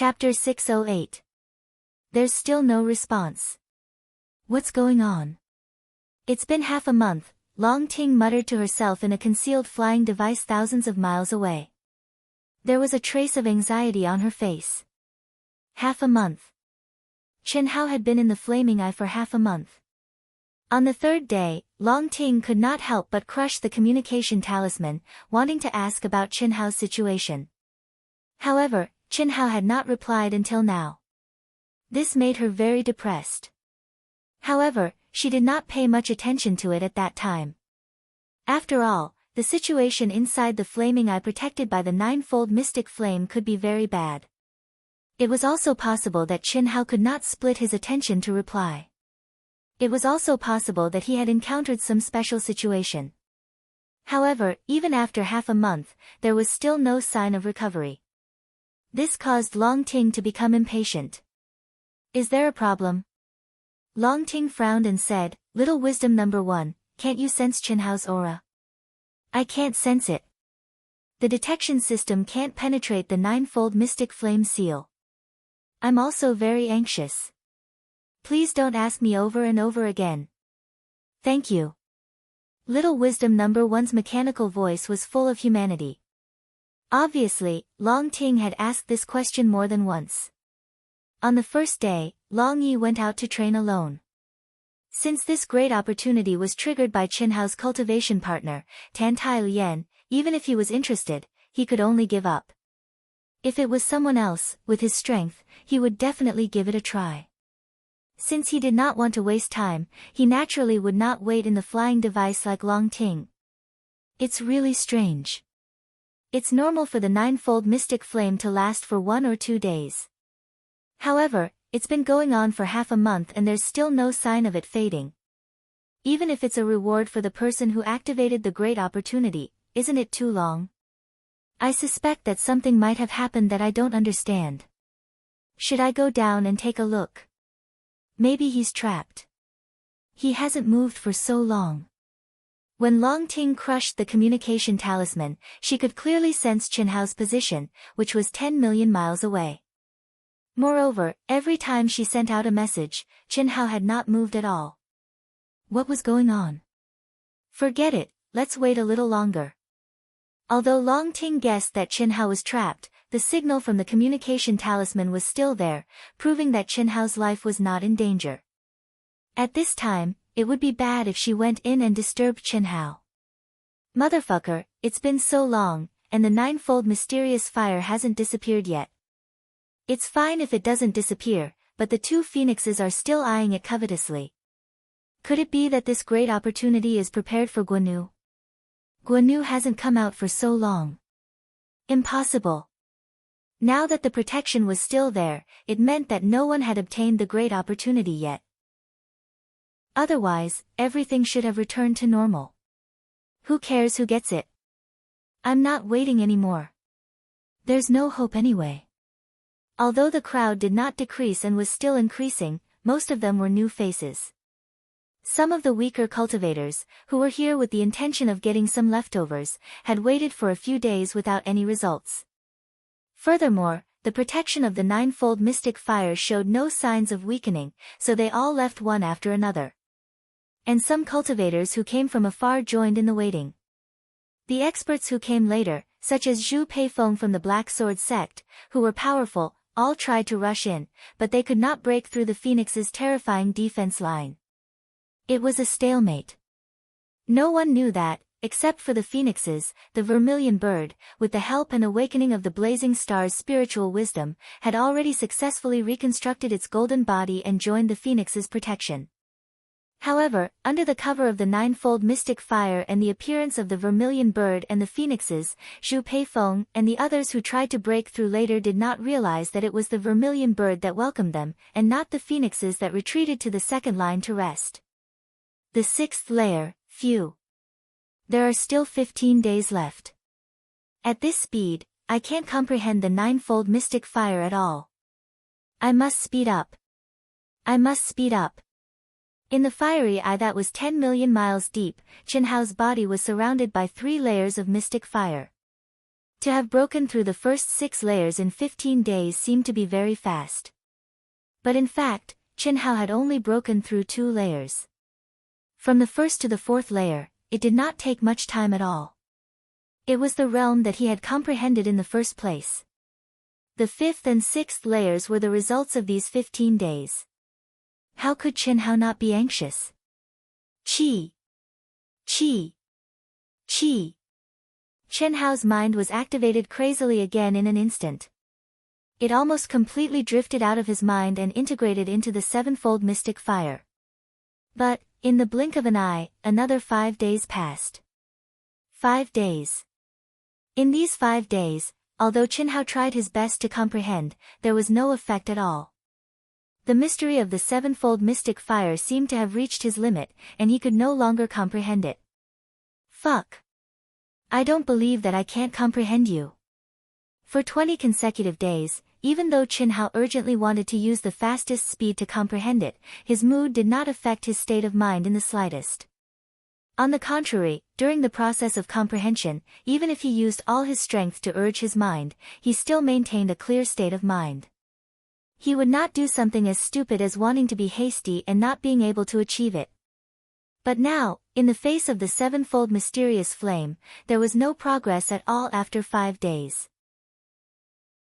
Chapter 608. There's still no response. What's going on? It's been half a month, Long Ting muttered to herself in a concealed flying device thousands of miles away. There was a trace of anxiety on her face. Half a month. Chen Hao had been in the flaming eye for half a month. On the third day, Long Ting could not help but crush the communication talisman, wanting to ask about Chen Hao's situation. However, Chen Hao had not replied until now. This made her very depressed. However, she did not pay much attention to it at that time. After all, the situation inside the flaming eye protected by the ninefold mystic flame could be very bad. It was also possible that Chen Hao could not split his attention to reply. It was also possible that he had encountered some special situation. However, even after half a month, there was still no sign of recovery. This caused Long Ting to become impatient. Is there a problem? Long Ting frowned and said, Little wisdom number 1, can't you sense Chen Hao's aura? I can't sense it. The detection system can't penetrate the ninefold mystic flame seal. I'm also very anxious. Please don't ask me over and over again. Thank you. Little wisdom number 1's mechanical voice was full of humanity. Obviously, Long Ting had asked this question more than once. On the first day, Long Yi went out to train alone. Since this great opportunity was triggered by Chen Hao's cultivation partner, Tan Tai Lian, even if he was interested, he could only give up. If it was someone else, with his strength, he would definitely give it a try. Since he did not want to waste time, he naturally would not wait in the flying device like Long Ting. It's really strange. It's normal for the ninefold mystic flame to last for 1 or 2 days. However, it's been going on for half a month and there's still no sign of it fading. Even if it's a reward for the person who activated the great opportunity, isn't it too long? I suspect that something might have happened that I don't understand. Should I go down and take a look? Maybe he's trapped. He hasn't moved for so long. When Long Ting crushed the communication talisman, she could clearly sense Chen Hao's position, which was 10 million miles away. Moreover, every time she sent out a message, Chen Hao had not moved at all. What was going on? Forget it, let's wait a little longer. Although Long Ting guessed that Chen Hao was trapped, the signal from the communication talisman was still there, proving that Chen Hao's life was not in danger. At this time, it would be bad if she went in and disturbed Chen Hao. Motherfucker, it's been so long, and the ninefold mysterious fire hasn't disappeared yet. It's fine if it doesn't disappear, but the 2 phoenixes are still eyeing it covetously. Could it be that this great opportunity is prepared for Guanu? Guanu hasn't come out for so long. Impossible. Now that the protection was still there, it meant that no one had obtained the great opportunity yet. Otherwise, everything should have returned to normal. Who cares who gets it? I'm not waiting anymore. There's no hope anyway. Although the crowd did not decrease and was still increasing, most of them were new faces. Some of the weaker cultivators, who were here with the intention of getting some leftovers, had waited for a few days without any results. Furthermore, the protection of the ninefold mystic fire showed no signs of weakening, so they all left one after another. And some cultivators who came from afar joined in the waiting. The experts who came later, such as Zhu Peifeng from the Black Sword sect, who were powerful, all tried to rush in, but they could not break through the Phoenix's terrifying defense line. It was a stalemate. No one knew that, except for the Phoenixes, the Vermilion Bird, with the help and awakening of the Blazing Star's spiritual wisdom, had already successfully reconstructed its golden body and joined the Phoenix's protection. However, under the cover of the ninefold mystic fire and the appearance of the Vermilion Bird and the Phoenixes, Zhu Peifeng and the others who tried to break through later did not realize that it was the Vermilion Bird that welcomed them, and not the Phoenixes that retreated to the second line to rest. The 6th layer, few. There are still 15 days left. At this speed, I can't comprehend the ninefold mystic fire at all. I must speed up. I must speed up. In the fiery eye that was 10 million miles deep, Chen Hao's body was surrounded by 3 layers of mystic fire. To have broken through the first 6 layers in 15 days seemed to be very fast. But in fact, Qin Hao had only broken through 2 layers. From the first to the 4th layer, it did not take much time at all. It was the realm that he had comprehended in the first place. The 5th and 6th layers were the results of these 15 days. How could Qin Hao not be anxious? Qi. Qi. Qi. Qin Hao's mind was activated crazily again in an instant. It almost completely drifted out of his mind and integrated into the 7-fold mystic fire. But, in the blink of an eye, another 5 days passed. 5 days. In these 5 days, although Qin Hao tried his best to comprehend, there was no effect at all. The mystery of the 7-fold mystic fire seemed to have reached his limit, and he could no longer comprehend it. Fuck. I don't believe that I can't comprehend you. For 20 consecutive days, even though Qin Hao urgently wanted to use the fastest speed to comprehend it, his mood did not affect his state of mind in the slightest. On the contrary, during the process of comprehension, even if he used all his strength to urge his mind, he still maintained a clear state of mind. He would not do something as stupid as wanting to be hasty and not being able to achieve it. But now, in the face of the 7-fold mysterious flame, there was no progress at all after 5 days.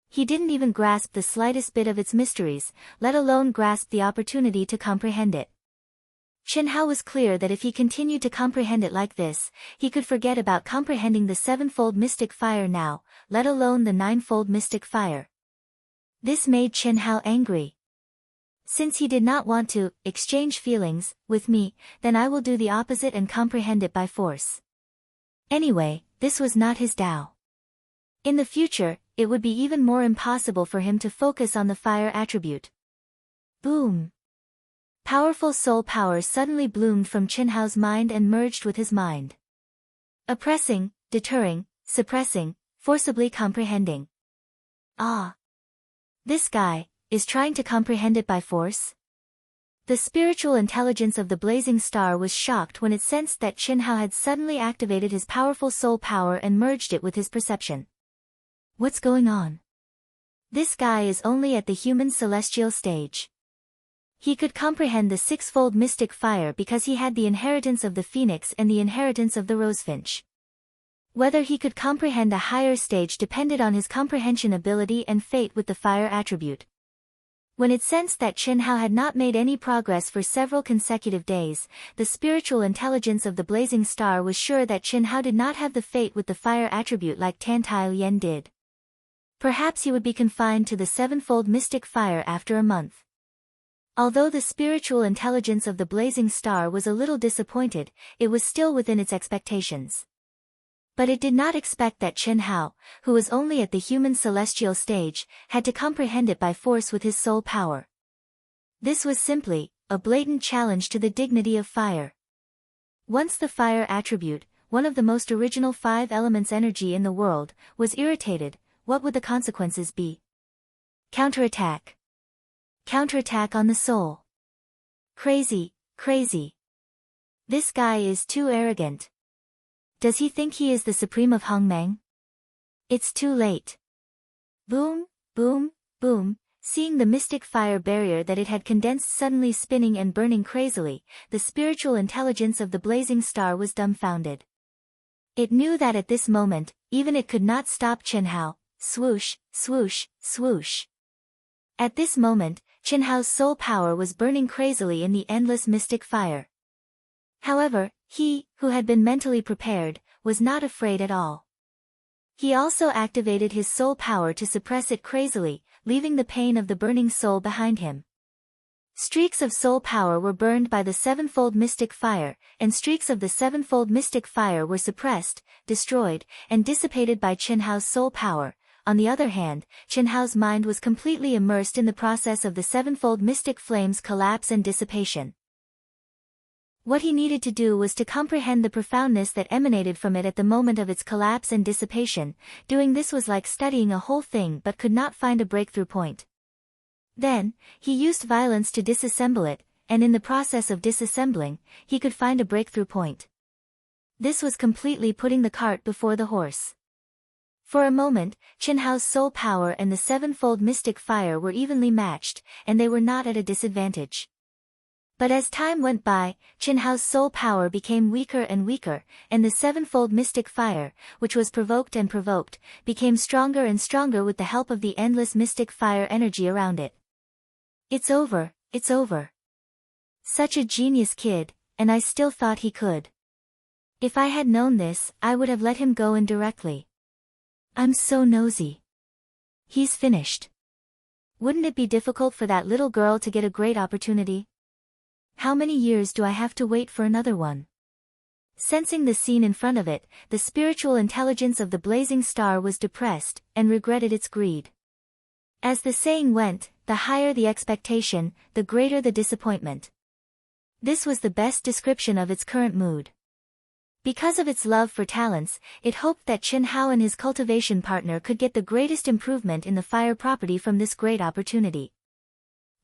He didn't even grasp the slightest bit of its mysteries, let alone grasp the opportunity to comprehend it. Qin Hao was clear that if he continued to comprehend it like this, he could forget about comprehending the 7-fold mystic fire now, let alone the 9-fold mystic fire. This made Qin Hao angry. Since he did not want to exchange feelings with me, then I will do the opposite and comprehend it by force. Anyway, this was not his Tao. In the future, it would be even more impossible for him to focus on the fire attribute. Boom! Powerful soul power suddenly bloomed from Qin Hao's mind and merged with his mind. Oppressing, deterring, suppressing, forcibly comprehending. Ah! This guy is trying to comprehend it by force? The spiritual intelligence of the blazing star was shocked when it sensed that Qin Hao had suddenly activated his powerful soul power and merged it with his perception. What's going on? This guy is only at the human celestial stage. He could comprehend the 6-fold mystic fire because he had the inheritance of the phoenix and the inheritance of the rosefinch. Whether he could comprehend a higher stage depended on his comprehension ability and fate with the fire attribute. When it sensed that Qin Hao had not made any progress for several consecutive days, the spiritual intelligence of the blazing star was sure that Qin Hao did not have the fate with the fire attribute like Tantile Yen did. Perhaps he would be confined to the 7-fold mystic fire after a month. Although the spiritual intelligence of the blazing star was a little disappointed, it was still within its expectations. But it did not expect that Qin Hao, who was only at the human celestial stage, had to comprehend it by force with his soul power. This was simply a blatant challenge to the dignity of fire. Once the fire attribute, one of the most original 5 elements energy in the world, was irritated, what would the consequences be? Counterattack. Counterattack on the soul. Crazy, crazy. This guy is too arrogant. Does he think he is the supreme of Hongmeng? It's too late. Boom, boom, boom, seeing the mystic fire barrier that it had condensed suddenly spinning and burning crazily, the spiritual intelligence of the blazing star was dumbfounded. It knew that at this moment, even it could not stop Qin Hao. Swoosh, swoosh, swoosh. At this moment, Qin Hao's soul power was burning crazily in the endless mystic fire. However, he, who had been mentally prepared, was not afraid at all. He also activated his soul power to suppress it crazily, leaving the pain of the burning soul behind him. Streaks of soul power were burned by the 7-fold mystic fire, and streaks of the 7-fold mystic fire were suppressed, destroyed, and dissipated by Qin Hao's soul power. On the other hand, Qin Hao's mind was completely immersed in the process of the 7-fold mystic flame's collapse and dissipation. What he needed to do was to comprehend the profoundness that emanated from it at the moment of its collapse and dissipation. Doing this was like studying a whole thing but could not find a breakthrough point. Then, he used violence to disassemble it, and in the process of disassembling, he could find a breakthrough point. This was completely putting the cart before the horse. For a moment, Qinhao's soul power and the sevenfold mystic fire were evenly matched, and they were not at a disadvantage. But as time went by, Qinhao's soul power became weaker and weaker, and the sevenfold mystic fire, which was provoked and provoked, became stronger and stronger with the help of the endless mystic fire energy around it. It's over, it's over. Such a genius kid, and I still thought he could. If I had known this, I would have let him go in directly. I'm so nosy. He's finished. Wouldn't it be difficult for that little girl to get a great opportunity? How many years do I have to wait for another one? Sensing the scene in front of it, the spiritual intelligence of the blazing star was depressed, and regretted its greed. As the saying went, the higher the expectation, the greater the disappointment. This was the best description of its current mood. Because of its love for talents, it hoped that Qinhao and his cultivation partner could get the greatest improvement in the fire property from this great opportunity.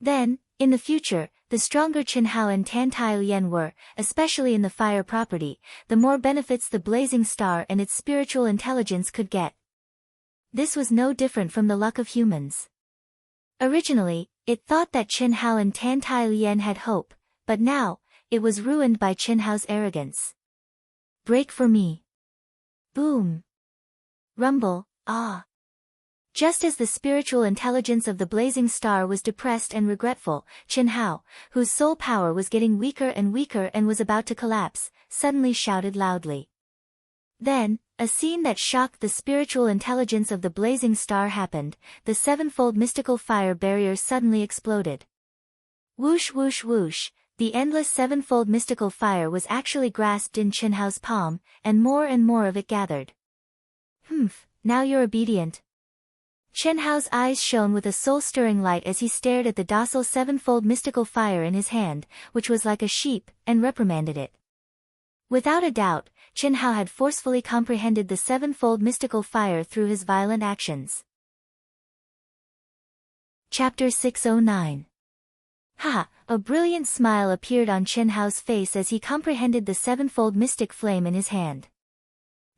Then, in the future, the stronger Qinhao and Tantai were, especially in the fire property, the more benefits the blazing star and its spiritual intelligence could get. This was no different from the luck of humans. Originally, it thought that Qinhao and Tantai had hope, but now, it was ruined by Qinhao's arrogance. Break for me. Boom. Rumble, ah. Just as the spiritual intelligence of the blazing star was depressed and regretful, Qinhao, whose soul power was getting weaker and weaker and was about to collapse, suddenly shouted loudly. Then, a scene that shocked the spiritual intelligence of the blazing star happened. The sevenfold mystical fire barrier suddenly exploded. Whoosh whoosh whoosh, the endless sevenfold mystical fire was actually grasped in Qinhao's palm, and more of it gathered. Humph, now you're obedient. Qinhao's eyes shone with a soul-stirring light as he stared at the docile sevenfold mystical fire in his hand, which was like a sheep, and reprimanded it. Without a doubt, Qinhao had forcefully comprehended the sevenfold mystical fire through his violent actions. Chapter 609. Ha! A brilliant smile appeared on Qinhao's face as he comprehended the sevenfold mystic flame in his hand.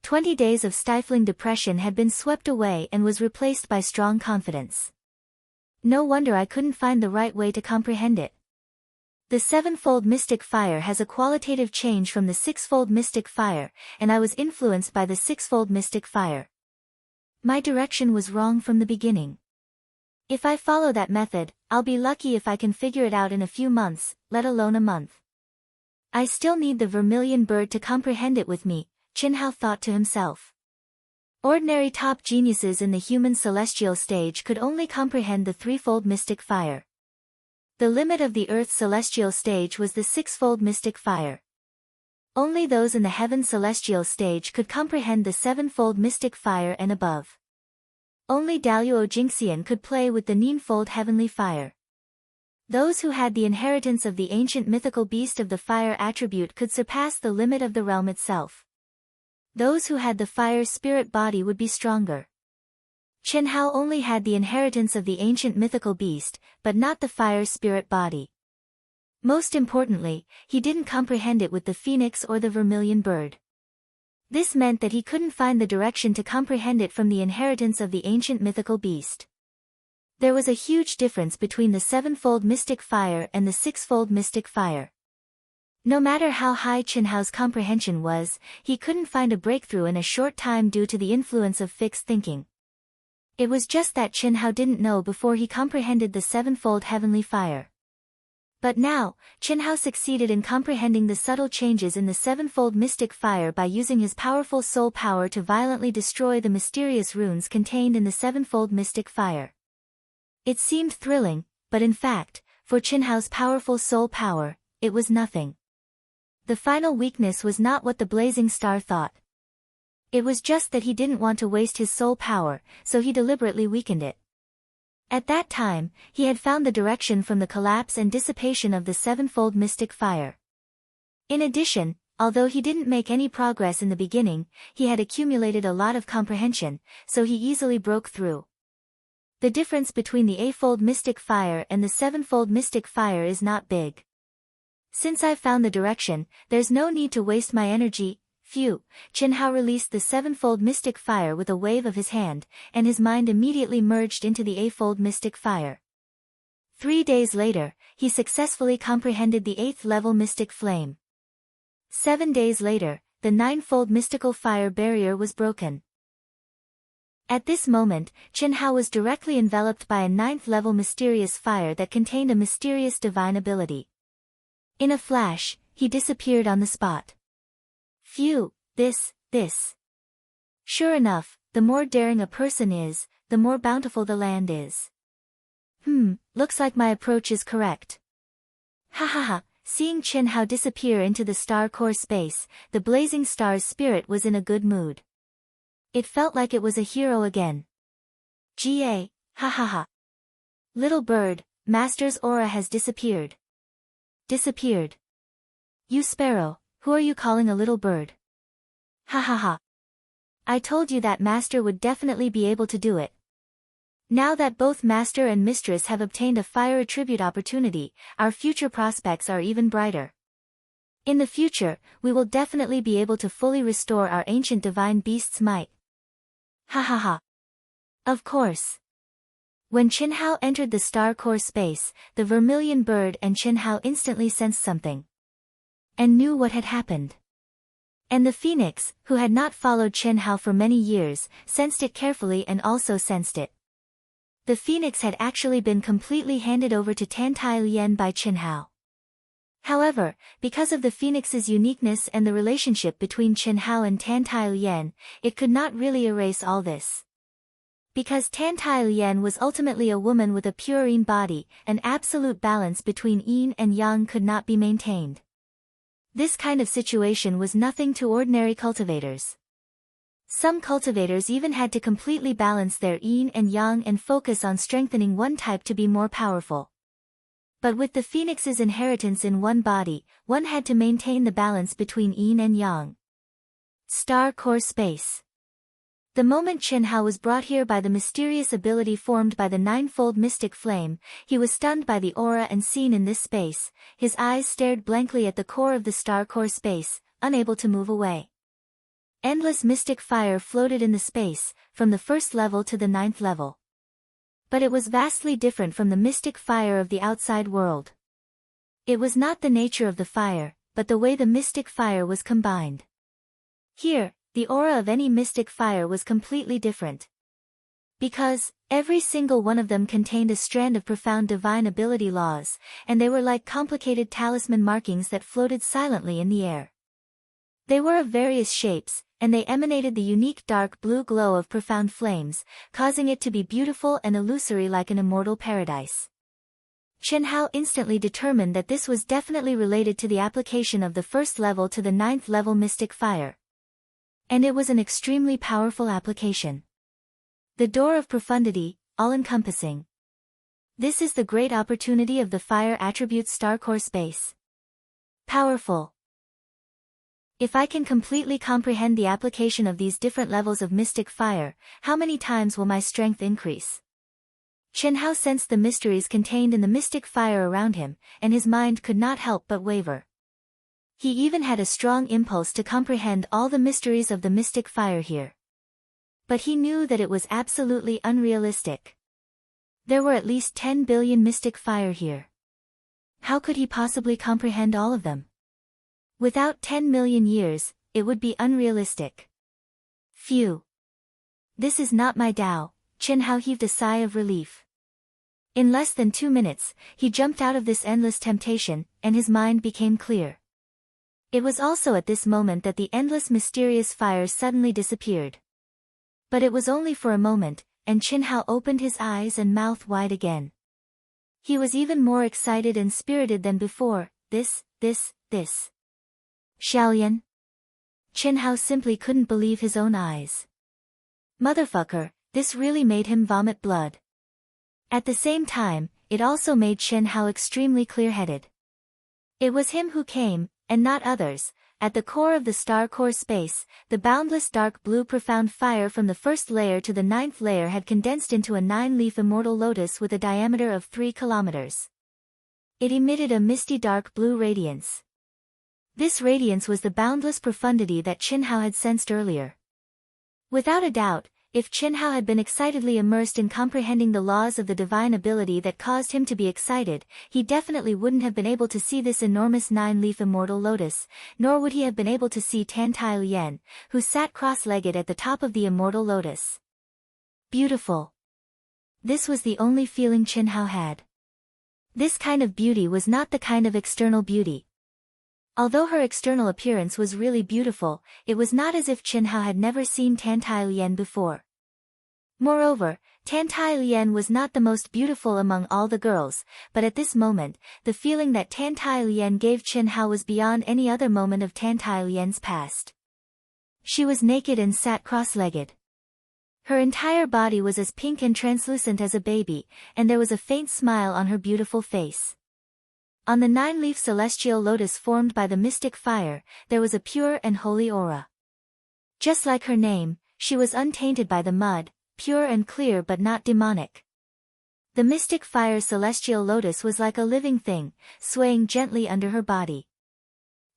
20 days of stifling depression had been swept away and was replaced by strong confidence. No wonder I couldn't find the right way to comprehend it. The sevenfold mystic fire has a qualitative change from the sixfold mystic fire, and I was influenced by the sixfold mystic fire. My direction was wrong from the beginning. If I follow that method, I'll be lucky if I can figure it out in a few months, let alone a month. I still need the vermilion bird to comprehend it with me, Qinhao thought to himself. Ordinary top geniuses in the human celestial stage could only comprehend the threefold mystic fire. The limit of the Earth's celestial stage was the sixfold mystic fire. Only those in the heaven celestial stage could comprehend the sevenfold mystic fire and above. Only Daluo Jingxian could play with the ninefold heavenly fire. Those who had the inheritance of the ancient mythical beast of the fire attribute could surpass the limit of the realm itself. Those who had the fire spirit body would be stronger. Qinhao only had the inheritance of the ancient mythical beast, but not the fire spirit body. Most importantly, he didn't comprehend it with the phoenix or the vermilion bird. This meant that he couldn't find the direction to comprehend it from the inheritance of the ancient mythical beast. There was a huge difference between the sevenfold mystic fire and the sixfold mystic fire. No matter how high Qinhao's comprehension was, he couldn't find a breakthrough in a short time due to the influence of fixed thinking. It was just that Qinhao didn't know before he comprehended the sevenfold heavenly fire. But now, Qinhao succeeded in comprehending the subtle changes in the sevenfold mystic fire by using his powerful soul power to violently destroy the mysterious runes contained in the sevenfold mystic fire. It seemed thrilling, but in fact, for Qinhao's powerful soul power, it was nothing. The final weakness was not what the blazing star thought. It was just that he didn't want to waste his soul power, so he deliberately weakened it. At that time, he had found the direction from the collapse and dissipation of the sevenfold mystic fire. In addition, although he didn't make any progress in the beginning, he had accumulated a lot of comprehension, so he easily broke through. The difference between the eightfold mystic fire and the sevenfold mystic fire is not big. Since I've found the direction, there's no need to waste my energy, Phew, Qinhao released the sevenfold mystic fire with a wave of his hand, and his mind immediately merged into the eightfold mystic fire. 3 days later, he successfully comprehended the 8th level mystic flame. 7 days later, the ninefold mystical fire barrier was broken. At this moment, Qinhao was directly enveloped by a 9th level mysterious fire that contained a mysterious divine ability. In a flash, he disappeared on the spot. Phew, this. Sure enough, the more daring a person is, the more bountiful the land is. Looks like my approach is correct. Ha ha ha, seeing Qinhao disappear into the star core space, the blazing star's spirit was in a good mood. It felt like it was a hero again. Ha ha ha. Little bird, Master's aura has disappeared. Disappeared. You sparrow, who are you calling a little bird? Ha ha ha. I told you that Master would definitely be able to do it. Now that both Master and Mistress have obtained a fire attribute opportunity, our future prospects are even brighter. In the future, we will definitely be able to fully restore our ancient divine beast's might. Ha ha ha. Of course. When Qinhao entered the star core space, the vermilion bird and Qinhao instantly sensed something. And knew what had happened. And the phoenix, who had not followed Qinhao for many years, sensed it carefully and also sensed it. The phoenix had actually been completely handed over to Tantai by Qinhao. However, because of the phoenix's uniqueness and the relationship between Qinhao and Tantai, it could not really erase all this. Because Tantai was ultimately a woman with a pure yin body, an absolute balance between yin and yang could not be maintained. This kind of situation was nothing to ordinary cultivators. Some cultivators even had to completely balance their yin and yang and focus on strengthening one type to be more powerful. But with the phoenix's inheritance in one body, one had to maintain the balance between yin and yang. Star core space. The moment Qinhao was brought here by the mysterious ability formed by the ninefold mystic flame, he was stunned by the aura and seen in this space. His eyes stared blankly at the core of the star core space, unable to move away. Endless mystic fire floated in the space, from the 1st level to the 9th level. But it was vastly different from the mystic fire of the outside world. It was not the nature of the fire, but the way the mystic fire was combined. Here, the aura of any mystic fire was completely different. Because, every single one of them contained a strand of profound divine ability laws, and they were like complicated talisman markings that floated silently in the air. They were of various shapes, and they emanated the unique dark blue glow of profound flames, causing it to be beautiful and illusory like an immortal paradise. Qinhao instantly determined that this was definitely related to the application of the 1st level to the 9th level mystic fire. And it was an extremely powerful application. The door of profundity, all-encompassing. This is the great opportunity of the fire attribute star core space. Powerful. If I can completely comprehend the application of these different levels of mystic fire, how many times will my strength increase? Qinhao sensed the mysteries contained in the mystic fire around him, and his mind could not help but waver. He even had a strong impulse to comprehend all the mysteries of the mystic fire here. But he knew that it was absolutely unrealistic. There were at least 10 billion mystic fire here. How could he possibly comprehend all of them? Without 10 million years, it would be unrealistic. Phew. This is not my Tao. Qinhao heaved a sigh of relief. In less than 2 minutes, he jumped out of this endless temptation, and his mind became clear. It was also at this moment that the endless mysterious fire suddenly disappeared. But it was only for a moment, and Qinhao opened his eyes and mouth wide again. He was even more excited and spirited than before. This. Xiaoyan? Qinhao simply couldn't believe his own eyes. Motherfucker, this really made him vomit blood. At the same time, it also made Qinhao extremely clear-headed. It was him who came, and not others. At the core of the star core space, the boundless dark blue profound fire from the 1st layer to the 9th layer had condensed into a 9-leaf immortal lotus with a diameter of 3 kilometers. It emitted a misty dark blue radiance. This radiance was the boundless profundity that Qin Hao had sensed earlier. Without a doubt, if Qin Hao had been excitedly immersed in comprehending the laws of the divine ability that caused him to be excited, he definitely wouldn't have been able to see this enormous 9-leaf immortal lotus, nor would he have been able to see Tantai Lian, who sat cross-legged at the top of the immortal lotus. Beautiful. This was the only feeling Qin Hao had. This kind of beauty was not the kind of external beauty. Although her external appearance was really beautiful, it was not as if Qin Hao had never seen Tantai Lian before. Moreover, Tantai Lian was not the most beautiful among all the girls, but at this moment, the feeling that Tantai Lian gave Qin Hao was beyond any other moment of Tantai Lian's past. She was naked and sat cross-legged. Her entire body was as pink and translucent as a baby, and there was a faint smile on her beautiful face. On the 9-leaf celestial lotus formed by the mystic fire, there was a pure and holy aura. Just like her name, she was untainted by the mud, pure and clear but not demonic. The mystic fire celestial lotus was like a living thing, swaying gently under her body.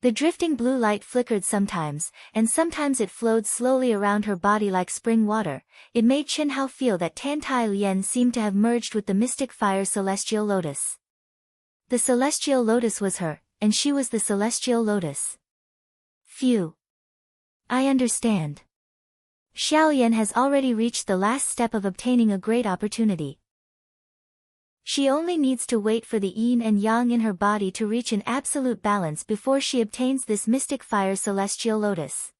The drifting blue light flickered sometimes, and sometimes it flowed slowly around her body like spring water. It made Qin Hao feel that Tantai Lian seemed to have merged with the mystic fire celestial lotus. The celestial lotus was her, and she was the celestial lotus. Phew. I understand. Xiaolian has already reached the last step of obtaining a great opportunity. She only needs to wait for the yin and yang in her body to reach an absolute balance before she obtains this mystic fire celestial lotus.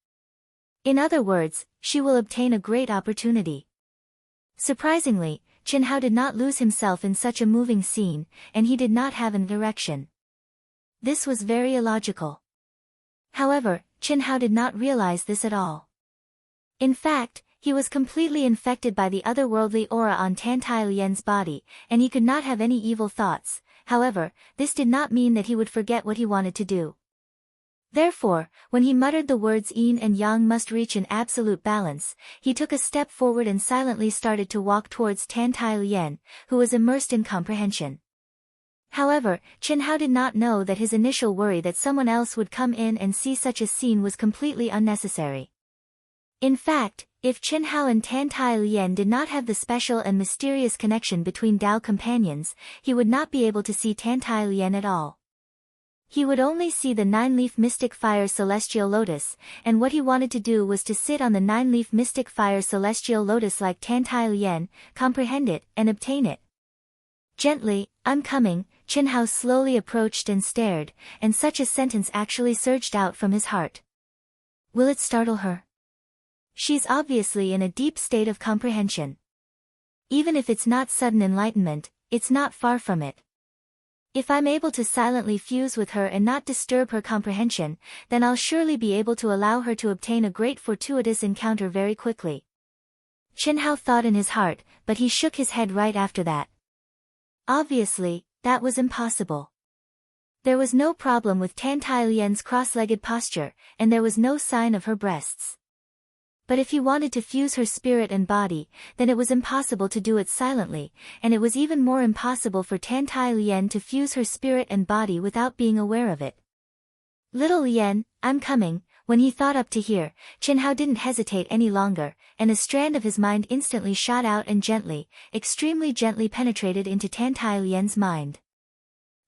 In other words, she will obtain a great opportunity. Surprisingly, Qin Hao did not lose himself in such a moving scene, and he did not have an erection. This was very illogical. However, Qin Hao did not realize this at all. In fact, he was completely infected by the otherworldly aura on Tantai Lian's body, and he could not have any evil thoughts. However, this did not mean that he would forget what he wanted to do. Therefore, when he muttered the words yin and yang must reach an absolute balance, he took a step forward and silently started to walk towards Tantai Lian, who was immersed in comprehension. However, Qin Hao did not know that his initial worry that someone else would come in and see such a scene was completely unnecessary. In fact, if Qin Hao and Tantai Lian did not have the special and mysterious connection between Dao companions, he would not be able to see Tantai Lian at all. He would only see the 9-leaf mystic fire celestial lotus, and what he wanted to do was to sit on the 9-leaf mystic fire celestial lotus like Tantai Lian, comprehend it, and obtain it. Gently, I'm coming, Qin Hao slowly approached and stared, and such a sentence actually surged out from his heart. Will it startle her? She's obviously in a deep state of comprehension. Even if it's not sudden enlightenment, it's not far from it. If I'm able to silently fuse with her and not disturb her comprehension, then I'll surely be able to allow her to obtain a great fortuitous encounter very quickly. Qin Hao thought in his heart, but he shook his head right after that. Obviously, that was impossible. There was no problem with Tantai Lian's cross-legged posture, and there was no sign of her breasts. But if he wanted to fuse her spirit and body, then it was impossible to do it silently, and it was even more impossible for Tantai Lian to fuse her spirit and body without being aware of it. Little Lian, I'm coming. When he thought up to here, Qin Hao didn't hesitate any longer, and a strand of his mind instantly shot out and gently, extremely gently penetrated into Tantai Lian's mind.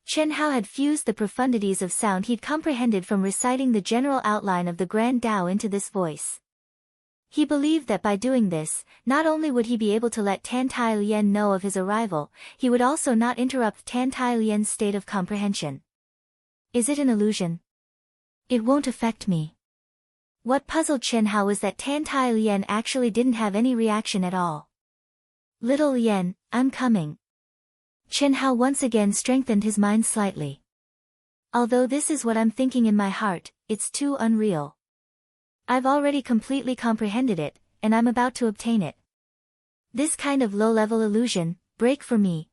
Qin Hao had fused the profundities of sound he'd comprehended from reciting the general outline of the Grand Tao into this voice. He believed that by doing this, not only would he be able to let Tantai Lian know of his arrival, he would also not interrupt Tantai Lian's state of comprehension. Is it an illusion? It won't affect me. What puzzled Qin Hao was that Tantai Lian actually didn't have any reaction at all. Little Lian, I'm coming. Qin Hao once again strengthened his mind slightly. Although this is what I'm thinking in my heart, it's too unreal. I've already completely comprehended it, and I'm about to obtain it. This kind of low-level illusion, break for me.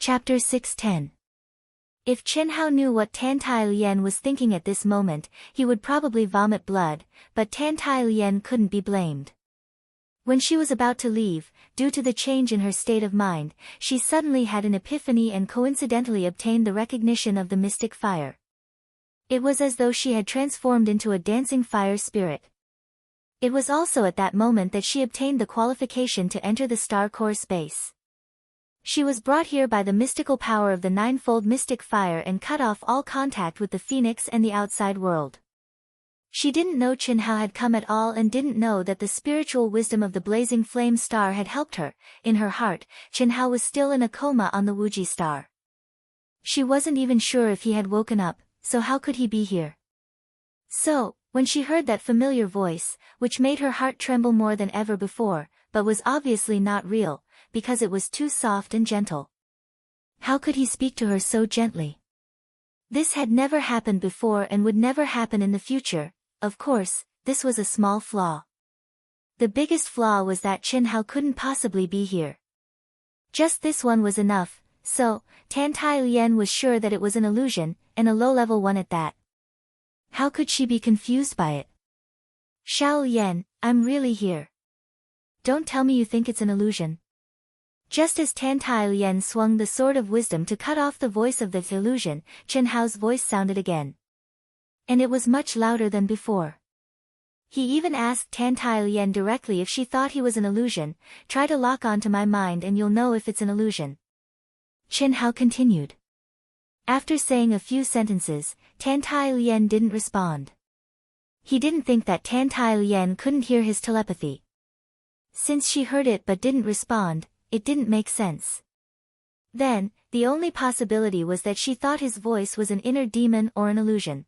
Chapter 610. If Qin Hao knew what Tantai Lian was thinking at this moment, he would probably vomit blood, but Tantai Lian couldn't be blamed. When she was about to leave, due to the change in her state of mind, she suddenly had an epiphany and coincidentally obtained the recognition of the mystic fire. It was as though she had transformed into a dancing fire spirit. It was also at that moment that she obtained the qualification to enter the star core space. She was brought here by the mystical power of the ninefold mystic fire and cut off all contact with the phoenix and the outside world. She didn't know Qin Hao had come at all and didn't know that the spiritual wisdom of the blazing flame star had helped her. In her heart, Qin Hao was still in a coma on the Wuji star. She wasn't even sure if he had woken up, so how could he be here? So, when she heard that familiar voice, which made her heart tremble more than ever before, but was obviously not real, because it was too soft and gentle. How could he speak to her so gently? This had never happened before and would never happen in the future. Of course, this was a small flaw. The biggest flaw was that Qin Hao couldn't possibly be here. Just this one was enough, so, Tan Tai Lien was sure that it was an illusion, and a low-level one at that. How could she be confused by it? Xiao Lian, I'm really here. Don't tell me you think it's an illusion. Just as Tan Tai Lien swung the sword of wisdom to cut off the voice of the illusion, Qin Hao's voice sounded again. And it was much louder than before. He even asked Tan Tai Lien directly if she thought he was an illusion. Try to lock on to my mind and you'll know if it's an illusion. Qin Hao continued. After saying a few sentences, Tan Tai Lien didn't respond. He didn't think that Tan Tai Lien couldn't hear his telepathy. Since she heard it but didn't respond, it didn't make sense. Then, the only possibility was that she thought his voice was an inner demon or an illusion.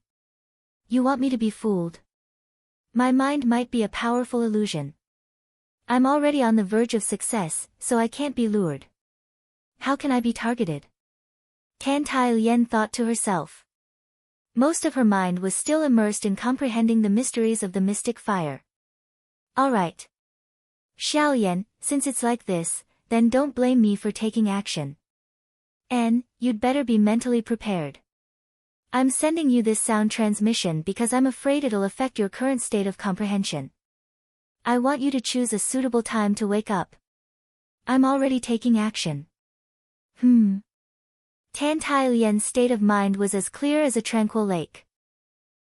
You want me to be fooled? My mind might be a powerful illusion. I'm already on the verge of success, so I can't be lured. How can I be targeted? Tan Tai Lien thought to herself. Most of her mind was still immersed in comprehending the mysteries of the mystic fire. All right. Xiao Yan, since it's like this, then don't blame me for taking action. And, you'd better be mentally prepared. I'm sending you this sound transmission because I'm afraid it'll affect your current state of comprehension. I want you to choose a suitable time to wake up. I'm already taking action. Tan Tai Lien's state of mind was as clear as a tranquil lake.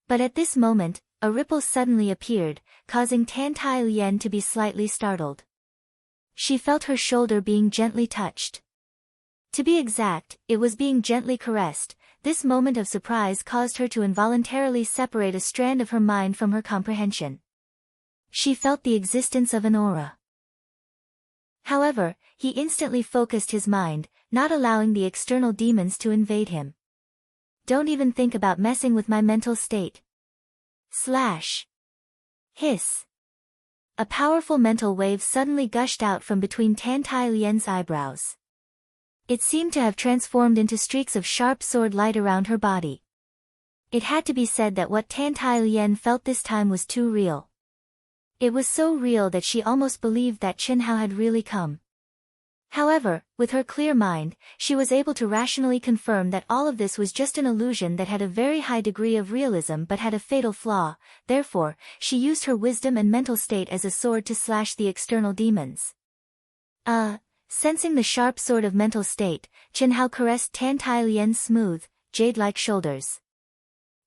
But at this moment, a ripple suddenly appeared, causing Tan Tai Lien to be slightly startled. She felt her shoulder being gently touched. To be exact, it was being gently caressed. This moment of surprise caused her to involuntarily separate a strand of her mind from her comprehension. She felt the existence of an aura. However, he instantly focused his mind, not allowing the external demons to invade him. Don't even think about messing with my mental state. Slash. Hiss. A powerful mental wave suddenly gushed out from between Tan Tai Lien's eyebrows. It seemed to have transformed into streaks of sharp sword light around her body. It had to be said that what Tan Tai Lien felt this time was too real. It was so real that she almost believed that Qin Hao had really come. However, with her clear mind, she was able to rationally confirm that all of this was just an illusion that had a very high degree of realism but had a fatal flaw. Therefore, she used her wisdom and mental state as a sword to slash the external demons. Sensing the sharp sword of mental state, Qin Hao caressed Tan Tai Lien's smooth, jade-like shoulders.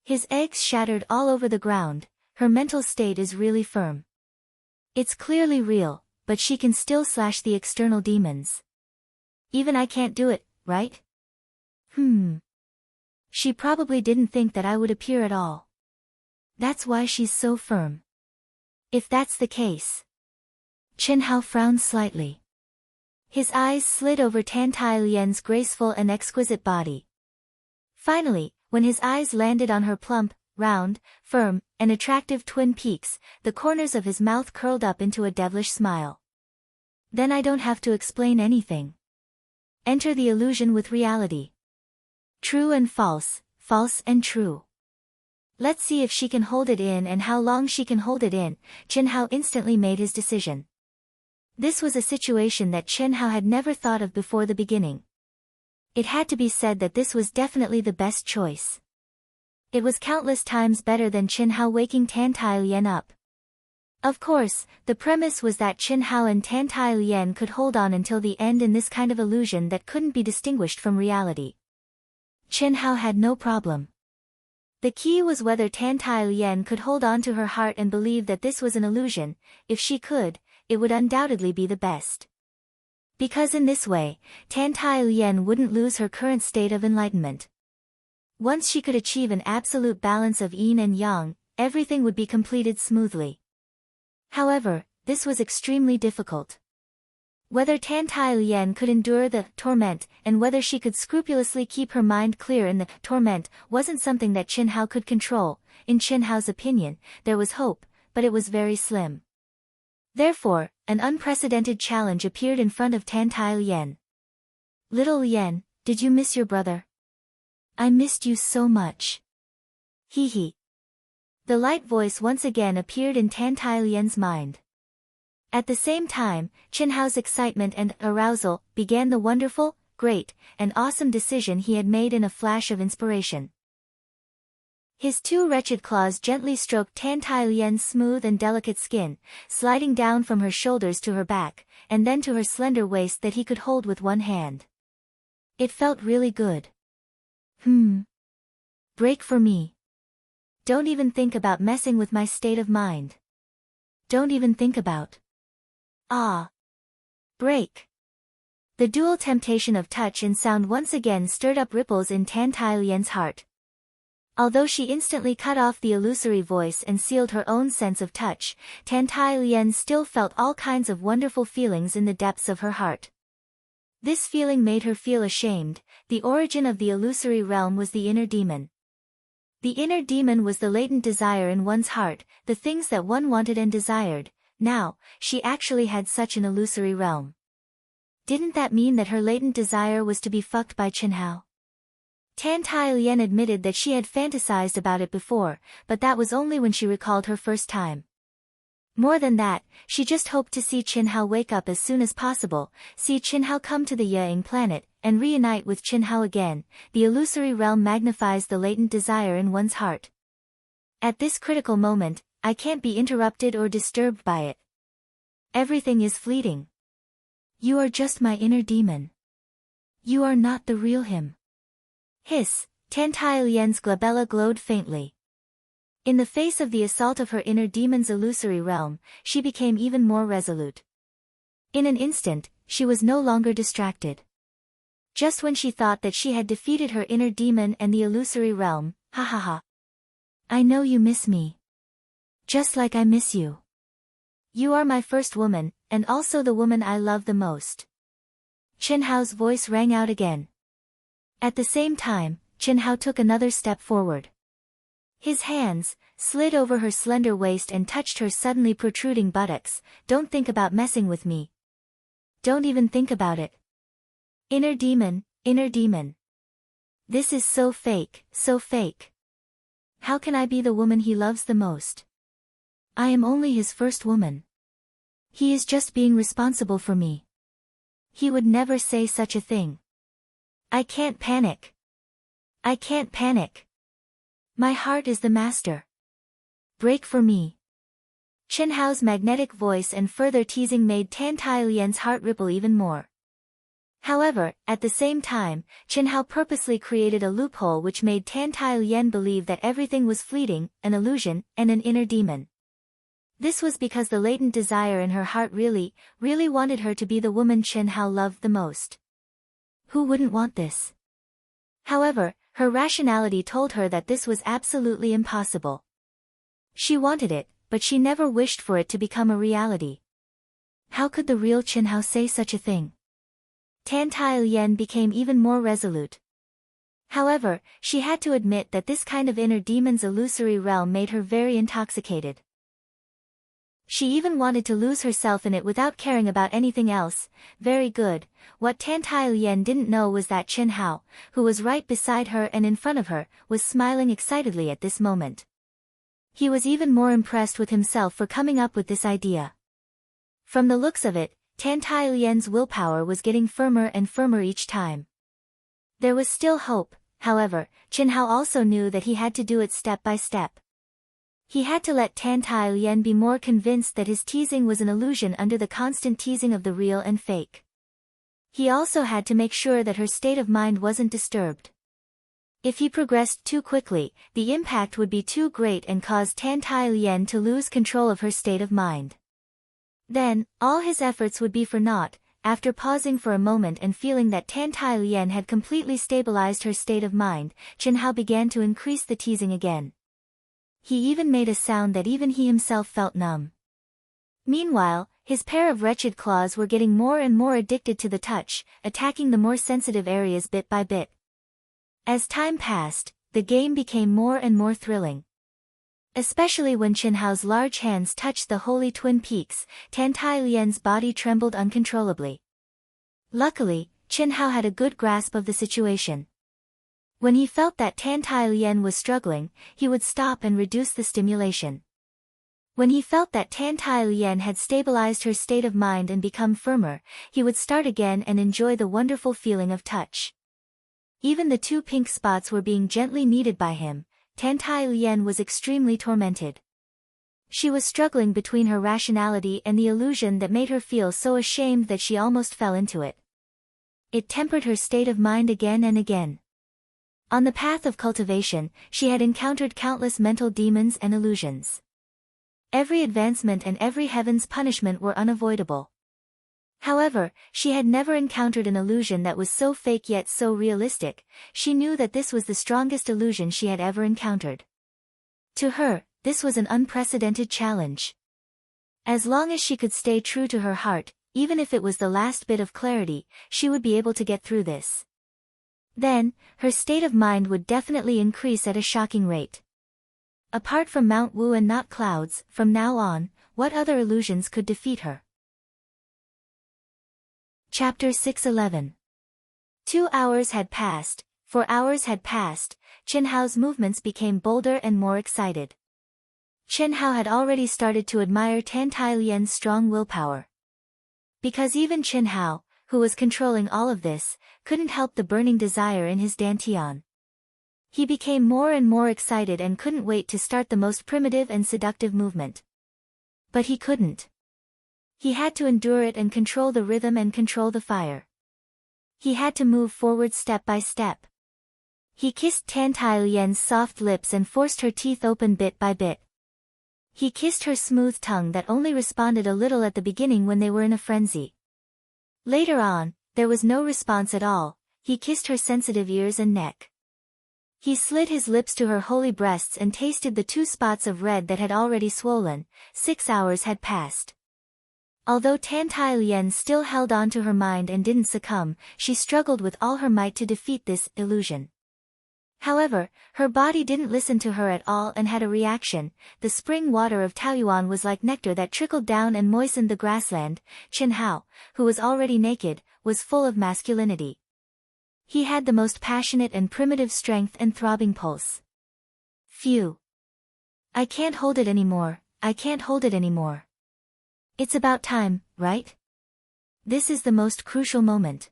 His eggs shattered all over the ground. Her mental state is really firm. It's clearly real, but she can still slash the external demons. Even I can't do it, right? She probably didn't think that I would appear at all. That's why she's so firm. If that's the case. Qin Hao frowned slightly. His eyes slid over Tan Tai Lien's graceful and exquisite body. Finally, when his eyes landed on her plump, round, firm, and attractive twin peaks, the corners of his mouth curled up into a devilish smile. Then I don't have to explain anything. Enter the illusion with reality. True and false, false and true. Let's see if she can hold it in and how long she can hold it in. Qin Hao instantly made his decision. This was a situation that Qin Hao had never thought of before the beginning. It had to be said that this was definitely the best choice. It was countless times better than Qin Hao waking Tan Tai Lien up. Of course, the premise was that Qin Hao and Tan Tai Lien could hold on until the end in this kind of illusion that couldn't be distinguished from reality. Qin Hao had no problem. The key was whether Tan Tai Lien could hold on to her heart and believe that this was an illusion. If she could, it would undoubtedly be the best. Because in this way, Tan Tai Lien wouldn't lose her current state of enlightenment. Once she could achieve an absolute balance of yin and yang, everything would be completed smoothly. However, this was extremely difficult. Whether Tan Tai Lien could endure the torment, and whether she could scrupulously keep her mind clear in the torment, wasn't something that Qin Hao could control. In Qin Hao's opinion, there was hope, but it was very slim. Therefore, an unprecedented challenge appeared in front of Tan Tai Lien. "Little Lien, did you miss your brother? I missed you so much. Hee hee." The light voice once again appeared in Tan Tai Lien's mind. At the same time, Qin Hao's excitement and arousal began the wonderful, great, and awesome decision he had made in a flash of inspiration. His two wretched claws gently stroked Tan Tai Lien's smooth and delicate skin, sliding down from her shoulders to her back, and then to her slender waist that he could hold with one hand. It felt really good. Break for me. Don't even think about messing with my state of mind. Don't even think about. Break. The dual temptation of touch and sound once again stirred up ripples in Tan Tai Lien's heart. Although she instantly cut off the illusory voice and sealed her own sense of touch, Tan Tai Lien still felt all kinds of wonderful feelings in the depths of her heart. This feeling made her feel ashamed. The origin of the illusory realm was the inner demon. The inner demon was the latent desire in one's heart, the things that one wanted and desired. Now, she actually had such an illusory realm. Didn't that mean that her latent desire was to be fucked by Qin Hao? Tan Tai Lien admitted that she had fantasized about it before, but that was only when she recalled her first time. More than that, she just hoped to see Qin Hao wake up as soon as possible, see Qin Hao come to the Ying planet, and reunite with Qin Hao again. The illusory realm magnifies the latent desire in one's heart. At this critical moment, I can't be interrupted or disturbed by it. Everything is fleeting. You are just my inner demon. You are not the real him. Hiss, Tan Tai Lien's glabella glowed faintly. In the face of the assault of her inner demon's illusory realm, she became even more resolute. In an instant, she was no longer distracted. Just when she thought that she had defeated her inner demon and the illusory realm, ha ha ha. I know you miss me. Just like I miss you. You are my first woman, and also the woman I love the most. Qin Hao's voice rang out again. At the same time, Qin Hao took another step forward. His hands slid over her slender waist and touched her suddenly protruding buttocks. Don't think about messing with me. Don't even think about it. Inner demon, inner demon. This is so fake, so fake. How can I be the woman he loves the most? I am only his first woman. He is just being responsible for me. He would never say such a thing. I can't panic. I can't panic. My heart is the master. Break for me. Qin Hao's magnetic voice and further teasing made Tan Tai Lien's heart ripple even more. However, at the same time, Qin Hao purposely created a loophole which made Tan Tai Lien believe that everything was fleeting, an illusion, and an inner demon. This was because the latent desire in her heart really wanted her to be the woman Qin Hao loved the most. Who wouldn't want this? However, her rationality told her that this was absolutely impossible. She wanted it, but she never wished for it to become a reality. How could the real Qin Hao say such a thing? Tan Tai Lien became even more resolute. However, she had to admit that this kind of inner demon's illusory realm made her very intoxicated. She even wanted to lose herself in it without caring about anything else. Very good. What Tan Tai Lien didn't know was that Qin Hao, who was right beside her and in front of her, was smiling excitedly at this moment. He was even more impressed with himself for coming up with this idea. From the looks of it, Tan Tai Lien's willpower was getting firmer and firmer each time. There was still hope, however. Qin Hao also knew that he had to do it step by step. He had to let Tan Tai Lien be more convinced that his teasing was an illusion under the constant teasing of the real and fake. He also had to make sure that her state of mind wasn't disturbed. If he progressed too quickly, the impact would be too great and cause Tan Tai Lien to lose control of her state of mind. Then, all his efforts would be for naught. After pausing for a moment and feeling that Tan Tai Lien had completely stabilized her state of mind, Chen Hao began to increase the teasing again. He even made a sound that even he himself felt numb. Meanwhile, his pair of wretched claws were getting more and more addicted to the touch, attacking the more sensitive areas bit by bit. As time passed, the game became more and more thrilling. Especially when Chen Hao's large hands touched the holy twin peaks, Tan Tai Lien's body trembled uncontrollably. Luckily, Chen Hao had a good grasp of the situation. When he felt that Tan Tai Lien was struggling, he would stop and reduce the stimulation. When he felt that Tan Tai Lien had stabilized her state of mind and become firmer, he would start again and enjoy the wonderful feeling of touch. Even the 2 pink spots were being gently kneaded by him. Tan Tai Lien was extremely tormented. She was struggling between her rationality and the illusion that made her feel so ashamed that she almost fell into it. It tempered her state of mind again and again. On the path of cultivation, she had encountered countless mental demons and illusions. Every advancement and every heaven's punishment were unavoidable. However, she had never encountered an illusion that was so fake yet so realistic. She knew that this was the strongest illusion she had ever encountered. To her, this was an unprecedented challenge. As long as she could stay true to her heart, even if it was the last bit of clarity, she would be able to get through this. Then, her state of mind would definitely increase at a shocking rate. Apart from Mount Wu and not clouds, from now on, what other illusions could defeat her? Chapter 611. 2 hours had passed, 4 hours had passed, Chen Hao's movements became bolder and more excited. Chen Hao had already started to admire Tan Tai Lien's strong willpower. Because even Chen Hao, who was controlling all of this, couldn't help the burning desire in his dantian. He became more and more excited and couldn't wait to start the most primitive and seductive movement. But he couldn't. He had to endure it and control the rhythm and control the fire. He had to move forward step by step. He kissed Tan Tai Lien's soft lips and forced her teeth open bit by bit. He kissed her smooth tongue that only responded a little at the beginning when they were in a frenzy. Later on, there was no response at all. He kissed her sensitive ears and neck. He slid his lips to her holy breasts and tasted the 2 spots of red that had already swollen. 6 hours had passed. Although Tan Tai Lien still held on to her mind and didn't succumb, she struggled with all her might to defeat this illusion. However, her body didn't listen to her at all and had a reaction. The spring water of Taoyuan was like nectar that trickled down and moistened the grassland. Chen Hao, who was already naked, was full of masculinity. He had the most passionate and primitive strength and throbbing pulse. Phew. I can't hold it anymore, I can't hold it anymore. It's about time, right? This is the most crucial moment.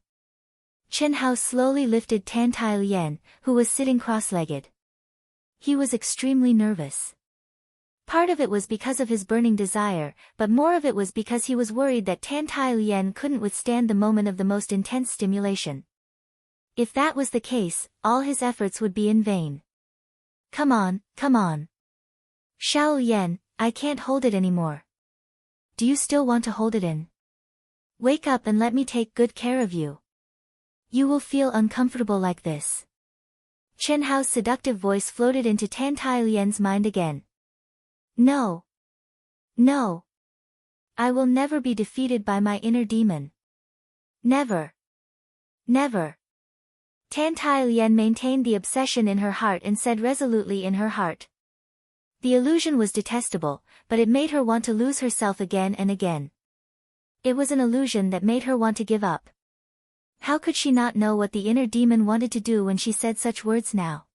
Chen Hao slowly lifted Tan Tai Lien, who was sitting cross-legged. He was extremely nervous. Part of it was because of his burning desire, but more of it was because he was worried that Tan Tai Lien couldn't withstand the moment of the most intense stimulation. If that was the case, all his efforts would be in vain. Come on, come on. Xiao Lian, I can't hold it anymore. Do you still want to hold it in? Wake up and let me take good care of you. You will feel uncomfortable like this. Chen Hao's seductive voice floated into Tan Tai Lien's mind again. No. No. I will never be defeated by my inner demon. Never. Never. Tan Tai Lien maintained the obsession in her heart and said resolutely in her heart. The illusion was detestable, but it made her want to lose herself again and again. It was an illusion that made her want to give up. How could she not know what the inner demon wanted to do when she said such words now?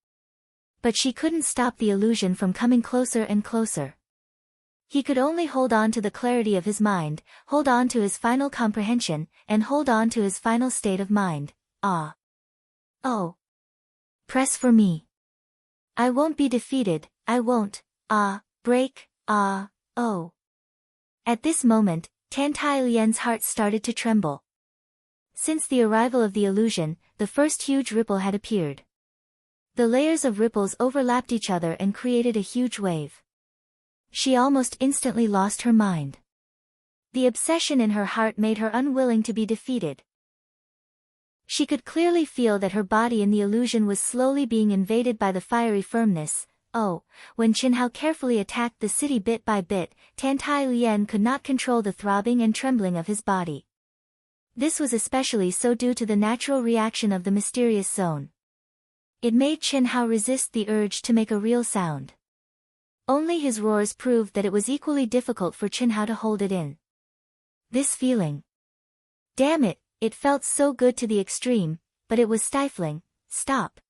But she couldn't stop the illusion from coming closer and closer. He could only hold on to the clarity of his mind, hold on to his final comprehension, and hold on to his final state of mind. Ah. Oh. Press for me. I won't be defeated, I won't. Break, oh. At this moment, Tan Tai Lien's heart started to tremble. Since the arrival of the illusion, the first huge ripple had appeared. The layers of ripples overlapped each other and created a huge wave. She almost instantly lost her mind. The obsession in her heart made her unwilling to be defeated. She could clearly feel that her body in the illusion was slowly being invaded by the fiery firmness. Oh, when Qinhao carefully attacked the city bit by bit, Tantai Lian could not control the throbbing and trembling of his body. This was especially so due to the natural reaction of the mysterious zone. It made Qinhao resist the urge to make a real sound. Only his roars proved that it was equally difficult for Qinhao to hold it in. This feeling. Damn it, it felt so good to the extreme, but it was stifling. Stop.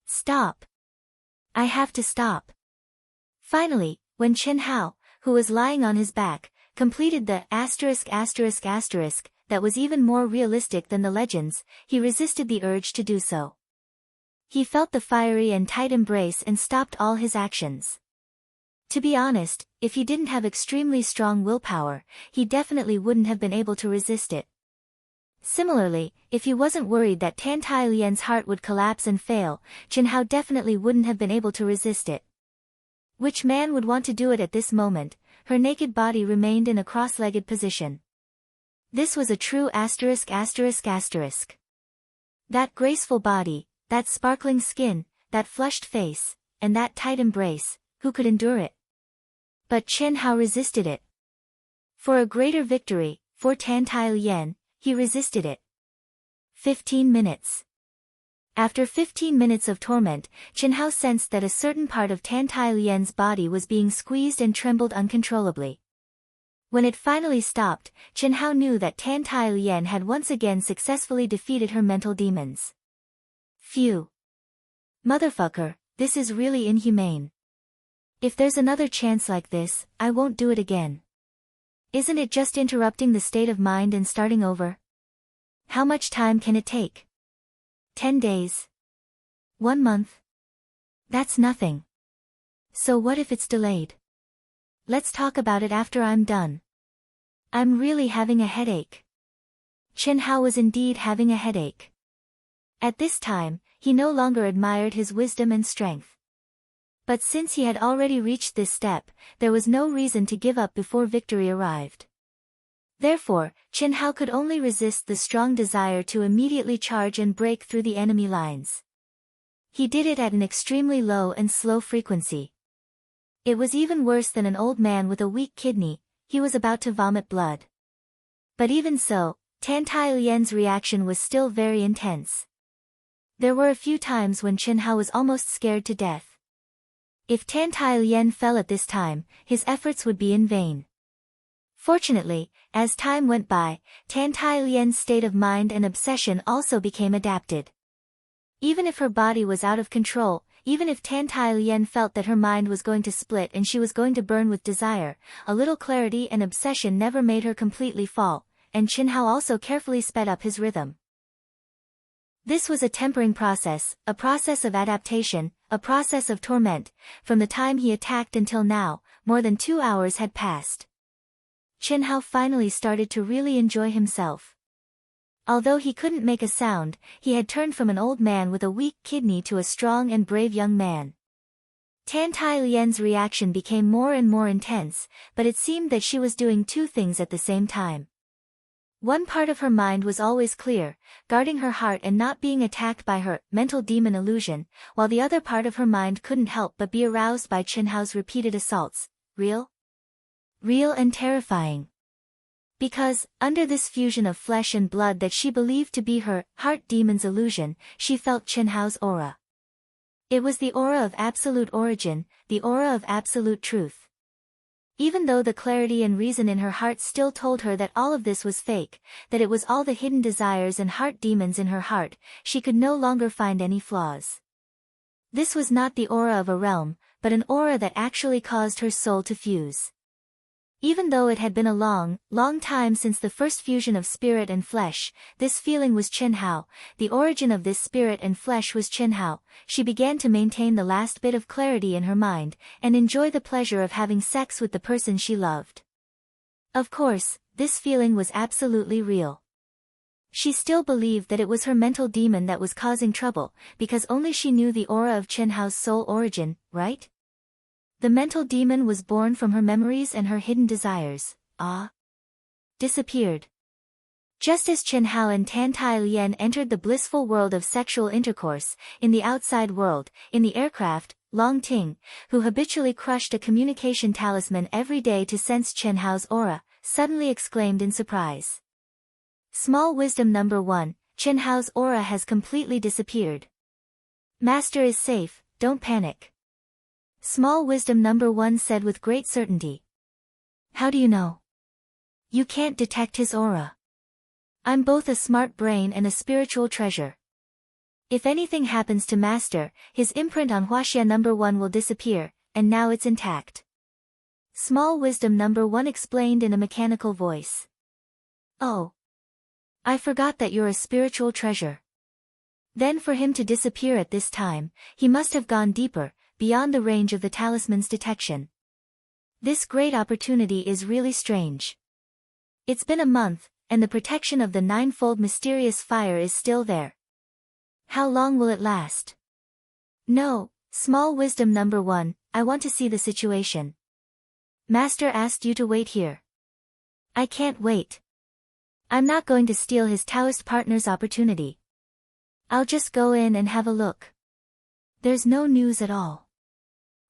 Stop. I have to stop. Finally, when Qinhao, who was lying on his back, completed the **** that was even more realistic than the legends, he resisted the urge to do so. He felt the fiery and tight embrace and stopped all his actions. To be honest, if he didn't have extremely strong willpower, he definitely wouldn't have been able to resist it. Similarly, if he wasn't worried that Tantai Lian's heart would collapse and fail, Qinhao definitely wouldn't have been able to resist it. Which man would want to do it at this moment? Her naked body remained in a cross-legged position. This was a true *****. That graceful body, that sparkling skin, that flushed face, and that tight embrace, who could endure it? But Qinhao resisted it. For a greater victory, for Tantai Lian, he resisted it. 15 minutes. After 15 minutes of torment, Qinhao sensed that a certain part of Tantai Lian's body was being squeezed and trembled uncontrollably. When it finally stopped, Qinhao knew that Tantai Lian had once again successfully defeated her mental demons. Phew. Motherfucker, this is really inhumane. If there's another chance like this, I won't do it again. Isn't it just interrupting the state of mind and starting over? How much time can it take? 10 days? 1 month? That's nothing. So what if it's delayed? Let's talk about it after I'm done. I'm really having a headache. Qinhao was indeed having a headache. At this time, he no longer admired his wisdom and strength. But since he had already reached this step, there was no reason to give up before victory arrived. Therefore, Qinhao could only resist the strong desire to immediately charge and break through the enemy lines. He did it at an extremely low and slow frequency. It was even worse than an old man with a weak kidney. He was about to vomit blood. But even so, Tantai Lian's reaction was still very intense. There were a few times when Qinhao was almost scared to death. If Tantai Lian fell at this time, his efforts would be in vain. Fortunately, as time went by, Tantai Lian's state of mind and obsession also became adapted. Even if her body was out of control, even if Tantai Lian felt that her mind was going to split and she was going to burn with desire, a little clarity and obsession never made her completely fall, and Qinhao also carefully sped up his rhythm. This was a tempering process, a process of adaptation, a process of torment. From the time he attacked until now, more than 2 hours had passed. Qinhao finally started to really enjoy himself. Although he couldn't make a sound, he had turned from an old man with a weak kidney to a strong and brave young man. Tantai Lian's reaction became more and more intense, but it seemed that she was doing two things at the same time. One part of her mind was always clear, guarding her heart and not being attacked by her mental demon illusion, while the other part of her mind couldn't help but be aroused by Qinhao's repeated assaults. Real and terrifying. Because, under this fusion of flesh and blood that she believed to be her heart demon's illusion, she felt Qinhao's aura. It was the aura of absolute origin, the aura of absolute truth. Even though the clarity and reason in her heart still told her that all of this was fake, that it was all the hidden desires and heart demons in her heart, she could no longer find any flaws. This was not the aura of a realm, but an aura that actually caused her soul to fuse. Even though it had been a long, long time since the first fusion of spirit and flesh, this feeling was Qinhao, the origin of this spirit and flesh was Qinhao. She began to maintain the last bit of clarity in her mind, and enjoy the pleasure of having sex with the person she loved. Of course, this feeling was absolutely real. She still believed that it was her mental demon that was causing trouble, because only she knew the aura of Chen Hao's soul origin, right? The mental demon was born from her memories and her hidden desires, disappeared. Just as Chen Hao and Tan Tai Lian entered the blissful world of sexual intercourse, in the outside world, in the aircraft, Long Ting, who habitually crushed a communication talisman every day to sense Chen Hao's aura, suddenly exclaimed in surprise. Small wisdom number 1, Chen Hao's aura has completely disappeared. Master is safe, don't panic. Small wisdom number 1 said with great certainty. How do you know? You can't detect his aura. I'm both a smart brain and a spiritual treasure. If anything happens to Master, his imprint on Huaxia number 1 will disappear, and now it's intact. Small wisdom number 1 explained in a mechanical voice. Oh. I forgot that you're a spiritual treasure. Then for him to disappear at this time, he must have gone deeper, beyond the range of the talisman's detection. This great opportunity is really strange. It's been a month, and the protection of the ninefold mysterious fire is still there. How long will it last? No, small wisdom number 1, I want to see the situation. Master asked you to wait here. I can't wait. I'm not going to steal his Taoist partner's opportunity. I'll just go in and have a look. There's no news at all.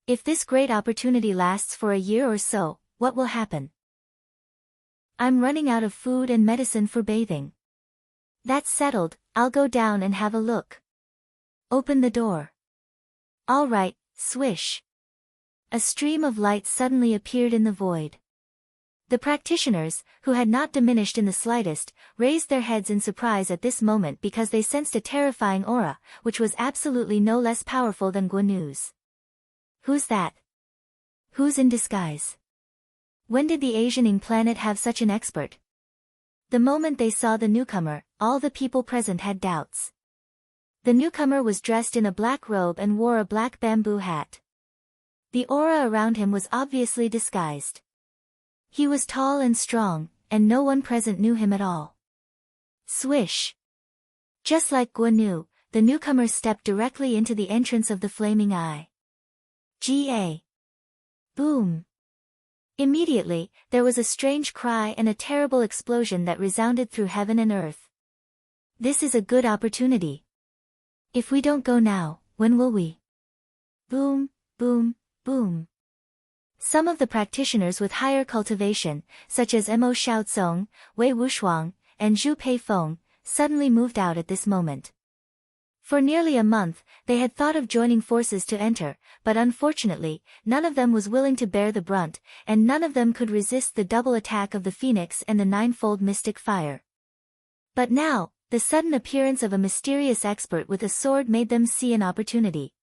If this great opportunity lasts for a year or so, what will happen? I'm running out of food and medicine for bathing. That's settled, I'll go down and have a look. Open the door. All right, swish. A stream of light suddenly appeared in the void. The practitioners, who had not diminished in the slightest, raised their heads in surprise at this moment because they sensed a terrifying aura, which was absolutely no less powerful than Guanu's. Who's that? Who's in disguise? When did the Asianing planet have such an expert? The moment they saw the newcomer, all the people present had doubts. The newcomer was dressed in a black robe and wore a black bamboo hat. The aura around him was obviously disguised. He was tall and strong, and no one present knew him at all. Swish! Just like Guanu, the newcomer stepped directly into the entrance of the flaming eye. Ga! Boom! Immediately, there was a strange cry and a terrible explosion that resounded through heaven and earth. This is a good opportunity. If we don't go now, when will we? Boom, boom, boom. Some of the practitioners with higher cultivation, such as Mo Xiaocong, Wei Wushuang, and Zhu Peifeng, suddenly moved out at this moment. For nearly a month, they had thought of joining forces to enter, but unfortunately, none of them was willing to bear the brunt, and none of them could resist the double attack of the phoenix and the ninefold mystic fire. But now, the sudden appearance of a mysterious expert with a sword made them see an opportunity.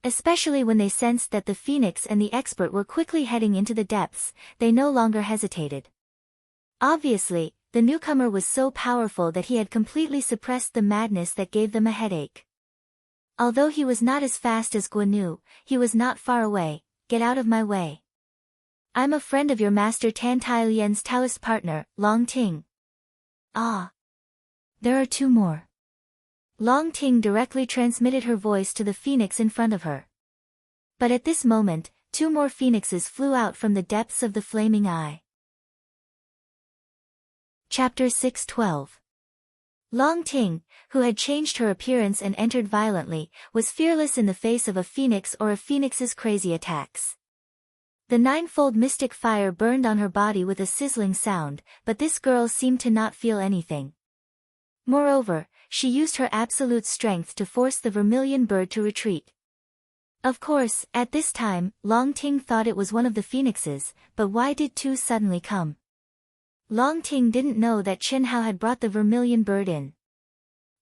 Especially when they sensed that the phoenix and the expert were quickly heading into the depths, they no longer hesitated. Obviously, the newcomer was so powerful that he had completely suppressed the madness that gave them a headache. Although he was not as fast as Guanu, he was not far away. Get out of my way. I'm a friend of your master Tan Tai Lian's Taoist partner, Long Ting. Ah. There are 2 more. Long Ting directly transmitted her voice to the phoenix in front of her. But at this moment, 2 more phoenixes flew out from the depths of the flaming eye. Chapter 6:12. Long Ting, who had changed her appearance and entered violently, was fearless in the face of a phoenix or a phoenix's crazy attacks. The ninefold mystic fire burned on her body with a sizzling sound, but this girl seemed to not feel anything. Moreover, she used her absolute strength to force the vermilion bird to retreat. Of course, at this time, Long Ting thought it was one of the phoenixes, but why did 2 suddenly come? Long Ting didn't know that Chen Hao had brought the vermilion bird in.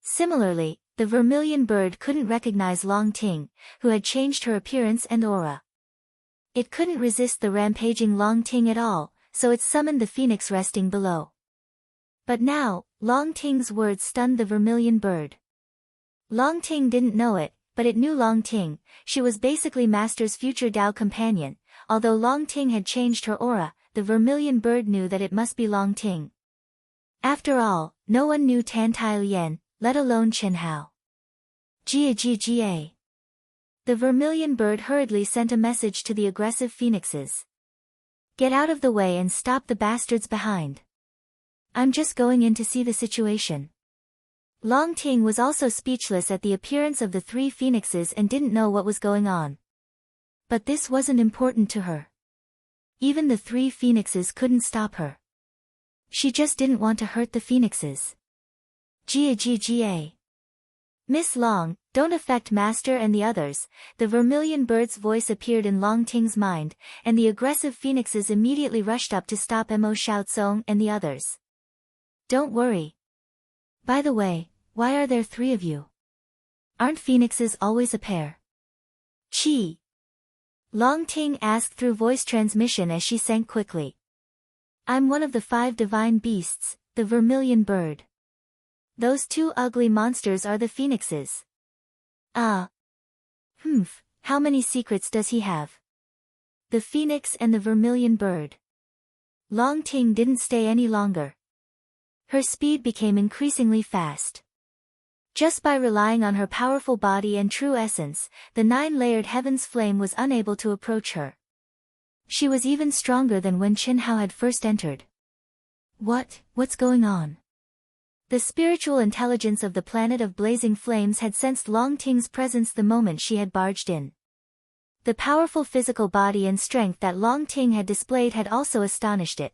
Similarly, the vermilion bird couldn't recognize Long Ting, who had changed her appearance and aura. It couldn't resist the rampaging Long Ting at all, so it summoned the phoenix resting below. But now, Long Ting's words stunned the vermilion bird. Long Ting didn't know it, but it knew Long Ting. She was basically Master's future Dao companion. Although Long Ting had changed her aura, the vermilion bird knew that it must be Long Ting. After all, no one knew Tan Tai Lien, let alone Chen Hao. Gia. The vermilion bird hurriedly sent a message to the aggressive phoenixes. Get out of the way and stop the bastards behind. I'm just going in to see the situation. Long Ting was also speechless at the appearance of the three phoenixes and didn't know what was going on. But this wasn't important to her. Even the three phoenixes couldn't stop her. She just didn't want to hurt the phoenixes. Gia. Miss Long, don't affect Master and the others. The vermilion bird's voice appeared in Long Ting's mind, and the aggressive phoenixes immediately rushed up to stop Mo Xiaozong and the others. Don't worry. By the way, why are there three of you? Aren't phoenixes always a pair? Chi. Long Ting asked through voice transmission as she sank quickly. I'm one of the 5 divine beasts, the vermilion bird. Those 2 ugly monsters are the phoenixes. Ah. How many secrets does he have? The phoenix and the vermilion bird. Long Ting didn't stay any longer. Her speed became increasingly fast. Just by relying on her powerful body and true essence, the 9-layered heaven's flame was unable to approach her. She was even stronger than when Chen Hao had first entered. What's going on? The spiritual intelligence of the planet of blazing flames had sensed Long Ting's presence the moment she had barged in. The powerful physical body and strength that Long Ting had displayed had also astonished it.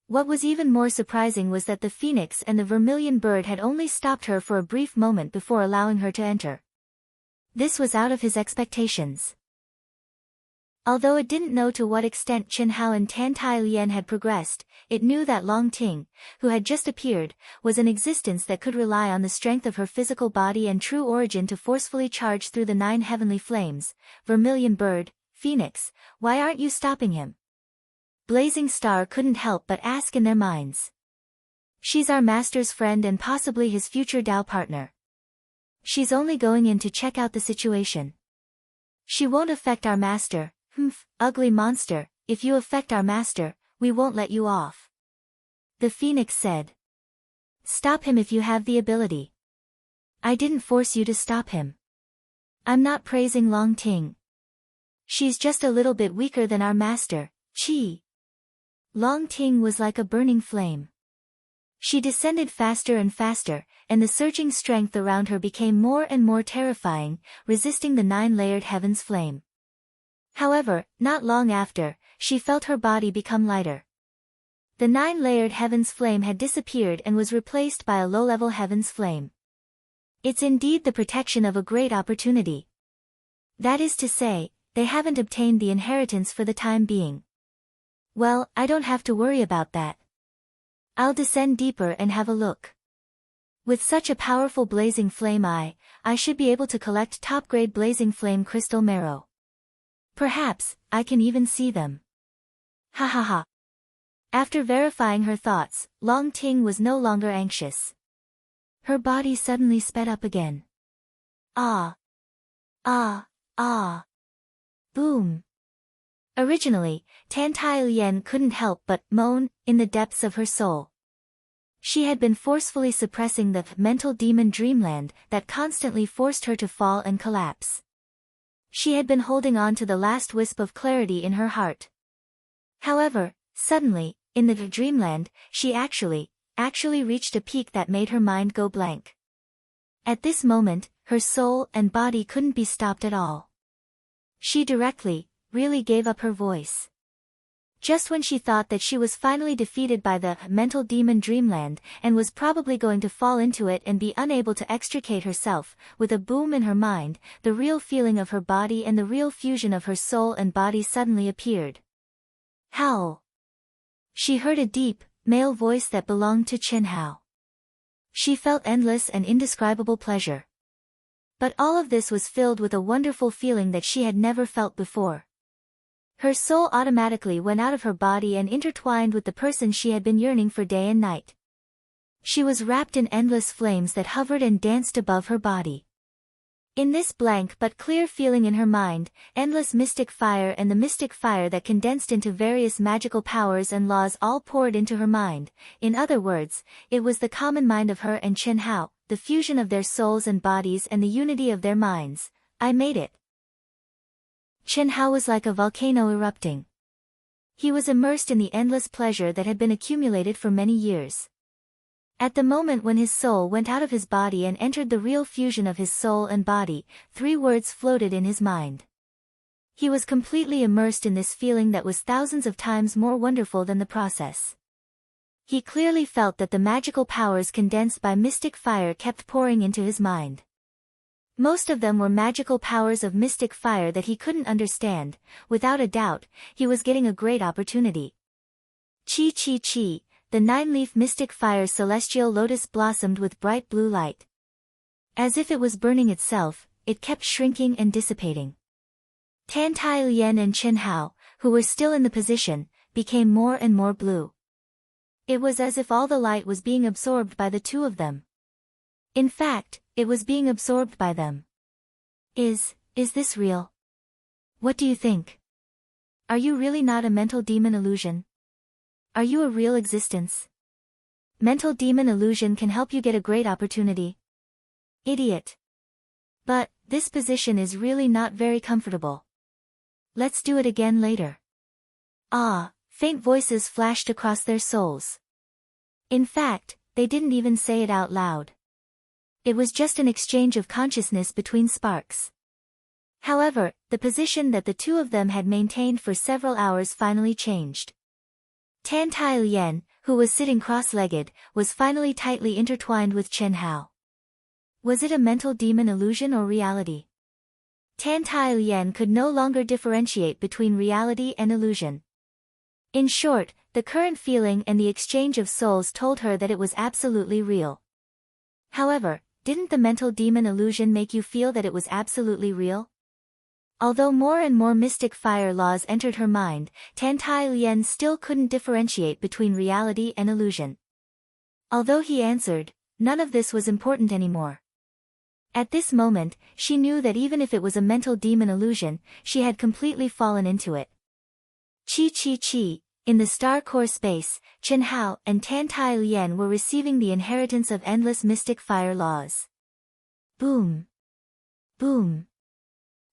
What was even more surprising was that the phoenix and the vermilion bird had only stopped her for a brief moment before allowing her to enter. This was out of his expectations. Although it didn't know to what extent Chen Hao and Tan Tai Lien had progressed, it knew that Long Ting, who had just appeared, was an existence that could rely on the strength of her physical body and true origin to forcefully charge through the 9 heavenly flames. Vermilion bird, phoenix, why aren't you stopping him? Blazing Star couldn't help but ask in their minds. She's our master's friend and possibly his future Dao partner. She's only going in to check out the situation. She won't affect our master. Ugly monster, if you affect our master, we won't let you off. The phoenix said. Stop him if you have the ability. I didn't force you to stop him. I'm not praising Long Ting. She's just a little bit weaker than our master, Chi. Long Ting was like a burning flame. She descended faster and faster, and the surging strength around her became more and more terrifying, resisting the 9-layered heaven's flame. However, not long after, she felt her body become lighter. The 9-layered heaven's flame had disappeared and was replaced by a low-level heaven's flame. It's indeed the protection of a great opportunity. That is to say, they haven't obtained the inheritance for the time being. Well, I don't have to worry about that. I'll descend deeper and have a look. With such a powerful blazing flame I should be able to collect top-grade blazing flame crystal marrow. Perhaps, I can even see them. Ha ha ha. After verifying her thoughts, Long Ting was no longer anxious. Her body suddenly sped up again. Ah. Boom. Originally, Tan Tai Lien couldn't help but moan in the depths of her soul. She had been forcefully suppressing the mental demon dreamland that constantly forced her to fall and collapse. She had been holding on to the last wisp of clarity in her heart. However, suddenly, in the dreamland, she actually reached a peak that made her mind go blank. At this moment, her soul and body couldn't be stopped at all. She really gave up her voice. Just when she thought that she was finally defeated by the mental demon dreamland and was probably going to fall into it and be unable to extricate herself, with a boom in her mind, the real feeling of her body and the real fusion of her soul and body suddenly appeared. Howl. She heard a deep, male voice that belonged to Chen Hao. She felt endless and indescribable pleasure. But all of this was filled with a wonderful feeling that she had never felt before. Her soul automatically went out of her body and intertwined with the person she had been yearning for day and night. She was wrapped in endless flames that hovered and danced above her body. In this blank but clear feeling in her mind, endless mystic fire and the mystic fire that condensed into various magical powers and laws all poured into her mind. In other words, it was the common mind of her and Chen Hao, the fusion of their souls and bodies and the unity of their minds. I made it. Chen Hao was like a volcano erupting. He was immersed in the endless pleasure that had been accumulated for many years. At the moment when his soul went out of his body and entered the real fusion of his soul and body, 3 words floated in his mind. He was completely immersed in this feeling that was thousands of times more wonderful than the process. He clearly felt that the magical powers condensed by mystic fire kept pouring into his mind. Most of them were magical powers of mystic fire that he couldn't understand. Without a doubt, he was getting a great opportunity. Chi chi chi, the 9-leaf mystic fire celestial lotus blossomed with bright blue light. As if it was burning itself, it kept shrinking and dissipating. Tan Tai Lian and Chen Hao, who were still in the position, became more and more blue. It was as if all the light was being absorbed by the two of them. In fact, it was being absorbed by them. Is this real? What do you think? Are you really not a mental demon illusion? Are you a real existence? Mental demon illusion can help you get a great opportunity. Idiot. But, this position is really not very comfortable. Let's do it again later. Ah, faint voices flashed across their souls. In fact, they didn't even say it out loud. It was just an exchange of consciousness between sparks. However, the position that the two of them had maintained for several hours finally changed. Tan Tai Lian, who was sitting cross-legged, was finally tightly intertwined with Chen Hao. Was it a mental demon illusion or reality? Tan Tai Lian could no longer differentiate between reality and illusion. In short, the current feeling and the exchange of souls told her that it was absolutely real. However, didn't the mental demon illusion make you feel that it was absolutely real? Although more and more mystic fire laws entered her mind, Tan Tai Lian still couldn't differentiate between reality and illusion. Although he answered, none of this was important anymore. At this moment, she knew that even if it was a mental demon illusion, she had completely fallen into it. Chi chi chi, in the star core space, Chen Hao and Tan Tai Lian were receiving the inheritance of endless mystic fire laws. Boom. Boom.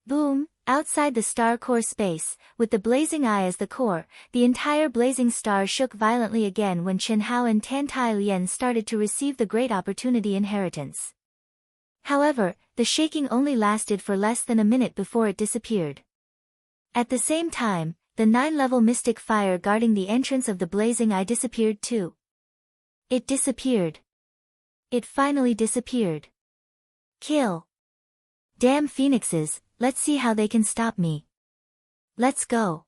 Boom. Outside the star core space, with the blazing eye as the core, the entire blazing star shook violently again when Chen Hao and Tan Tai Lian started to receive the great opportunity inheritance. However, the shaking only lasted for less than a minute before it disappeared. At the same time, the 9-level mystic fire guarding the entrance of the blazing eye disappeared too. It disappeared. It finally disappeared. Kill. Damn phoenixes, let's see how they can stop me. Let's go.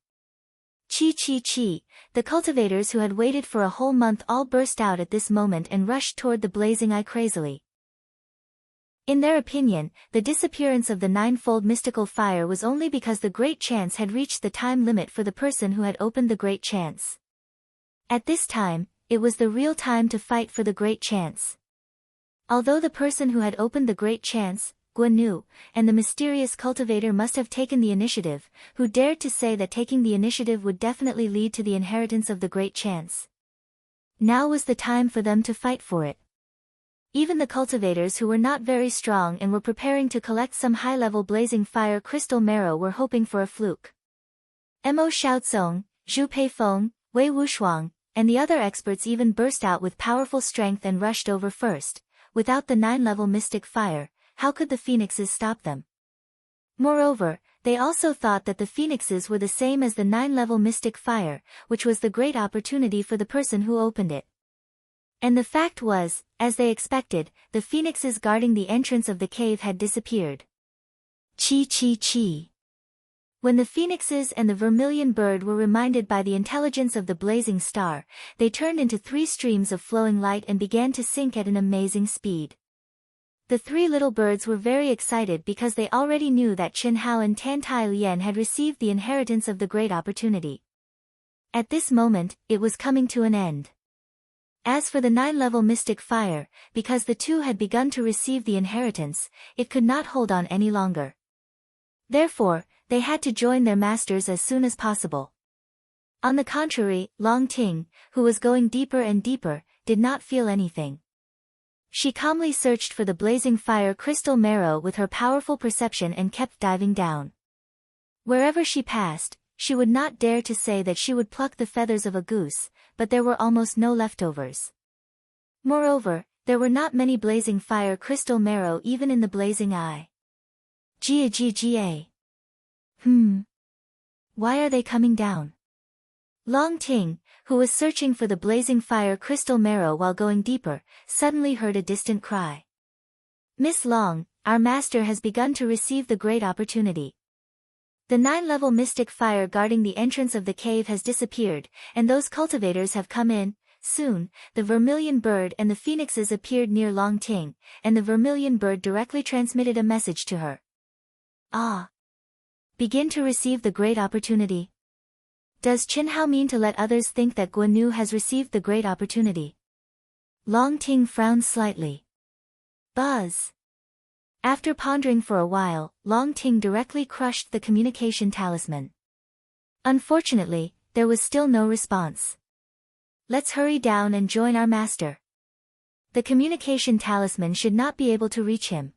Chi chi chi, the cultivators who had waited for a whole month all burst out at this moment and rushed toward the blazing eye crazily. In their opinion, the disappearance of the 9-fold mystical fire was only because the Great Chance had reached the time limit for the person who had opened the Great Chance. At this time, it was the real time to fight for the Great Chance. Although the person who had opened the Great Chance, Guan, and the mysterious cultivator must have taken the initiative, who dared to say that taking the initiative would definitely lead to the inheritance of the Great Chance. Now was the time for them to fight for it. Even the cultivators who were not very strong and were preparing to collect some high-level blazing fire crystal marrow were hoping for a fluke. Mo Xiaozong, Zhu Peifeng, Wei Wushuang, and the other experts even burst out with powerful strength and rushed over first. Without the 9-level mystic fire, how could the phoenixes stop them? Moreover, they also thought that the phoenixes were the same as the 9-level mystic fire, which was the great opportunity for the person who opened it. And the fact was, as they expected, the phoenixes guarding the entrance of the cave had disappeared. Chi chi chi. When the phoenixes and the vermilion bird were reminded by the intelligence of the blazing star, they turned into 3 streams of flowing light and began to sink at an amazing speed. The 3 little birds were very excited because they already knew that Chen Hao and Tan Tai Lian had received the inheritance of the great opportunity. At this moment, it was coming to an end. As for the 9-level mystic fire, because the two had begun to receive the inheritance, it could not hold on any longer. Therefore, they had to join their masters as soon as possible. On the contrary, Long Ting, who was going deeper and deeper, did not feel anything. She calmly searched for the blazing fire crystal marrow with her powerful perception and kept diving down. Wherever she passed, she would not dare to say that she would pluck the feathers of a goose, but there were almost no leftovers. Moreover, there were not many blazing fire crystal marrow even in the blazing eye. Gia. Why are they coming down? Long Ting, who was searching for the blazing fire crystal marrow while going deeper, suddenly heard a distant cry. Miss Long, our master has begun to receive the great opportunity. The 9-level mystic fire guarding the entrance of the cave has disappeared, and those cultivators have come in. Soon, the vermilion bird and the phoenixes appeared near Long Ting, and the vermilion bird directly transmitted a message to her. Begin to receive the great opportunity. Does Qin Hao mean to let others think that Guan Yu has received the great opportunity? Long Ting frowned slightly. Buzz. After pondering for a while, Long Ting directly crushed the communication talisman. Unfortunately, there was still no response. Let's hurry down and join our master. The communication talisman should not be able to reach him.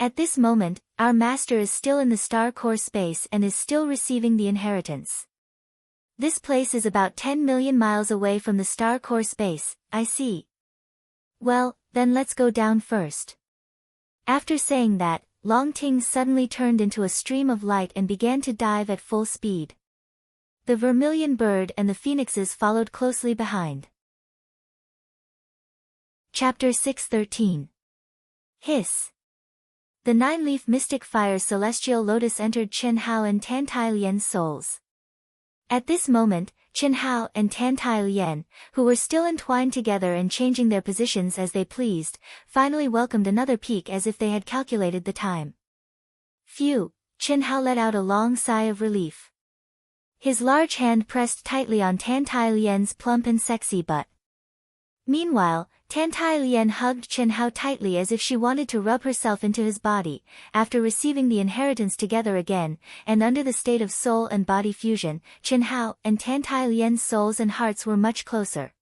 At this moment, our master is still in the star core space and is still receiving the inheritance. This place is about 10 million miles away from the star core space, I see. Well, then let's go down first. After saying that, Long Ting suddenly turned into a stream of light and began to dive at full speed. The vermilion bird and the phoenixes followed closely behind. Chapter 6:13. Hiss. The 9-leaf mystic fire celestial lotus entered Chen Hao and Tan Tai Lian's souls. At this moment, Chen Hao and Tan Tai Lian, who were still entwined together and changing their positions as they pleased, finally welcomed another peek as if they had calculated the time. Phew, Chen Hao let out a long sigh of relief. His large hand pressed tightly on Tan Tai Lian's plump and sexy butt. Meanwhile, Tan Tai Lian hugged Chen Hao tightly as if she wanted to rub herself into his body. After receiving the inheritance together again, and under the state of soul and body fusion, Chen Hao and Tan Tai Lian's souls and hearts were much closer.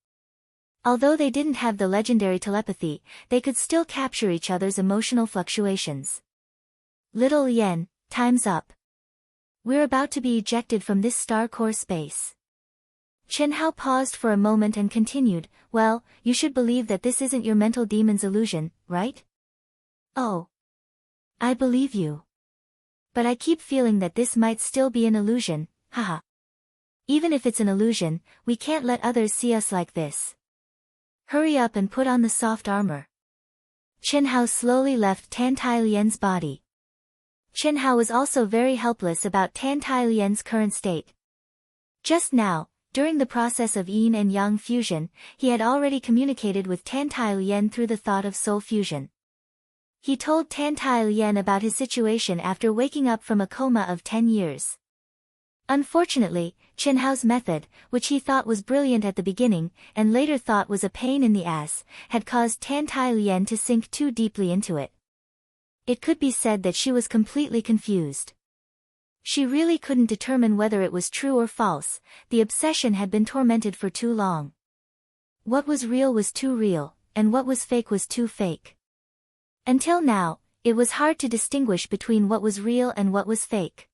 Although they didn't have the legendary telepathy, they could still capture each other's emotional fluctuations. Little Lian, time's up. We're about to be ejected from this star core space. Chen Hao paused for a moment and continued, well, you should believe that this isn't your mental demon's illusion, right? Oh. I believe you. But I keep feeling that this might still be an illusion, haha. Even if it's an illusion, we can't let others see us like this. Hurry up and put on the soft armor. Chen Hao slowly left Tan Tai Lian's body. Chen Hao was also very helpless about Tan Tai Lian's current state. Just now, during the process of yin and yang fusion, he had already communicated with Tan Tai Lian through the thought of soul fusion. He told Tan Tai Lian about his situation after waking up from a coma of 10 years. Unfortunately, Chen Hao's method, which he thought was brilliant at the beginning, and later thought was a pain in the ass, had caused Tan Tai Lian to sink too deeply into it. It could be said that she was completely confused. She really couldn't determine whether it was true or false. The obsession had been tormented for too long. What was real was too real, and what was fake was too fake. Until now, it was hard to distinguish between what was real and what was fake.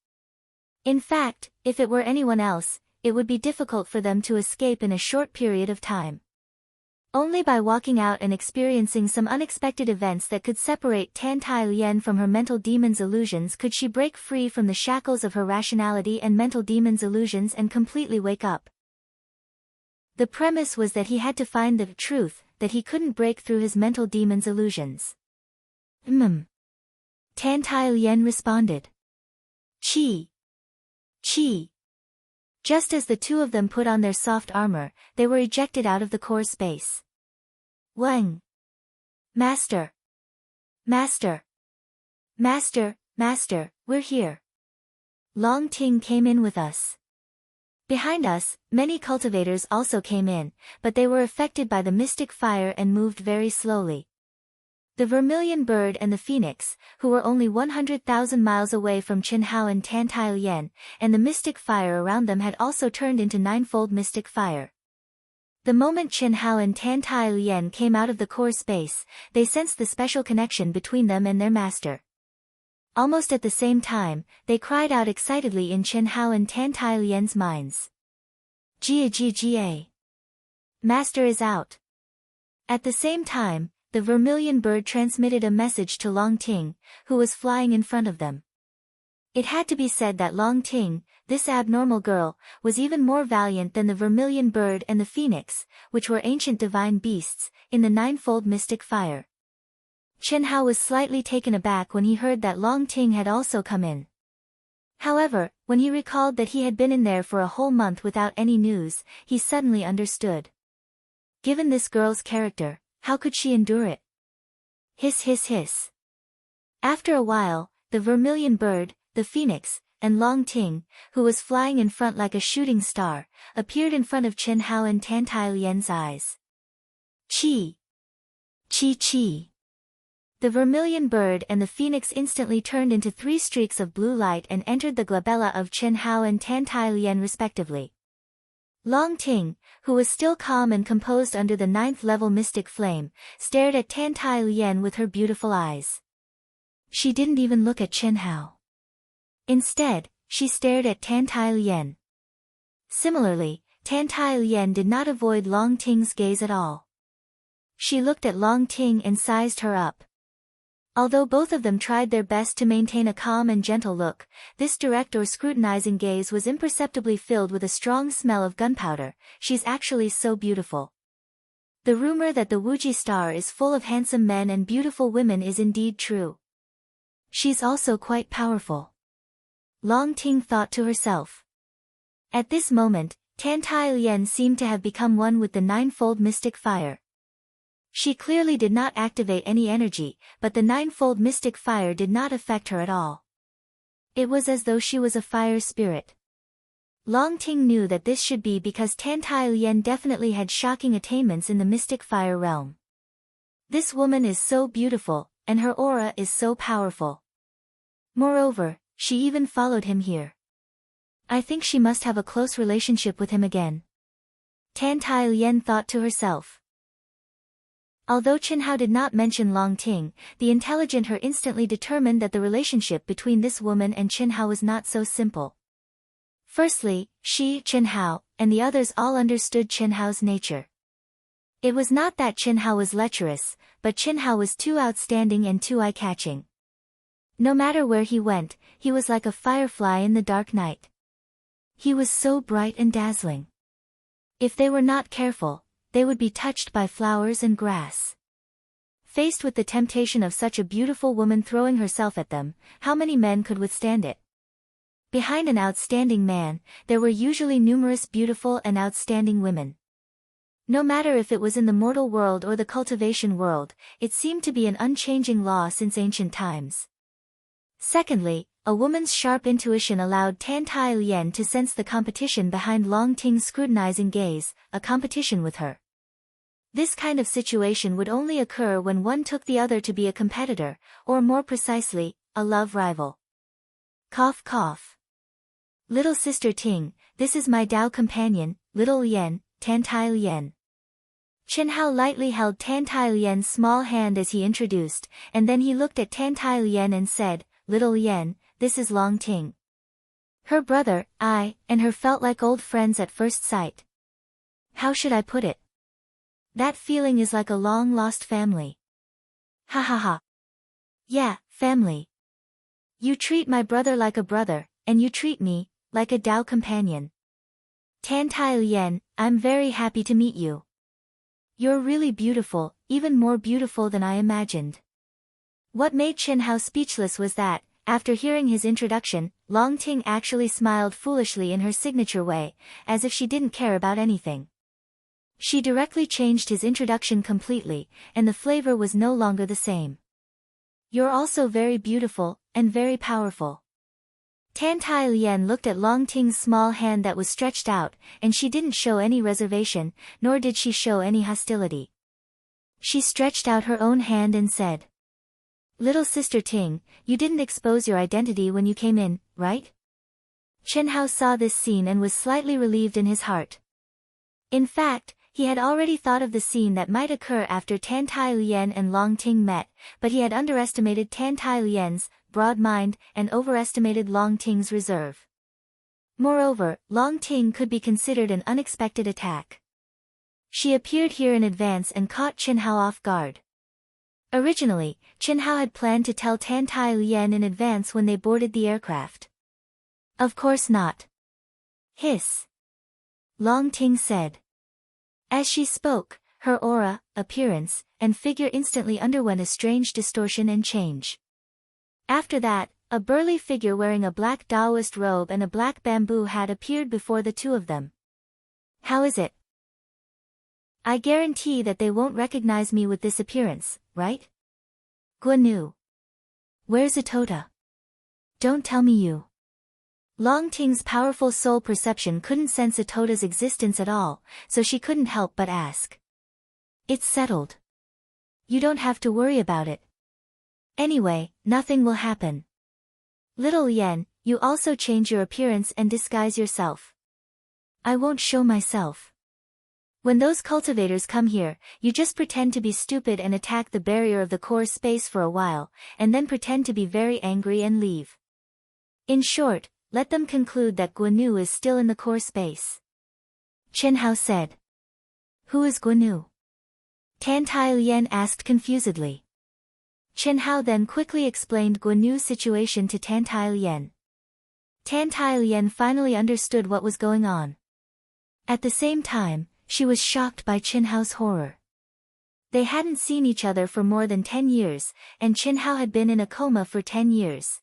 In fact, if it were anyone else, it would be difficult for them to escape in a short period of time. Only by walking out and experiencing some unexpected events that could separate Tan Tai Lian from her mental demon's illusions could she break free from the shackles of her rationality and mental demon's illusions and completely wake up. The premise was that he had to find the truth, that he couldn't break through his mental demon's illusions. Tan Tai Lian responded. Chi. Just as the two of them put on their soft armor, they were ejected out of the core space. Wang. Master, we're here. Long Ting came in with us. Behind us, many cultivators also came in, but they were affected by the mystic fire and moved very slowly. The vermilion bird and the phoenix, who were only 100,000 miles away from Qinhao and Tantailian, and the mystic fire around them had also turned into ninefold mystic fire. The moment Qinhao and Tantailian came out of the core space, they sensed the special connection between them and their master. Almost at the same time, they cried out excitedly in Qinhao and Tantailian's minds. Jia Jia Jia. Master is out. At the same time, the vermilion bird transmitted a message to Long Ting, who was flying in front of them. It had to be said that Long Ting, this abnormal girl, was even more valiant than the vermilion bird and the phoenix, which were ancient divine beasts, in the ninefold mystic fire. Qinhao was slightly taken aback when he heard that Long Ting had also come in. However, when he recalled that he had been in there for a whole month without any news, he suddenly understood. Given this girl's character, how could she endure it? Hiss hiss hiss. After a while, the vermilion bird, the phoenix, and Long Ting, who was flying in front like a shooting star, appeared in front of Qinhao and Tantailian's eyes. Chi! Chi chi! The vermilion bird and the phoenix instantly turned into 3 streaks of blue light and entered the glabella of Qinhao and Tantailian respectively. Long Ting, who was still calm and composed under the 9th level mystic flame, stared at Tantailian with her beautiful eyes. She didn't even look at Qinhao. Instead, she stared at Tantailian. Similarly, Tantailian did not avoid Long Ting's gaze at all. She looked at Long Ting and sized her up. Although both of them tried their best to maintain a calm and gentle look, this direct or scrutinizing gaze was imperceptibly filled with a strong smell of gunpowder. She's actually so beautiful. The rumor that the Wuji star is full of handsome men and beautiful women is indeed true. She's also quite powerful. Long Ting thought to herself. At this moment, Tantailian seemed to have become one with the ninefold mystic fire. She clearly did not activate any energy, but the ninefold mystic fire did not affect her at all. It was as though she was a fire spirit. Long Ting knew that this should be because Tantailian definitely had shocking attainments in the mystic fire realm. This woman is so beautiful, and her aura is so powerful. Moreover, she even followed him here. I think she must have a close relationship with him again. Tantailian thought to herself. Although Qinhao did not mention Long Ting, the intelligent her instantly determined that the relationship between this woman and Qinhao was not so simple. Firstly, she, Qinhao, and the others all understood Qinhao's nature. It was not that Qinhao was lecherous, but Qinhao was too outstanding and too eye-catching. No matter where he went, he was like a firefly in the dark night. He was so bright and dazzling. If they were not careful, they would be touched by flowers and grass. Faced with the temptation of such a beautiful woman throwing herself at them, how many men could withstand it? Behind an outstanding man, there were usually numerous beautiful and outstanding women. No matter if it was in the mortal world or the cultivation world, it seemed to be an unchanging law since ancient times. Secondly, a woman's sharp intuition allowed Tantailian to sense the competition behind Long Ting's scrutinizing gaze, a competition with her. This kind of situation would only occur when one took the other to be a competitor, or more precisely, a love rival. Cough cough. Little sister Ting, this is my Tao companion, little Lien, Tantailian. Qinhao lightly held Tantailian's small hand as he introduced, and then he looked at Tantailian and said, Little Lien, this is Long Ting. Her brother, I, and her felt like old friends at first sight. How should I put it? That feeling is like a long-lost family. Ha ha ha. Yeah, family. You treat my brother like a brother, and you treat me, like a Tao companion. Tantailian, I'm very happy to meet you. You're really beautiful, even more beautiful than I imagined. What made Qinhao speechless was that, after hearing his introduction, Long Ting actually smiled foolishly in her signature way, as if she didn't care about anything. She directly changed his introduction completely, and the flavor was no longer the same. You're also very beautiful, and very powerful. Tan Tai Lien looked at Long Ting's small hand that was stretched out, and she didn't show any reservation, nor did she show any hostility. She stretched out her own hand and said, "Little sister Ting, you didn't expose your identity when you came in, right?" Chen Hao saw this scene and was slightly relieved in his heart. In fact, he had already thought of the scene that might occur after Tan Tai Lien and Long Ting met, but he had underestimated Tan Tai Lien's broad mind and overestimated Long Ting's reserve. Moreover, Long Ting could be considered an unexpected attack. She appeared here in advance and caught Chen Hao off guard. Originally, Chen Hao had planned to tell Tan Tai Lien in advance when they boarded the aircraft. "Of course not." "Hiss," Long Ting said. As she spoke, her aura, appearance, and figure instantly underwent a strange distortion and change. After that, a burly figure wearing a black Taoist robe and a black bamboo hat appeared before the two of them. "How is it? I guarantee that they won't recognize me with this appearance, right?" Guan Yu. "Where's Atota? Don't tell me you." Long Ting's powerful soul perception couldn't sense Atota's existence at all, so she couldn't help but ask. "It's settled. You don't have to worry about it. Anyway, nothing will happen. Little Yen, you also change your appearance and disguise yourself." "I won't show myself. When those cultivators come here, you just pretend to be stupid and attack the barrier of the core space for a while, and then pretend to be very angry and leave. In short, let them conclude that Guan Yu is still in the core space." Chen Hao said. "Who is Guan Yu?" Tan Tai Lien asked confusedly. Chen Hao then quickly explained Guan Yu's situation to Tan Tai Lien. Tan Tai Lien finally understood what was going on. At the same time, she was shocked by Chen Hao's horror. They hadn't seen each other for more than 10 years, and Chen Hao had been in a coma for 10 years.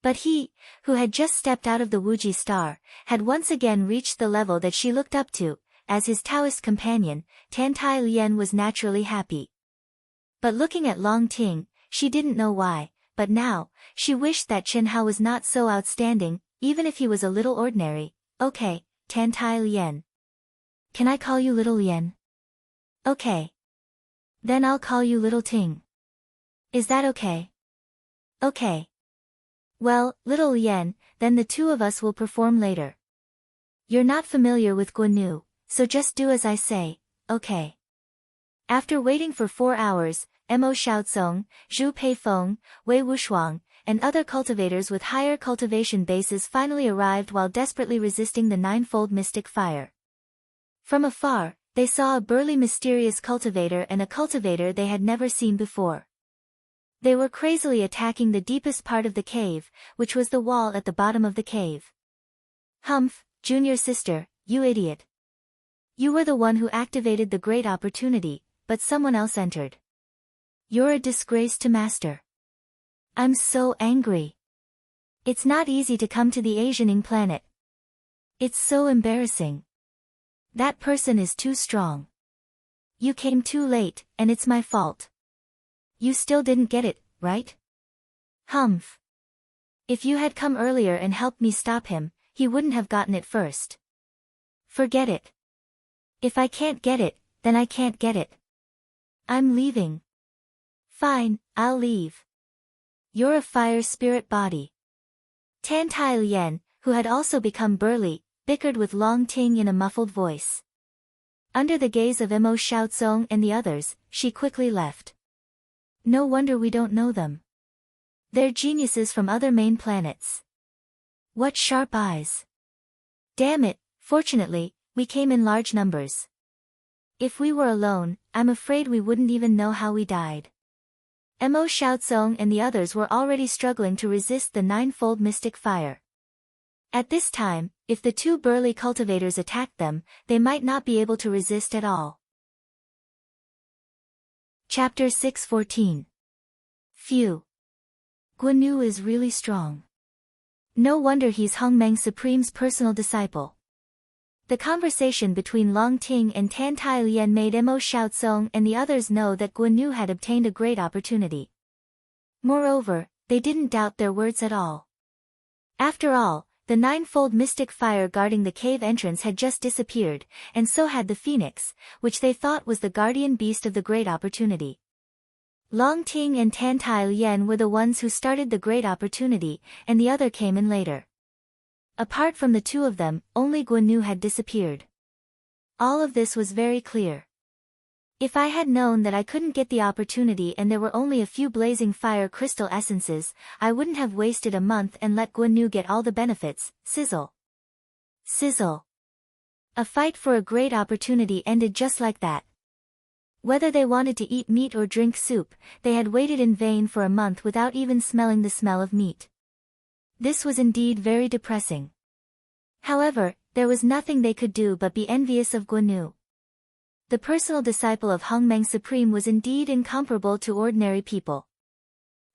But he, who had just stepped out of the Wuji star, had once again reached the level that she looked up to. As his Taoist companion, Tan Tai Lien was naturally happy. But looking at Long Ting, she didn't know why, but now, she wished that Chen Hao was not so outstanding, even if he was a little ordinary. "Okay, Tan Tai Lien. Can I call you Little Lien?" "Okay. Then I'll call you Little Ting. Is that okay?" "Okay. Well, Little Lien, then the two of us will perform later. You're not familiar with Guan Yu, so just do as I say, okay?" After waiting for 4 hours, Mo Xiaozong, Zhu Peifeng, Wei Wushuang, and other cultivators with higher cultivation bases finally arrived while desperately resisting the ninefold mystic fire. From afar, they saw a burly mysterious cultivator and a cultivator they had never seen before. They were crazily attacking the deepest part of the cave, which was the wall at the bottom of the cave. "Humph, junior sister, you idiot. You were the one who activated the great opportunity, but someone else entered. You're a disgrace to master. I'm so angry. It's not easy to come to the Asianing planet. It's so embarrassing. That person is too strong. You came too late, and it's my fault. You still didn't get it, right? Humph. If you had come earlier and helped me stop him, he wouldn't have gotten it first. Forget it. If I can't get it, then I can't get it. I'm leaving." "Fine, I'll leave. You're a fire spirit body." Tan Tai Lien, who had also become burly, bickered with Long Ting in a muffled voice. Under the gaze of Mo Xiaozong and the others, she quickly left. "No wonder we don't know them. They're geniuses from other main planets. What sharp eyes. Damn it, fortunately, we came in large numbers. If we were alone, I'm afraid we wouldn't even know how we died." Mo Xiaozong and the others were already struggling to resist the ninefold mystic fire. At this time, if the two burly cultivators attacked them, they might not be able to resist at all. Chapter 614. Phew. Guan Yu is really strong. No wonder he's Hongmeng Supreme's personal disciple. The conversation between Long Ting and Tan Tai Lien made Mo Xiaozong and the others know that Guan Yu had obtained a great opportunity. Moreover, they didn't doubt their words at all. After all, the ninefold mystic fire guarding the cave entrance had just disappeared, and so had the phoenix, which they thought was the guardian beast of the great opportunity. Long Ting and Tan Tai Lien were the ones who started the great opportunity, and the other came in later. Apart from the two of them, only Guan Yu had disappeared. All of this was very clear. If I had known that I couldn't get the opportunity and there were only a few blazing fire crystal essences, I wouldn't have wasted a month and let Guan Yu get all the benefits. Sizzle. Sizzle. A fight for a great opportunity ended just like that. Whether they wanted to eat meat or drink soup, they had waited in vain for a month without even smelling the smell of meat. This was indeed very depressing. However, there was nothing they could do but be envious of Guan Yu. The personal disciple of Hongmeng Supreme was indeed incomparable to ordinary people.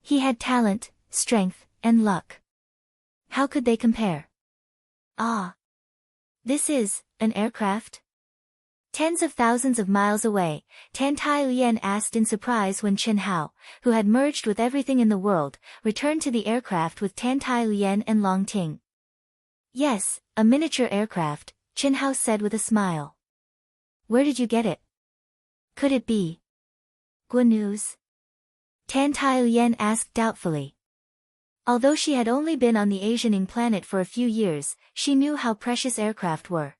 He had talent, strength, and luck. How could they compare? Ah! This is an aircraft? Tens of thousands of miles away, Tan Tai Lien asked in surprise when Qin Hao, who had merged with everything in the world, returned to the aircraft with Tan Tai Lien and Long Ting. Yes, a miniature aircraft, Qin Hao said with a smile. Where did you get it? Could it be Guan Yu's? Tan Tai Lien asked doubtfully. Although she had only been on the Asianing planet for a few years, she knew how precious aircraft were.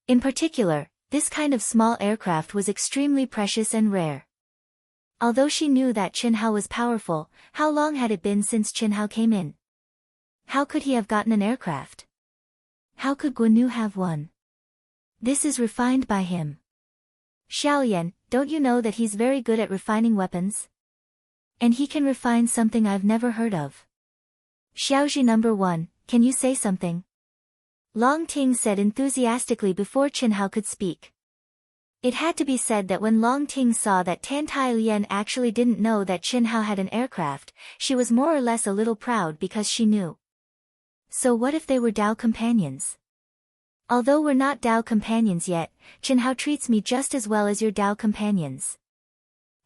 In particular, this kind of small aircraft was extremely precious and rare. Although she knew that Qin Hao was powerful, how long had it been since Qin Hao came in? How could he have gotten an aircraft? How could Guan Yu have one? This is refined by him. Xiaoyan, don't you know that he's very good at refining weapons? And he can refine something I've never heard of. Xiaozhi number 1, can you say something? Long Ting said enthusiastically before Qin Hao could speak. It had to be said that when Long Ting saw that Tan Tai Lien actually didn't know that Qin Hao had an aircraft, she was more or less a little proud because she knew. So what if they were Dao companions? Although we're not Dao companions yet, Qin Hao treats me just as well as your Dao companions.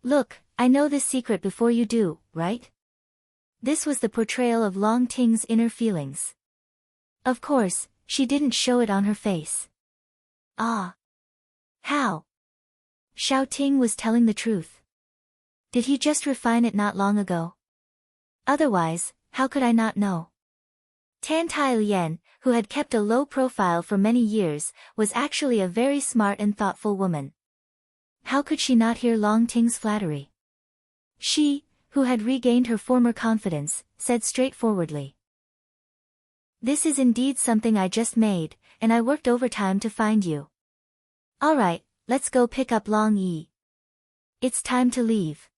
Look, I know this secret before you do, right? This was the portrayal of Long Ting's inner feelings. Of course, she didn't show it on her face. Ah. How? Xiao Ting was telling the truth. Did he just refine it not long ago? Otherwise, how could I not know? Tan Tai Lien, who had kept a low profile for many years, was actually a very smart and thoughtful woman. How could she not hear Long Ting's flattery? She, who had regained her former confidence, said straightforwardly. This is indeed something I just made, and I worked overtime to find you. Alright, let's go pick up Long Yi. It's time to leave.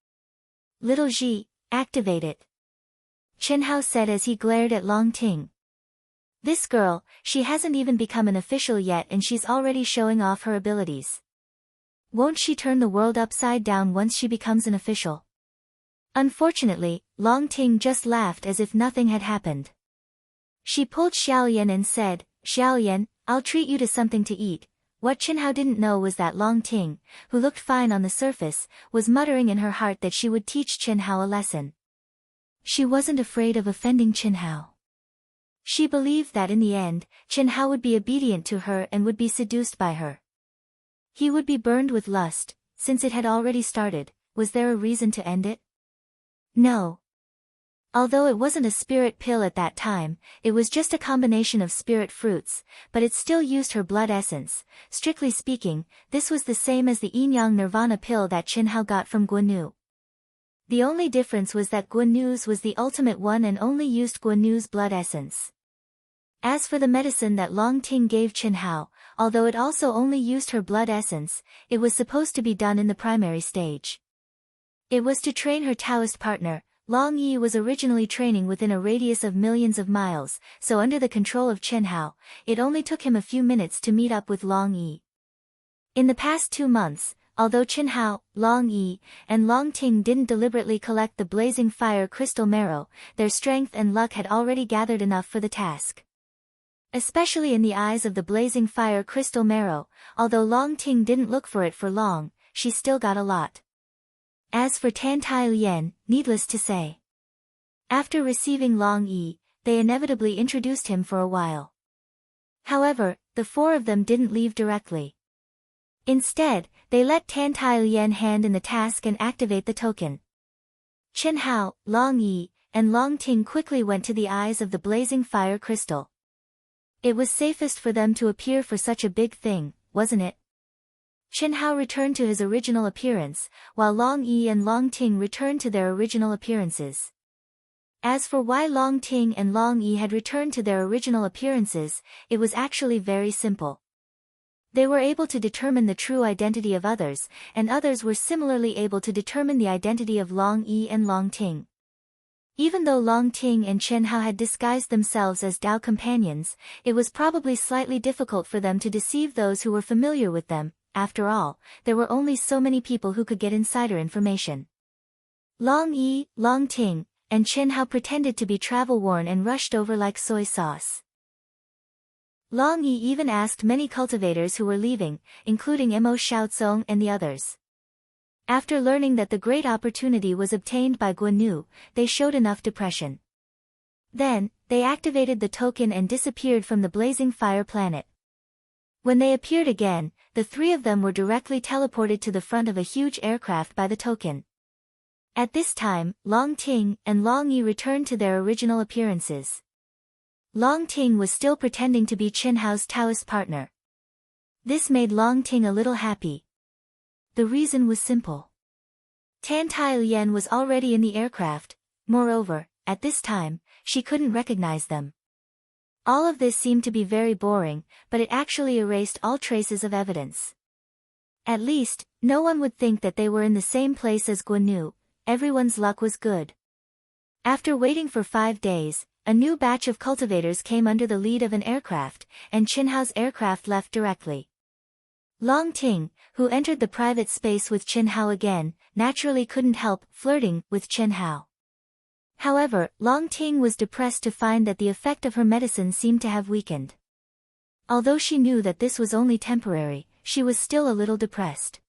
Little Ji, activate it. Qin Hao said as he glared at Long Ting. This girl, she hasn't even become an official yet and she's already showing off her abilities. Won't she turn the world upside down once she becomes an official? Unfortunately, Long Ting just laughed as if nothing had happened. She pulled Xiaoyan and said, Xiaoyan, I'll treat you to something to eat. What Qin Hao didn't know was that Long Ting, who looked fine on the surface, was muttering in her heart that she would teach Qin Hao a lesson. She wasn't afraid of offending Qin Hao. She believed that in the end, Qin Hao would be obedient to her and would be seduced by her. He would be burned with lust, since it had already started. Was there a reason to end it? No. Although it wasn't a spirit pill at that time, it was just a combination of spirit fruits, but it still used her blood essence. Strictly speaking, this was the same as the yin-yang nirvana pill that Qin Hao got from Guan Yu. The only difference was that Guan Yu's was the ultimate one and only used Guan Yu's blood essence. As for the medicine that Long Ting gave Qin Hao, although it also only used her blood essence, it was supposed to be done in the primary stage. It was to train her Taoist partner. Long Yi was originally training within a radius of millions of miles, so under the control of Qin Hao, it only took him a few minutes to meet up with Long Yi. In the past 2 months, although Qin Hao, Long Yi, and Long Ting didn't deliberately collect the blazing fire crystal marrow, their strength and luck had already gathered enough for the task. Especially in the eyes of the blazing fire crystal marrow, although Long Ting didn't look for it for long, she still got a lot. As for Tan Tai Lien, needless to say. After receiving Long Yi, they inevitably introduced him for a while. However, the four of them didn't leave directly. Instead, they let Tan Tai Lien hand in the task and activate the token. Chen Hao, Long Yi, and Long Ting quickly went to the eyes of the blazing fire crystal. It was safest for them to appear for such a big thing, wasn't it? Chen Hao returned to his original appearance, while Long Yi and Long Ting returned to their original appearances. As for why Long Ting and Long Yi had returned to their original appearances, it was actually very simple. They were able to determine the true identity of others, and others were similarly able to determine the identity of Long Yi and Long Ting. Even though Long Ting and Chen Hao had disguised themselves as Dao companions, it was probably slightly difficult for them to deceive those who were familiar with them. After all, there were only so many people who could get insider information. Long Yi, Long Ting, and Chen Hao pretended to be travel-worn and rushed over like soy sauce. Long Yi even asked many cultivators who were leaving, including Mo Xiaozong and the others. After learning that the great opportunity was obtained by Guan Nu, they showed enough depression. Then, they activated the token and disappeared from the blazing fire planet. When they appeared again, the three of them were directly teleported to the front of a huge aircraft by the token. At this time, Long Ting and Long Yi returned to their original appearances. Long Ting was still pretending to be Chen Hao's Taoist partner. This made Long Ting a little happy. The reason was simple. Tan Tai Lien was already in the aircraft, moreover, at this time, she couldn't recognize them. All of this seemed to be very boring, but it actually erased all traces of evidence. At least, no one would think that they were in the same place as Guan Nu. Everyone's luck was good. After waiting for 5 days, a new batch of cultivators came under the lead of an aircraft, and Chen Hao's aircraft left directly. Long Ting, who entered the private space with Chen Hao again, naturally couldn't help flirting with Chen Hao. However, Long Ting was depressed to find that the effect of her medicine seemed to have weakened. Although she knew that this was only temporary, she was still a little depressed.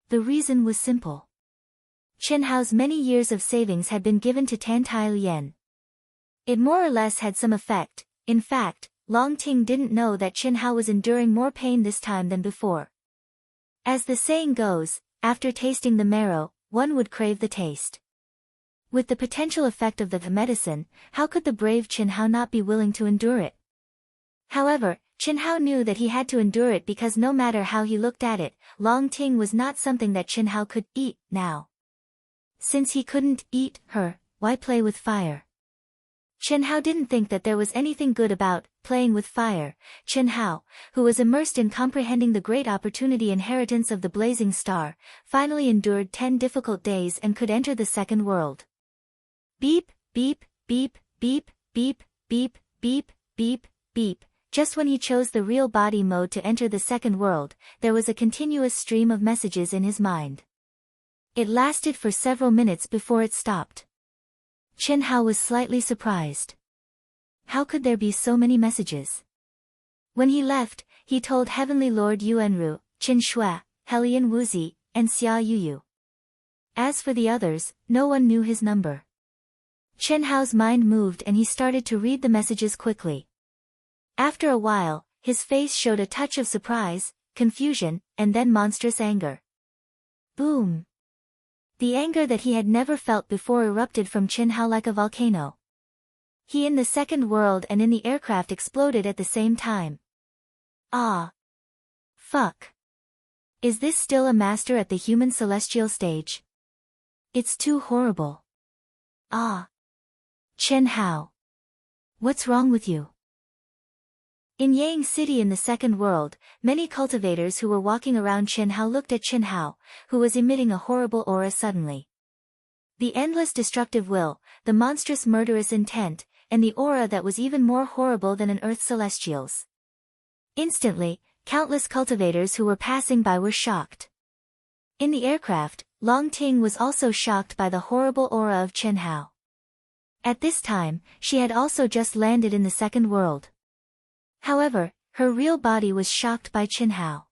The reason was simple. Chen Hao's many years of savings had been given to Tan Tai Lien. It more or less had some effect. In fact, Long Ting didn't know that Chen Hao was enduring more pain this time than before. As the saying goes, after tasting the marrow, one would crave the taste. With the potential effect of the medicine, how could the brave Chen Hao not be willing to endure it? However, Chen Hao knew that he had to endure it because no matter how he looked at it, Long Ting was not something that Chen Hao could eat now. Since he couldn't eat her, why play with fire? Chen Hao didn't think that there was anything good about playing with fire. Chen Hao, who was immersed in comprehending the great opportunity inheritance of the blazing star, finally endured 10 difficult days and could enter the second world. Beep, beep, beep, beep, beep, beep, beep, beep, beep. Just when he chose the real body mode to enter the second world, there was a continuous stream of messages in his mind. It lasted for several minutes before it stopped. Chen Hao was slightly surprised. How could there be so many messages? When he left, he told Heavenly Lord Yuanru, Qin Shui, Helian Wuzi, and Xia Yuyu. As for the others, no one knew his number. Chen Hao's mind moved and he started to read the messages quickly. After a while, his face showed a touch of surprise, confusion, and then monstrous anger. Boom! The anger that he had never felt before erupted from Chen Hao like a volcano. He in the second world and in the aircraft exploded at the same time. Ah! Fuck! Is this still a master at the human celestial stage? It's too horrible. Ah! Chen Hao! What's wrong with you? In Yang City in the second world, many cultivators who were walking around Chen Hao looked at Chen Hao, who was emitting a horrible aura suddenly. The endless destructive will, the monstrous murderous intent, and the aura that was even more horrible than an Earth Celestial's. Instantly, countless cultivators who were passing by were shocked. In the aircraft, Long Ting was also shocked by the horrible aura of Chen Hao. At this time, she had also just landed in the second world. However, her real body was shocked by Chen Hao.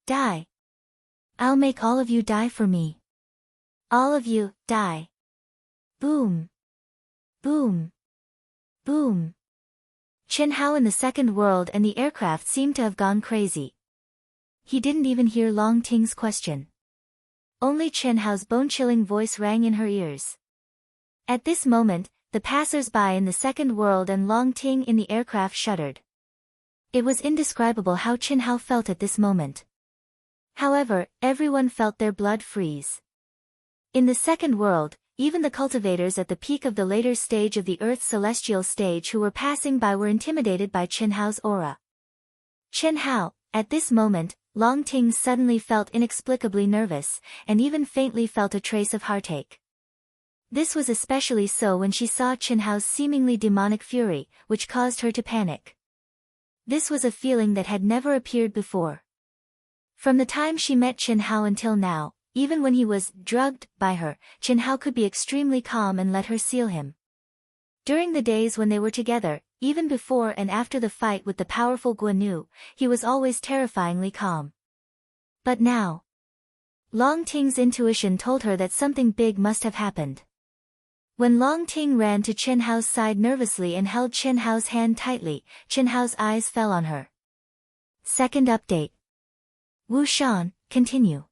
Die. I'll make all of you die for me. All of you, die. Boom. Boom. Boom! Chen Hao in the second world and the aircraft seemed to have gone crazy. He didn't even hear Long Ting's question. Only Chen Hao's bone-chilling voice rang in her ears. At this moment, the passers-by in the second world and Long Ting in the aircraft shuddered. It was indescribable how Chen Hao felt at this moment. However, everyone felt their blood freeze. In the second world, even the cultivators at the peak of the later stage of the Earth's celestial stage who were passing by were intimidated by Chen Hao's aura. Chen Hao, at this moment, Long Ting suddenly felt inexplicably nervous, and even faintly felt a trace of heartache. This was especially so when she saw Chen Hao's seemingly demonic fury, which caused her to panic. This was a feeling that had never appeared before. From the time she met Chen Hao until now, even when he was drugged by her, Chen Hao could be extremely calm and let her seal him. During the days when they were together, even before and after the fight with the powerful Guan Yu, he was always terrifyingly calm. But now, Long Ting's intuition told her that something big must have happened. When Long Ting ran to Chen Hao's side nervously and held Chen Hao's hand tightly, Chen Hao's eyes fell on her. Second update. Wu Shan, continue.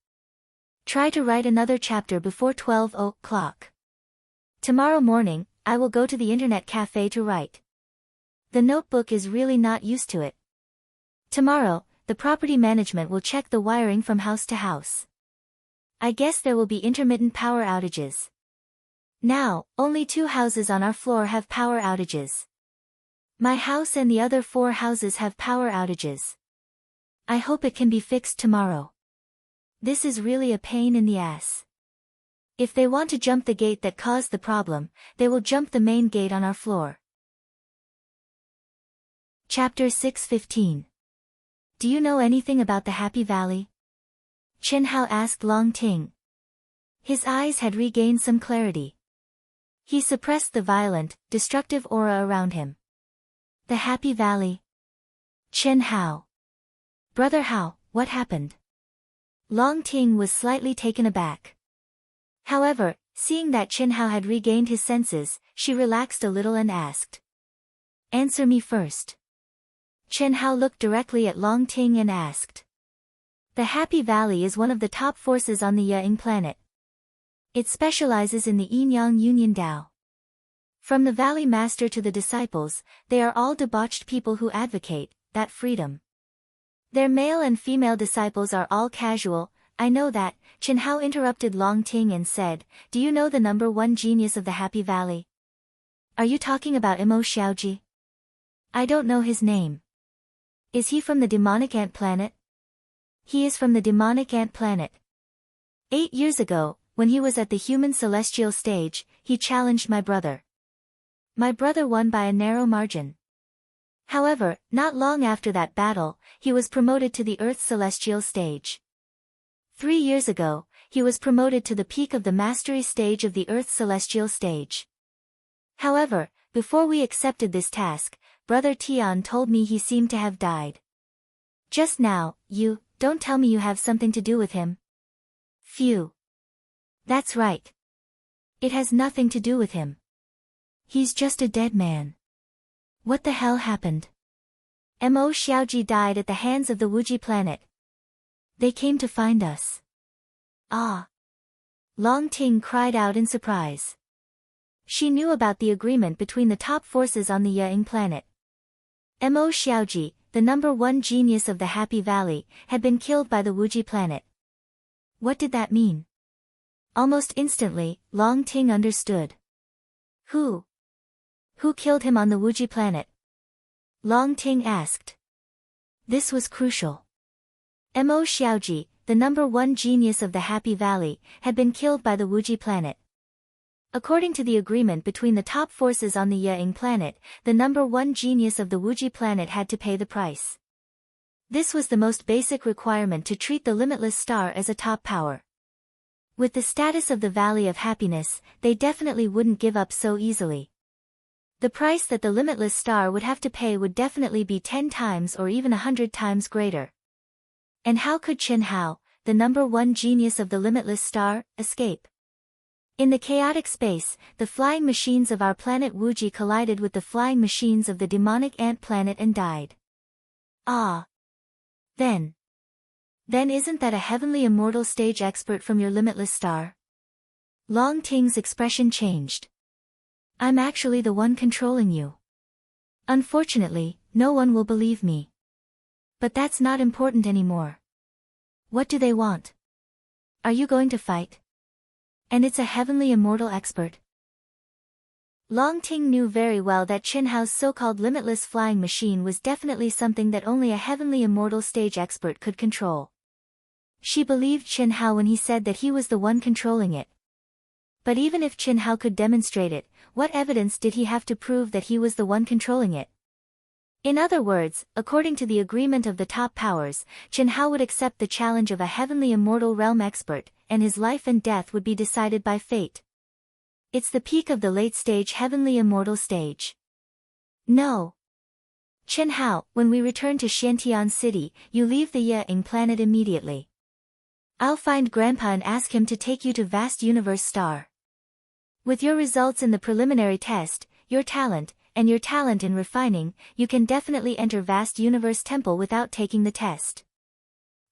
Try to write another chapter before 12 o'clock. Tomorrow morning, I will go to the internet cafe to write. The notebook is really not used to it. Tomorrow, the property management will check the wiring from house to house. I guess there will be intermittent power outages. Now, only 2 houses on our floor have power outages. My house and the other 4 houses have power outages. I hope it can be fixed tomorrow. This is really a pain in the ass. If they want to jump the gate that caused the problem, they will jump the main gate on our floor. Chapter 6:15. Do you know anything about the Happy Valley? Chen Hao asked Long Ting. His eyes had regained some clarity. He suppressed the violent, destructive aura around him. The Happy Valley. Chen Hao. Brother Hao, what happened? Long Ting was slightly taken aback. However, seeing that Chen Hao had regained his senses, she relaxed a little and asked. Answer me first. Chen Hao looked directly at Long Ting and asked. The Happy Valley is one of the top forces on the Ying planet. It specializes in the Yin-Yang Union Dao. From the Valley Master to the disciples, they are all debauched people who advocate that freedom. Their male and female disciples are all casual. I know that. Chen Hao interrupted Long Ting and said, do you know the number 1 genius of the Happy Valley? Are you talking about Mo Xiaoji? I don't know his name. Is he from the demonic ant planet? He is from the demonic ant planet. 8 years ago, when he was at the human celestial stage, he challenged my brother. My brother won by a narrow margin. However, not long after that battle, he was promoted to the Earth's celestial stage. 3 years ago, he was promoted to the peak of the mastery stage of the Earth's celestial stage. However, before we accepted this task, Brother Tian told me he seemed to have died. Just now, you, don't tell me you have something to do with him. Phew. That's right. It has nothing to do with him. He's just a dead man. What the hell happened? Mo Xiaoji died at the hands of the Wuji planet. They came to find us. Ah! Long Ting cried out in surprise. She knew about the agreement between the top forces on the Ying planet. Mo Xiaoji, the number 1 genius of the Happy Valley, had been killed by the Wuji planet. What did that mean? Almost instantly, Long Ting understood. Who? Who killed him on the Wuji planet? Long Ting asked. This was crucial. Mo Xiaoji, the number 1 genius of the Happy Valley, had been killed by the Wuji planet. According to the agreement between the top forces on the Ying planet, the number 1 genius of the Wuji planet had to pay the price. This was the most basic requirement to treat the limitless star as a top power. With the status of the Valley of Happiness, they definitely wouldn't give up so easily. The price that the limitless star would have to pay would definitely be 10 times or even 100 times greater. And how could Chen Hao, the number 1 genius of the limitless star, escape? In the chaotic space, the flying machines of our planet Wuji collided with the flying machines of the demonic ant planet and died. Ah. Then isn't that a heavenly immortal stage expert from your limitless star? Long Ting's expression changed. I'm actually the one controlling you. Unfortunately, no one will believe me. But that's not important anymore. What do they want? Are you going to fight? And it's a heavenly immortal expert. Long Ting knew very well that Qin Hao's so-called limitless flying machine was definitely something that only a heavenly immortal stage expert could control. She believed Qin Hao when he said that he was the one controlling it. But even if Qin Hao could demonstrate it, what evidence did he have to prove that he was the one controlling it? In other words, according to the agreement of the top powers, Qin Hao would accept the challenge of a heavenly immortal realm expert, and his life and death would be decided by fate. It's the peak of the late-stage heavenly immortal stage. No. Qin Hao, when we return to Xiantian City, you leave the Ying planet immediately. I'll find Grandpa and ask him to take you to Vast Universe Star. With your results in the preliminary test, your talent in refining, you can definitely enter Vast Universe Temple without taking the test.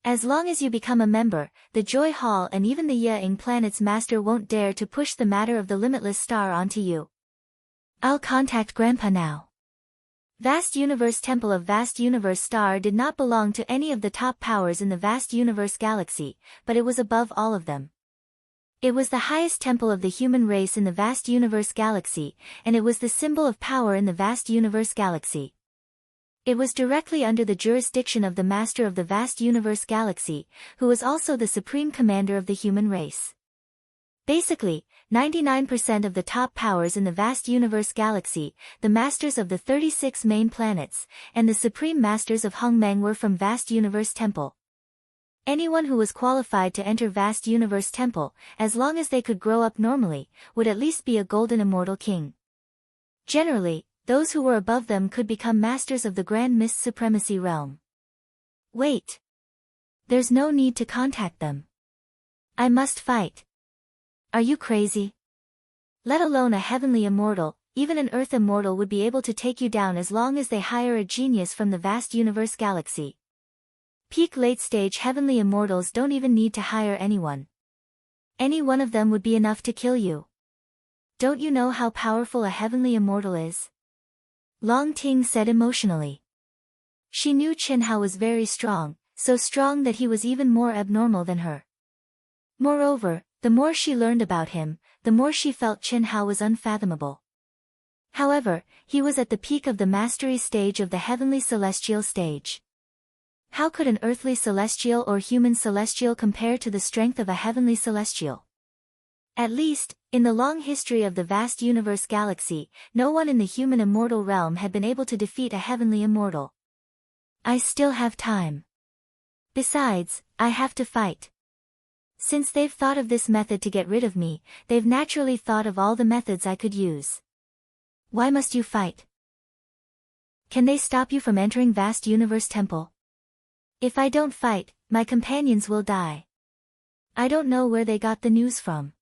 As long as you become a member, the Joy Hall and even the Ying planet's master won't dare to push the matter of the limitless star onto you. I'll contact Grandpa now. Vast Universe Temple of Vast Universe Star did not belong to any of the top powers in the Vast Universe Galaxy, but it was above all of them. It was the highest temple of the human race in the Vast Universe Galaxy, and it was the symbol of power in the Vast Universe Galaxy. It was directly under the jurisdiction of the Master of the Vast Universe Galaxy, who was also the Supreme Commander of the human race. Basically, 99% of the top powers in the Vast Universe Galaxy, the Masters of the 36 main planets, and the Supreme Masters of Hongmeng were from Vast Universe Temple. Anyone who was qualified to enter Vast Universe Temple, as long as they could grow up normally, would at least be a golden immortal king. Generally, those who were above them could become masters of the Grand Mist Supremacy realm. Wait. There's no need to contact them. I must fight. Are you crazy? Let alone a heavenly immortal, even an earth immortal would be able to take you down as long as they hire a genius from the Vast Universe Galaxy. Peak late-stage heavenly immortals don't even need to hire anyone. Any one of them would be enough to kill you. Don't you know how powerful a heavenly immortal is? Long Ting said emotionally. She knew Qin Hao was very strong, so strong that he was even more abnormal than her. Moreover, the more she learned about him, the more she felt Qin Hao was unfathomable. However, he was at the peak of the mastery stage of the heavenly celestial stage. How could an earthly celestial or human celestial compare to the strength of a heavenly celestial? At least, in the long history of the Vast Universe Galaxy, no one in the human immortal realm had been able to defeat a heavenly immortal. I still have time. Besides, I have to fight. Since they've thought of this method to get rid of me, they've naturally thought of all the methods I could use. Why must you fight? Can they stop you from entering Vast Universe Temple? If I don't fight, my companions will die. I don't know where they got the news from.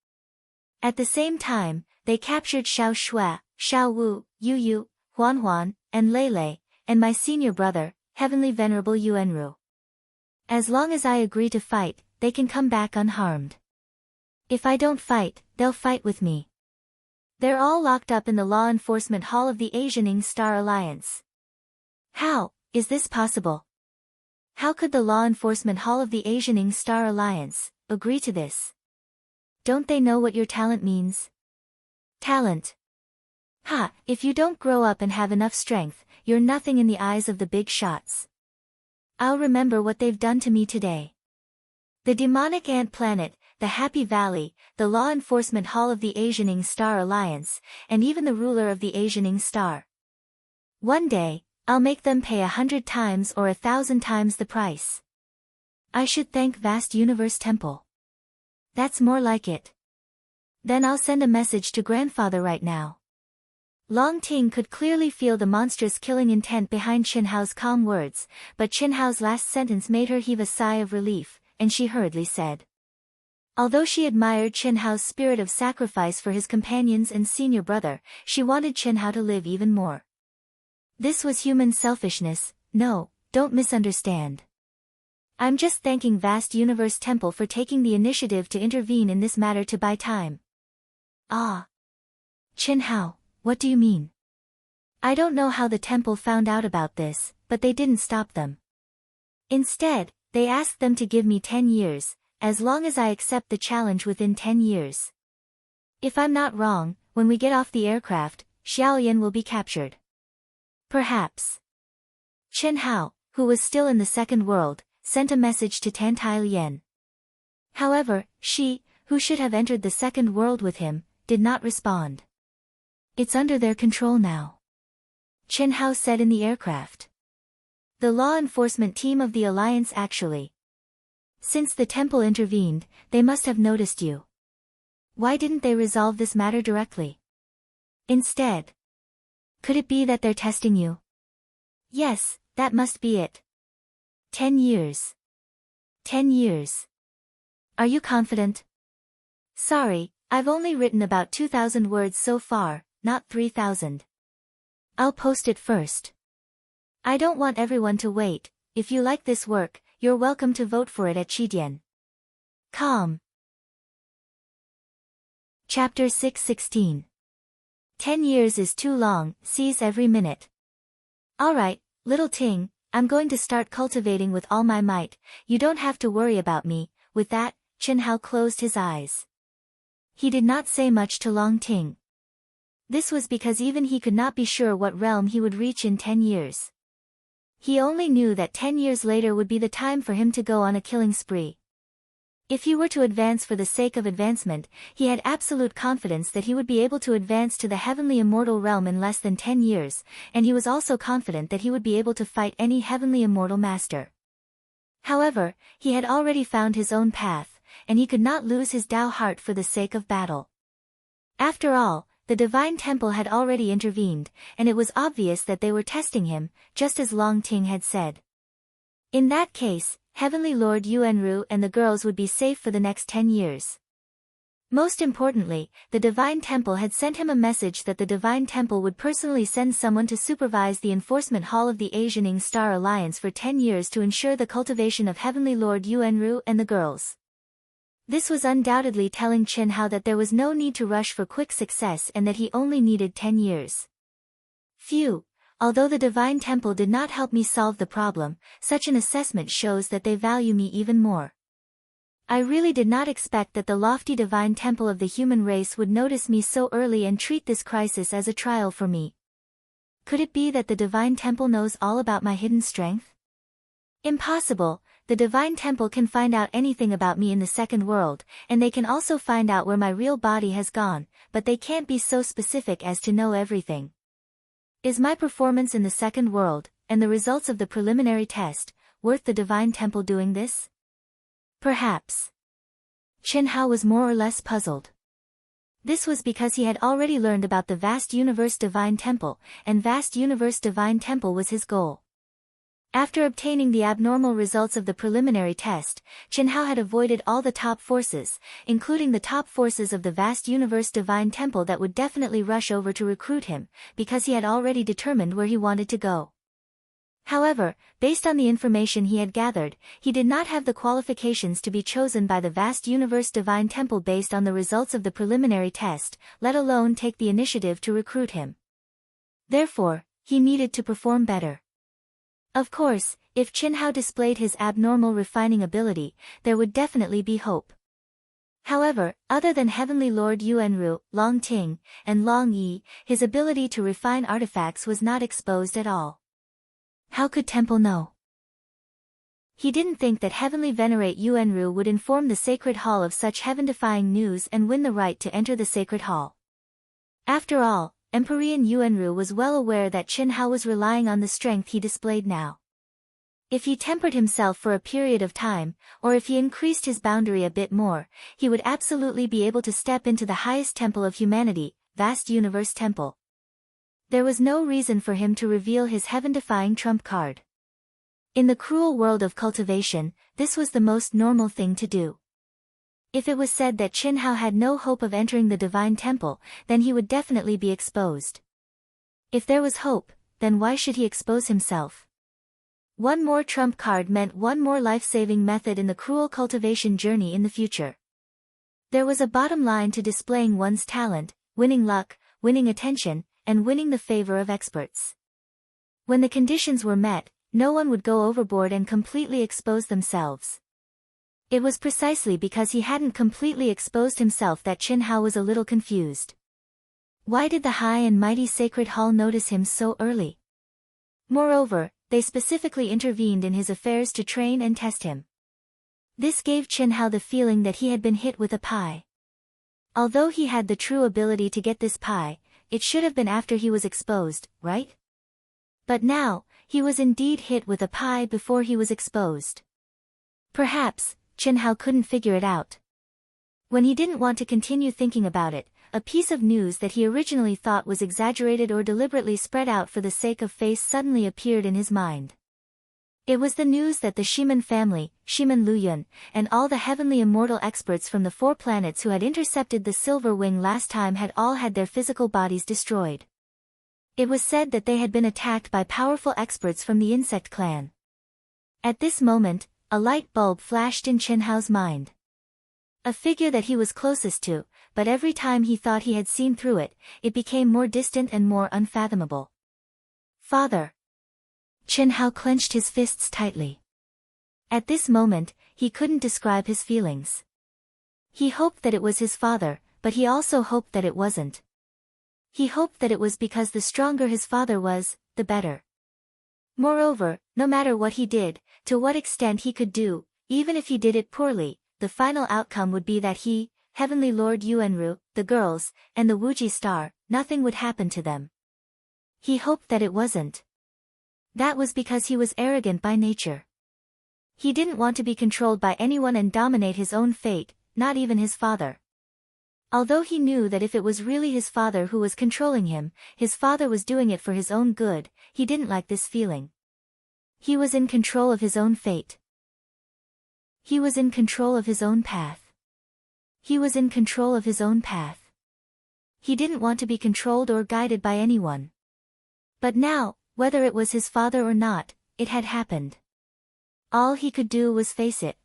At the same time, they captured Xiao Shui, Xiao Wu, Yu Yu, Huan Huan, and Lei Lei, and my senior brother, Heavenly Venerable Yuanru. As long as I agree to fight, they can come back unharmed. If I don't fight, they'll fight with me. They're all locked up in the law enforcement hall of the Asianing Star Alliance. How is this possible? How could the law enforcement hall of the Asianing Star Alliance agree to this? Don't they know what your talent means? Talent. Ha, if you don't grow up and have enough strength, you're nothing in the eyes of the big shots. I'll remember what they've done to me today. The demonic ant planet, the Happy Valley, the law enforcement hall of the Asianing Star Alliance, and even the ruler of the Asianing Star. One day, I'll make them pay 100 times or 1,000 times the price. I should thank Vast Universe Temple. That's more like it. Then I'll send a message to Grandfather right now. Long Ting could clearly feel the monstrous killing intent behind Qin Hao's calm words, but Qin Hao's last sentence made her heave a sigh of relief, and she hurriedly said, Although she admired Chen Hao's spirit of sacrifice for his companions and senior brother, she wanted Chen Hao to live even more. This was human selfishness. No, don't misunderstand. I'm just thanking Vast Universe Temple for taking the initiative to intervene in this matter to buy time. Ah. Chen Hao, what do you mean? I don't know how the temple found out about this, but they didn't stop them. Instead, they asked them to give me 10 years, as long as I accept the challenge within 10 years. If I'm not wrong, when we get off the aircraft, Xiaoyan will be captured. Perhaps. Chen Hao, who was still in the second world, sent a message to Tan Tai Lian. However, she, who should have entered the second world with him, did not respond. It's under their control now, Chen Hao said in the aircraft. The law enforcement team of the Alliance actually. Since the temple intervened, they must have noticed you. Why didn't they resolve this matter directly? Instead. Could it be that they're testing you? Yes, that must be it. 10 years. 10 years. Are you confident? Sorry, I've only written about 2,000 words so far, not 3,000. I'll post it first. I don't want everyone to wait. If you like this work, you're welcome to vote for it at Qidian. Calm. Chapter 6:16. 10 years is too long, seize every minute. Alright, little Ting, I'm going to start cultivating with all my might, you don't have to worry about me. With that, Chen Hao closed his eyes. He did not say much to Long Ting. This was because even he could not be sure what realm he would reach in 10 years. He only knew that 10 years later would be the time for him to go on a killing spree. If he were to advance for the sake of advancement, he had absolute confidence that he would be able to advance to the heavenly immortal realm in less than 10 years, and he was also confident that he would be able to fight any heavenly immortal master. However, he had already found his own path, and he could not lose his Tao heart for the sake of battle. After all, the Divine Temple had already intervened, and it was obvious that they were testing him, just as Long Ting had said. In that case, Heavenly Lord Yuanru and the girls would be safe for the next 10 years. Most importantly, the Divine Temple had sent him a message that the Divine Temple would personally send someone to supervise the enforcement hall of the Asianing Star Alliance for 10 years to ensure the cultivation of Heavenly Lord Yuanru and the girls. This was undoubtedly telling Chen Hao that there was no need to rush for quick success and that he only needed 10 years. Phew. Although the Divine Temple did not help me solve the problem, such an assessment shows that they value me even more. I really did not expect that the lofty Divine Temple of the human race would notice me so early and treat this crisis as a trial for me. Could it be that the Divine Temple knows all about my hidden strength? Impossible. The Divine Temple can find out anything about me in the second world, and they can also find out where my real body has gone, but they can't be so specific as to know everything. Is my performance in the second world, and the results of the preliminary test, worth the Divine Temple doing this? Perhaps. Chen Hao was more or less puzzled. This was because he had already learned about the Vast Universe Divine Temple, and Vast Universe Divine Temple was his goal. After obtaining the abnormal results of the preliminary test, Chen Hao had avoided all the top forces, including the top forces of the Vast Universe Divine Temple that would definitely rush over to recruit him, because he had already determined where he wanted to go. However, based on the information he had gathered, he did not have the qualifications to be chosen by the Vast Universe Divine Temple based on the results of the preliminary test, let alone take the initiative to recruit him. Therefore, he needed to perform better. Of course, if Chen Hao displayed his abnormal refining ability, there would definitely be hope. However, other than Heavenly Lord Yuanru, Long Ting, and Long Yi, his ability to refine artifacts was not exposed at all. How could Temple know? He didn't think that Heavenly Venerate Yuanru would inform the Sacred Hall of such heaven-defying news and win the right to enter the Sacred Hall. After all, Empyrean Yuanru was well aware that Chen Hao was relying on the strength he displayed now. If he tempered himself for a period of time, or if he increased his boundary a bit more, he would absolutely be able to step into the highest temple of humanity, Vast Universe Temple. There was no reason for him to reveal his heaven-defying trump card. In the cruel world of cultivation, this was the most normal thing to do. If it was said that Qin Hao had no hope of entering the divine temple, then he would definitely be exposed. If there was hope, then why should he expose himself? One more trump card meant one more life-saving method in the cruel cultivation journey in the future. There was a bottom line to displaying one's talent, winning luck, winning attention, and winning the favor of experts. When the conditions were met, no one would go overboard and completely expose themselves. It was precisely because he hadn't completely exposed himself that Qin Hao was a little confused. Why did the high and mighty Sacred Hall notice him so early? Moreover, they specifically intervened in his affairs to train and test him. This gave Qin Hao the feeling that he had been hit with a pie. Although he had the true ability to get this pie, it should have been after he was exposed, right? But now, he was indeed hit with a pie before he was exposed. Perhaps, Qin Hao couldn't figure it out. When he didn't want to continue thinking about it, a piece of news that he originally thought was exaggerated or deliberately spread out for the sake of face suddenly appeared in his mind. It was the news that the Shiman family, Shiman Luyun, and all the heavenly immortal experts from the 4 planets who had intercepted the Silver Wing last time had all had their physical bodies destroyed. It was said that they had been attacked by powerful experts from the insect clan. At this moment, a light bulb flashed in Qin Hao's mind. A figure that he was closest to, but every time he thought he had seen through it, it became more distant and more unfathomable. Father. Qin Hao clenched his fists tightly. At this moment, he couldn't describe his feelings. He hoped that it was his father, but he also hoped that it wasn't. He hoped that it was because the stronger his father was, the better. Moreover, no matter what he did, to what extent he could do, even if he did it poorly, the final outcome would be that he, Heavenly Lord Yuanru, the girls, and the Wuji star, nothing would happen to them. He hoped that it wasn't. That was because he was arrogant by nature. He didn't want to be controlled by anyone and dominate his own fate, not even his father. Although he knew that if it was really his father who was controlling him, his father was doing it for his own good, he didn't like this feeling. He was in control of his own fate. He was in control of his own path. He was in control of his own path. He didn't want to be controlled or guided by anyone. But now, whether it was his father or not, it had happened. All he could do was face it.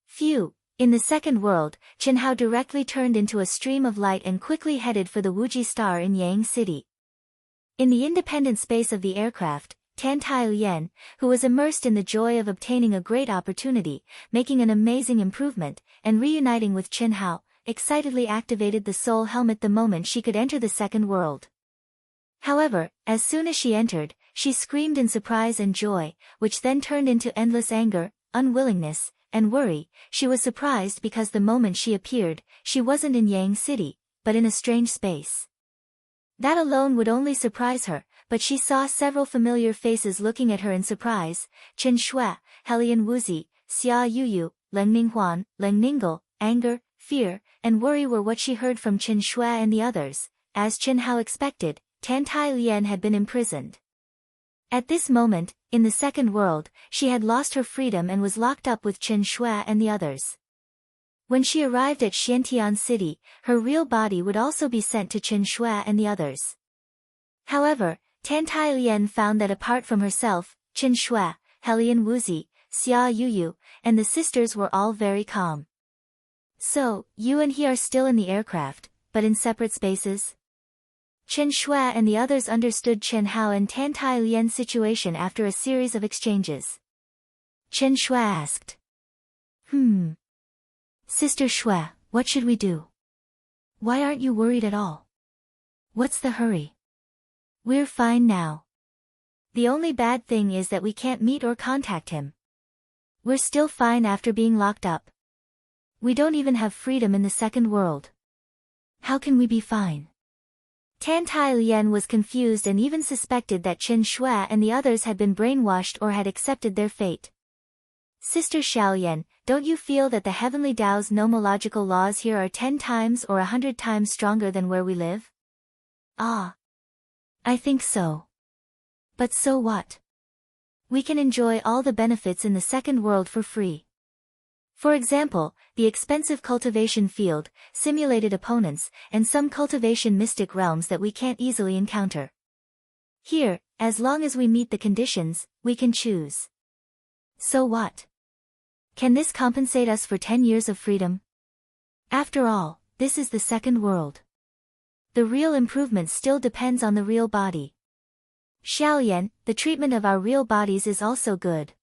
Phew! In the second world, Qin Hao directly turned into a stream of light and quickly headed for the Wuji star in Yang City. In the independent space of the aircraft, Tan Taoyuan, who was immersed in the joy of obtaining a great opportunity, making an amazing improvement, and reuniting with Qin Hao, excitedly activated the soul helmet the moment she could enter the second world. However, as soon as she entered, she screamed in surprise and joy, which then turned into endless anger, unwillingness, and worry. She was surprised because the moment she appeared, she wasn't in Yang City, but in a strange space. That alone would only surprise her, but she saw several familiar faces looking at her in surprise: Chen Shui, Helian Wuzi, Xia Yuyu, Leng Ninghuan, Leng Ninggle. Anger, fear, and worry were what she heard from Chen Shui and the others. As Qin Hao expected, Tan Taoyuan had been imprisoned. At this moment, in the second world, she had lost her freedom and was locked up with Chen Shui and the others. When she arrived at Xiantian City, her real body would also be sent to Chen Shui and the others. However, Tan Taoyuan found that apart from herself, Chen Shui, Helian Wuzi, Xia Yuyu, and the sisters were all very calm. So, you and he are still in the aircraft, but in separate spaces? Chen Shui and the others understood Qin Hao and Tan Taoyuan's situation after a series of exchanges. Chen Shui asked. Sister Shui, what should we do? Why aren't you worried at all? What's the hurry? We're fine now. The only bad thing is that we can't meet or contact him. We're still fine after being locked up. We don't even have freedom in the second world. How can we be fine? Tan Taoyuan was confused and even suspected that Chen Shui and the others had been brainwashed or had accepted their fate. Sister Xiaoyan, don't you feel that the heavenly Tao's nomological laws here are 10 times or 100 times stronger than where we live? Ah. I think so. But so what? We can enjoy all the benefits in the second world for free. For example, the expensive cultivation field, simulated opponents, and some cultivation mystic realms that we can't easily encounter. Here, as long as we meet the conditions, we can choose. So what? Can this compensate us for 10 years of freedom? After all, this is the second world. The real improvement still depends on the real body. Xiaoyan, the treatment of our real bodies is also good.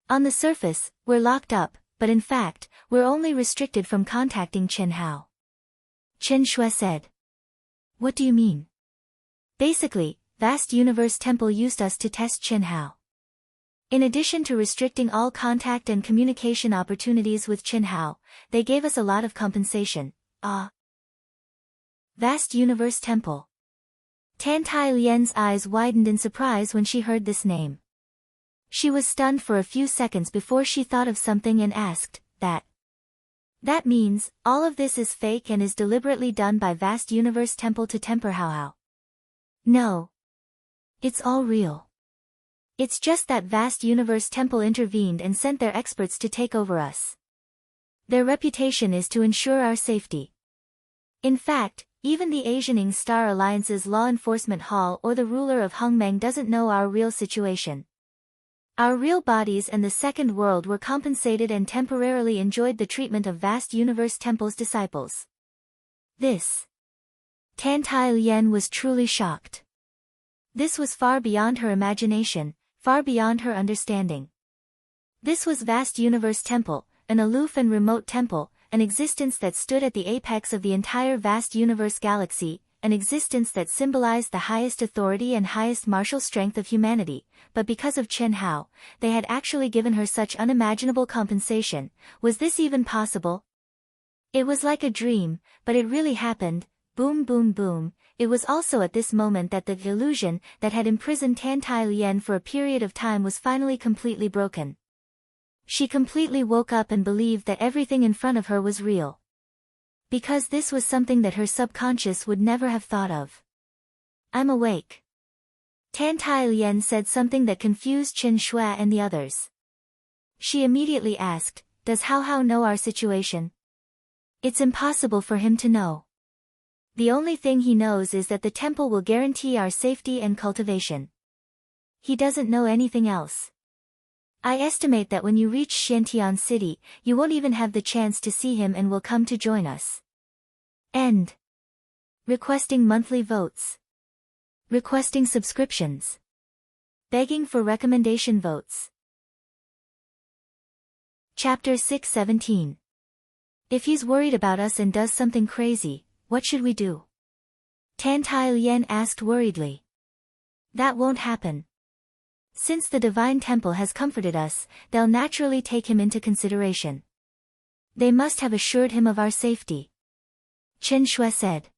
On the surface, we're locked up, but in fact, we're only restricted from contacting Chen Hao. Chen Shui said. What do you mean? Basically, Vast Universe Temple used us to test Chen Hao. In addition to restricting all contact and communication opportunities with Chen Hao, they gave us a lot of compensation. Vast Universe Temple. Tan Tai Lian's eyes widened in surprise when she heard this name. She was stunned for a few seconds before she thought of something and asked, That means, all of this is fake and is deliberately done by Vast Universe Temple to temper Hao Hao. No. It's all real. It's just that Vast Universe Temple intervened and sent their experts to take over us. Their reputation is to ensure our safety. In fact, even the Asianing Star Alliance's Law Enforcement Hall or the ruler of Hongmeng doesn't know our real situation. Our real bodies and the Second World were compensated and temporarily enjoyed the treatment of Vast Universe Temple's disciples. This. Tan Tai Lian was truly shocked. This was far beyond her imagination, far beyond her understanding. This was Vast Universe Temple, an aloof and remote temple, an existence that stood at the apex of the entire vast universe galaxy, an existence that symbolized the highest authority and highest martial strength of humanity, but because of Chen Hao, they had actually given her such unimaginable compensation. Was this even possible? It was like a dream, but it really happened. Boom boom boom. It was also at this moment that the illusion that had imprisoned Tan Tai Lian for a period of time was finally completely broken. She completely woke up and believed that everything in front of her was real. Because this was something that her subconscious would never have thought of. I'm awake. Tan Tai Lian said something that confused Chen Shui and the others. She immediately asked, Does Hao Hao know our situation? It's impossible for him to know. The only thing he knows is that the temple will guarantee our safety and cultivation. He doesn't know anything else. I estimate that when you reach Xiantian City, you won't even have the chance to see him and will come to join us. End. Requesting monthly votes. Requesting subscriptions. Begging for recommendation votes. Chapter 617. If he's worried about us and does something crazy, what should we do? Tan Tai Lian asked worriedly. That won't happen. Since the Divine Temple has comforted us, they'll naturally take him into consideration. They must have assured him of our safety. Chen Shui said.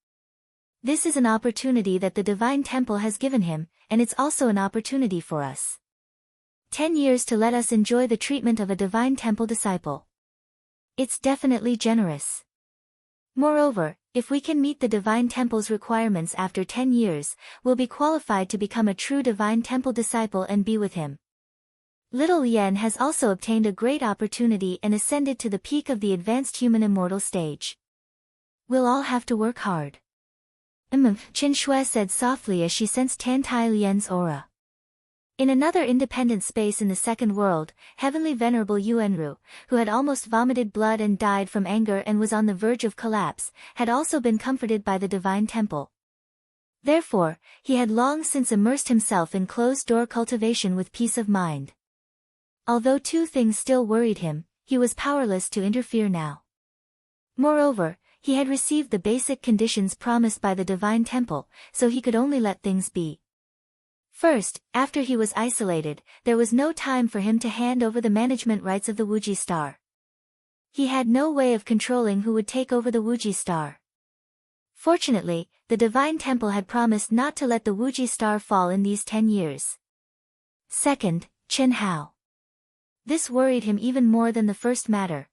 This is an opportunity that the Divine Temple has given him, and it's also an opportunity for us. 10 years to let us enjoy the treatment of a Divine Temple disciple. It's definitely generous. Moreover, if we can meet the Divine Temple's requirements after 10 years, we'll be qualified to become a true Divine Temple disciple and be with him. Little Lien has also obtained a great opportunity and ascended to the peak of the advanced human immortal stage. We'll all have to work hard. Chen Shui said softly as she sensed Tan Tai Lian's aura. In another independent space in the Second World, Heavenly Venerable Yuanru, who had almost vomited blood and died from anger and was on the verge of collapse, had also been comforted by the Divine Temple. Therefore, he had long since immersed himself in closed-door cultivation with peace of mind. Although two things still worried him, he was powerless to interfere now. Moreover, he had received the basic conditions promised by the Divine Temple, so he could only let things be. First, after he was isolated, there was no time for him to hand over the management rights of the Wuji Star. He had no way of controlling who would take over the Wuji Star. Fortunately, the Divine Temple had promised not to let the Wuji Star fall in these 10 years. Second, Chen Hao. This worried him even more than the first matter.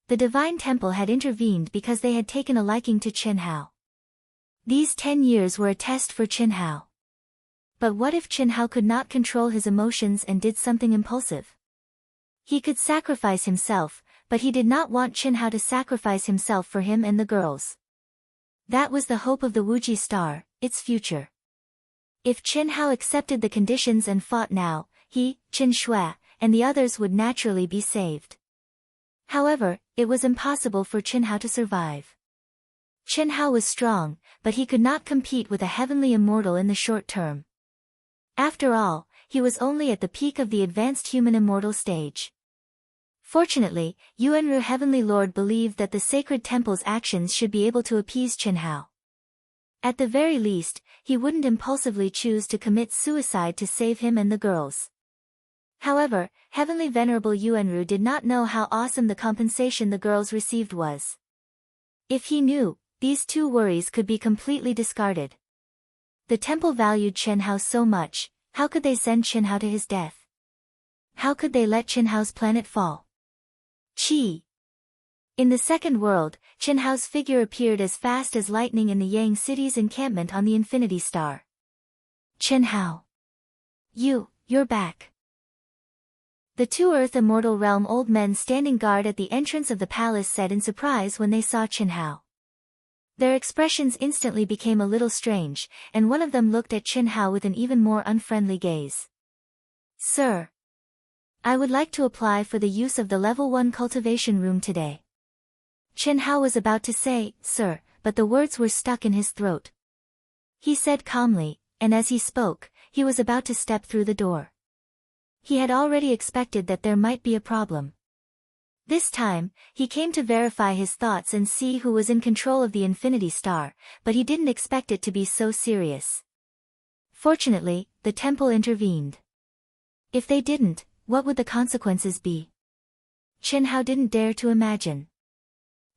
The Divine Temple had intervened because they had taken a liking to Chen Hao. These 10 years were a test for Chen Hao. But what if Chen Hao could not control his emotions and did something impulsive? He could sacrifice himself, but he did not want Chen Hao to sacrifice himself for him and the girls. That was the hope of the Wuji star, its future. If Chen Hao accepted the conditions and fought now, he, Chen Shui, and the others would naturally be saved. However, it was impossible for Chen Hao to survive. Chen Hao was strong, but he could not compete with a heavenly immortal in the short term. After all, he was only at the peak of the advanced human immortal stage. Fortunately, Yuanru Heavenly Lord believed that the sacred temple's actions should be able to appease Chen Hao. At the very least, he wouldn't impulsively choose to commit suicide to save him and the girls. However, Heavenly Venerable Yuanru did not know how awesome the compensation the girls received was. If he knew, these two worries could be completely discarded. The temple valued Chen Hao so much, how could they send Chen Hao to his death? How could they let Chen Hao's planet fall? Chi. In the second world, Chen Hao's figure appeared as fast as lightning in the Yang city's encampment on the Infinity Star. Chen Hao. You're back. The two Earth Immortal Realm old men standing guard at the entrance of the palace said in surprise when they saw Chen Hao. Their expressions instantly became a little strange, and one of them looked at Chen Hao with an even more unfriendly gaze. Sir. I would like to apply for the use of the Level 1 cultivation room today. Chen Hao was about to say, sir, but the words were stuck in his throat. He said calmly, and as he spoke, he was about to step through the door. He had already expected that there might be a problem. This time, he came to verify his thoughts and see who was in control of the Infinity Star, but he didn't expect it to be so serious. Fortunately, the temple intervened. If they didn't, what would the consequences be? Chen Hao didn't dare to imagine.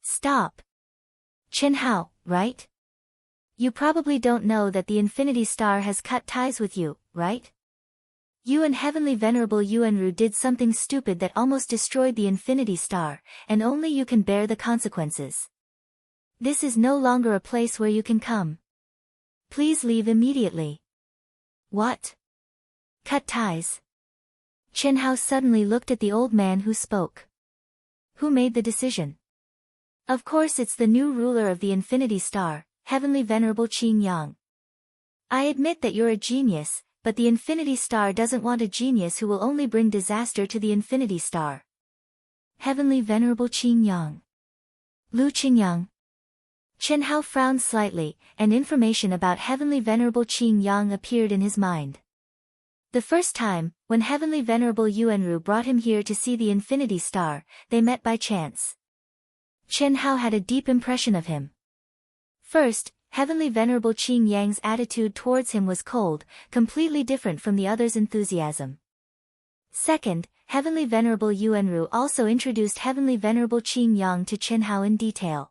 Stop. Chen Hao, right? You probably don't know that the Infinity Star has cut ties with you, right? You and Heavenly Venerable Yuanru did something stupid that almost destroyed the Infinity Star, and only you can bear the consequences. This is no longer a place where you can come. Please leave immediately. What? Cut ties? Chen Hao suddenly looked at the old man who spoke. Who made the decision? Of course it's the new ruler of the Infinity Star, Heavenly Venerable Qing Yang. I admit that you're a genius, but the Infinity Star doesn't want a genius who will only bring disaster to the Infinity Star. Heavenly Venerable Qing Yang. Lu Qingyang. Chen Hao frowned slightly, and information about Heavenly Venerable Qing Yang appeared in his mind. The first time, when Heavenly Venerable Yuanru brought him here to see the Infinity Star, they met by chance. Chen Hao had a deep impression of him. First, Heavenly Venerable Qing Yang's attitude towards him was cold, completely different from the others' enthusiasm. Second, Heavenly Venerable Yuanru also introduced Heavenly Venerable Qing Yang to Chen Hao in detail.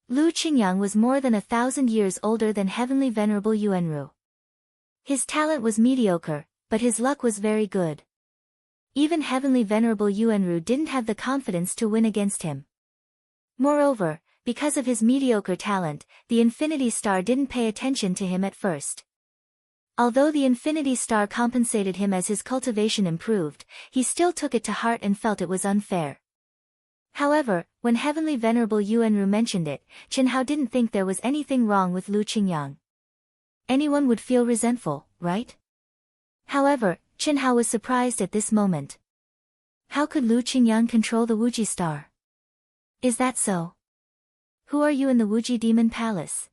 Lu Qingyang was more than 1,000 years older than Heavenly Venerable Yuanru. His talent was mediocre, but his luck was very good. Even Heavenly Venerable Yuanru didn't have the confidence to win against him. Moreover, because of his mediocre talent, the Infinity Star didn't pay attention to him at first. Although the Infinity Star compensated him as his cultivation improved, he still took it to heart and felt it was unfair. However, when Heavenly Venerable Yuanru mentioned it, Chen Hao didn't think there was anything wrong with Lu Qingyang. Anyone would feel resentful, right? However, Chen Hao was surprised at this moment. How could Lu Qingyang control the Wuji Star? Is that so? Who are you in the Wuji Demon Palace?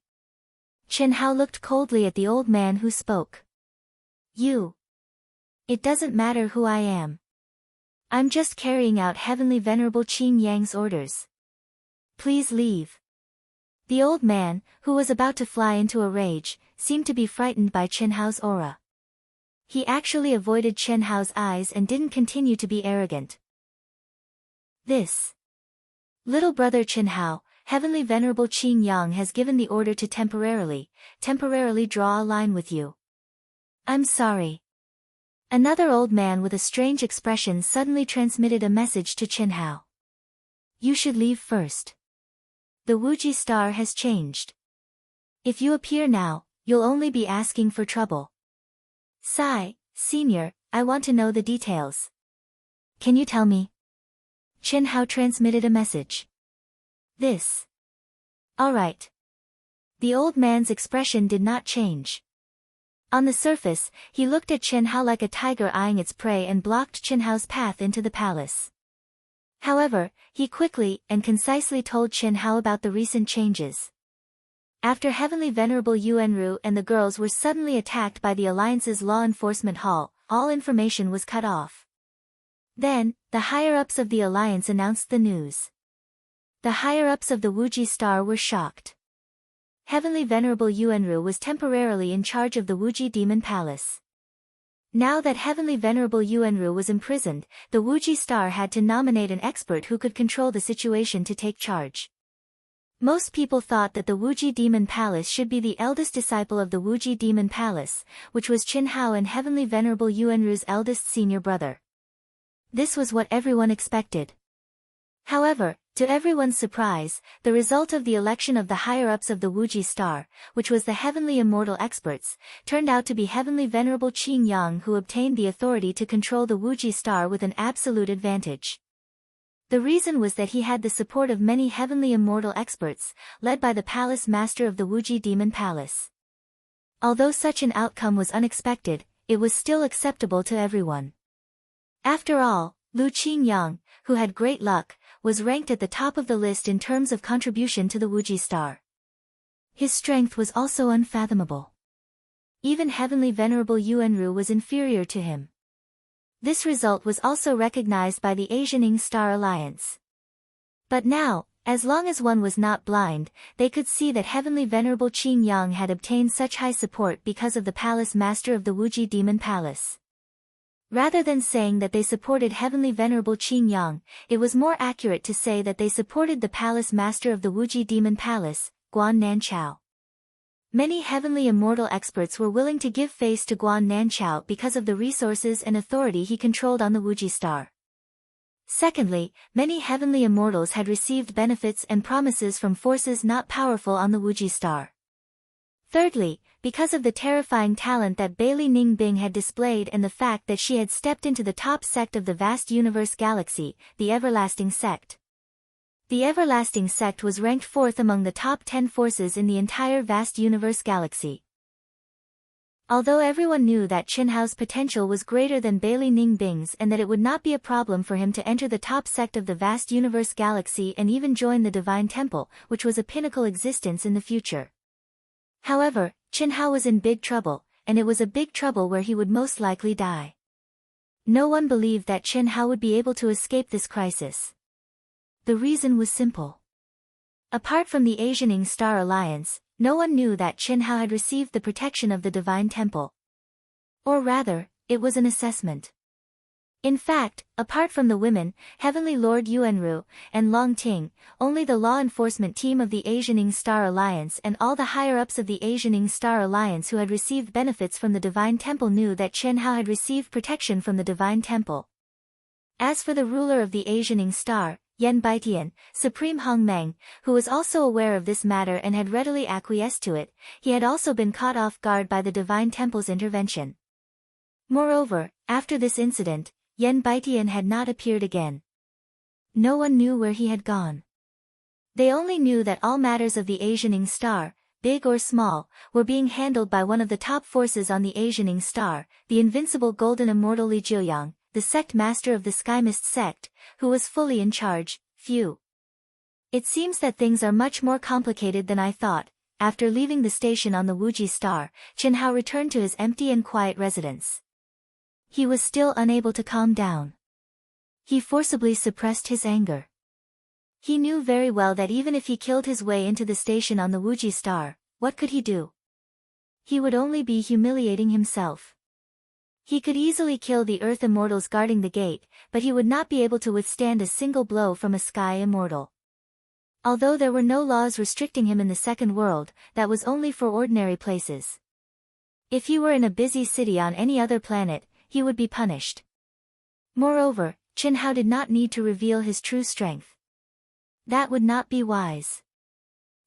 Chen Hao looked coldly at the old man who spoke. You. It doesn't matter who I am. I'm just carrying out Heavenly Venerable Qing Yang's orders. Please leave. The old man, who was about to fly into a rage, seemed to be frightened by Chen Hao's aura. He actually avoided Chen Hao's eyes and didn't continue to be arrogant. This. Little brother Chen Hao, Heavenly Venerable Qing Yang has given the order to temporarily draw a line with you. I'm sorry. Another old man with a strange expression suddenly transmitted a message to Chen Hao. You should leave first. The Wuji Star has changed. If you appear now, you'll only be asking for trouble. Senior, I want to know the details. Can you tell me? Chen Hao transmitted a message. This. Alright. The old man's expression did not change. On the surface, he looked at Chen Hao like a tiger eyeing its prey and blocked Chen Hao's path into the palace. However, he quickly and concisely told Chen Hao about the recent changes. After Heavenly Venerable Yuanru and the girls were suddenly attacked by the Alliance's law enforcement hall, all information was cut off. Then, the higher-ups of the Alliance announced the news. The higher-ups of the Wuji Star were shocked. Heavenly Venerable Yuanru was temporarily in charge of the Wuji Demon Palace. Now that Heavenly Venerable Yuanru was imprisoned, the Wuji Star had to nominate an expert who could control the situation to take charge. Most people thought that the Wuji Demon Palace should be the eldest disciple of the Wuji Demon Palace, which was Chen Hao and Heavenly Venerable Yuanru's eldest senior brother. This was what everyone expected. However, to everyone's surprise, the result of the election of the higher-ups of the Wuji Star, which was the Heavenly Immortal Experts, turned out to be Heavenly Venerable Qing Yang, who obtained the authority to control the Wuji Star with an absolute advantage. The reason was that he had the support of many Heavenly Immortal Experts, led by the Palace Master of the Wuji Demon Palace. Although such an outcome was unexpected, it was still acceptable to everyone. After all, Lu Qingyang, who had great luck, was ranked at the top of the list in terms of contribution to the Wuji Star. His strength was also unfathomable. Even Heavenly Venerable Yuanru was inferior to him. This result was also recognized by the Asianing Star Alliance. But now, as long as one was not blind, they could see that Heavenly Venerable Qing Yang had obtained such high support because of the Palace Master of the Wuji Demon Palace. Rather than saying that they supported Heavenly Venerable Qing Yang, it was more accurate to say that they supported the Palace Master of the Wuji Demon Palace, Guan Nanchao. Many Heavenly Immortal Experts were willing to give face to Guan Nanchao because of the resources and authority he controlled on the Wuji Star. Secondly, many Heavenly Immortals had received benefits and promises from forces not powerful on the Wuji Star. Thirdly, because of the terrifying talent that Bailey Ningbing had displayed and the fact that she had stepped into the top sect of the vast universe galaxy, the Everlasting Sect. The Everlasting Sect was ranked 4th among the top 10 forces in the entire vast universe galaxy. Although everyone knew that Chen Hao's potential was greater than Bailey Ningbing's and that it would not be a problem for him to enter the top sect of the vast universe galaxy and even join the Divine Temple, which was a pinnacle existence in the future. However, Chen Hao was in big trouble, and it was a big trouble where he would most likely die. No one believed that Chen Hao would be able to escape this crisis. The reason was simple. Apart from the Asianing Star Alliance, no one knew that Chen Hao had received the protection of the Divine Temple. Or rather, it was an assessment. In fact, apart from the women, Heavenly Lord Yuanru, and Long Ting, only the law enforcement team of the Asianing Star Alliance and all the higher-ups of the Asianing Star Alliance who had received benefits from the Divine Temple knew that Chen Hao had received protection from the Divine Temple. As for the ruler of the Asianing Star, Yan Baitian, Supreme Hong Meng, who was also aware of this matter and had readily acquiesced to it, he had also been caught off guard by the Divine Temple's intervention. Moreover, after this incident, Yan Baitian had not appeared again. No one knew where he had gone. They only knew that all matters of the Asianing Star, big or small, were being handled by one of the top forces on the Asianing Star, the invincible Golden Immortal Li Jiuyang, the sect master of the Sky Mist sect, who was fully in charge. Phew. It seems that things are much more complicated than I thought. After leaving the station on the Wuji Star, Chen Hao returned to his empty and quiet residence. He was still unable to calm down. He forcibly suppressed his anger. He knew very well that even if he killed his way into the station on the Wuji Star, what could he do? He would only be humiliating himself. He could easily kill the Earth Immortals guarding the gate, but he would not be able to withstand a single blow from a Sky Immortal. Although there were no laws restricting him in the second world, that was only for ordinary places. If he were in a busy city on any other planet, he would be punished. Moreover, Chen Hao did not need to reveal his true strength. That would not be wise.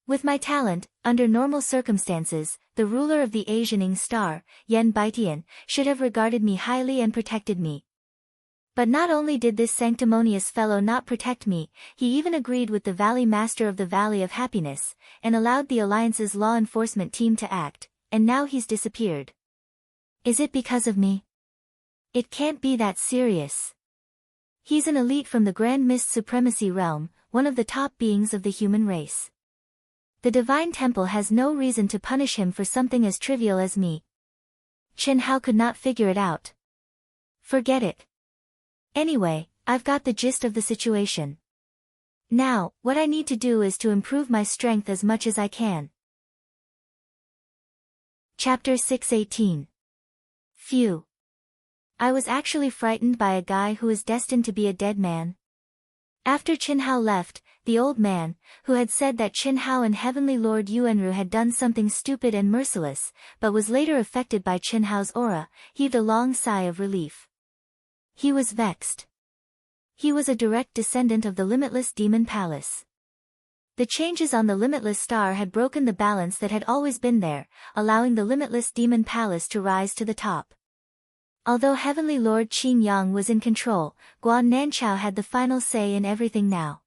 With my talent, under normal circumstances, the ruler of the Asianing Star, Yan Baitian, should have regarded me highly and protected me. But not only did this sanctimonious fellow not protect me, he even agreed with the Valley Master of the Valley of Happiness, and allowed the Alliance's law enforcement team to act, and now he's disappeared. Is it because of me? It can't be that serious. He's an elite from the Grand Mist Supremacy realm, one of the top beings of the human race. The Divine Temple has no reason to punish him for something as trivial as me. Chen Hao could not figure it out. Forget it. Anyway, I've got the gist of the situation. Now, what I need to do is to improve my strength as much as I can. Chapter 618. Phew. I was actually frightened by a guy who is destined to be a dead man. After Chen Hao left, the old man, who had said that Chen Hao and Heavenly Lord Yuanru had done something stupid and merciless, but was later affected by Chen Hao's aura, heaved a long sigh of relief. He was vexed. He was a direct descendant of the Limitless Demon Palace. The changes on the Limitless Star had broken the balance that had always been there, allowing the Limitless Demon Palace to rise to the top. Although Heavenly Lord Qing Yang was in control, Guan Nanchao had the final say in everything now.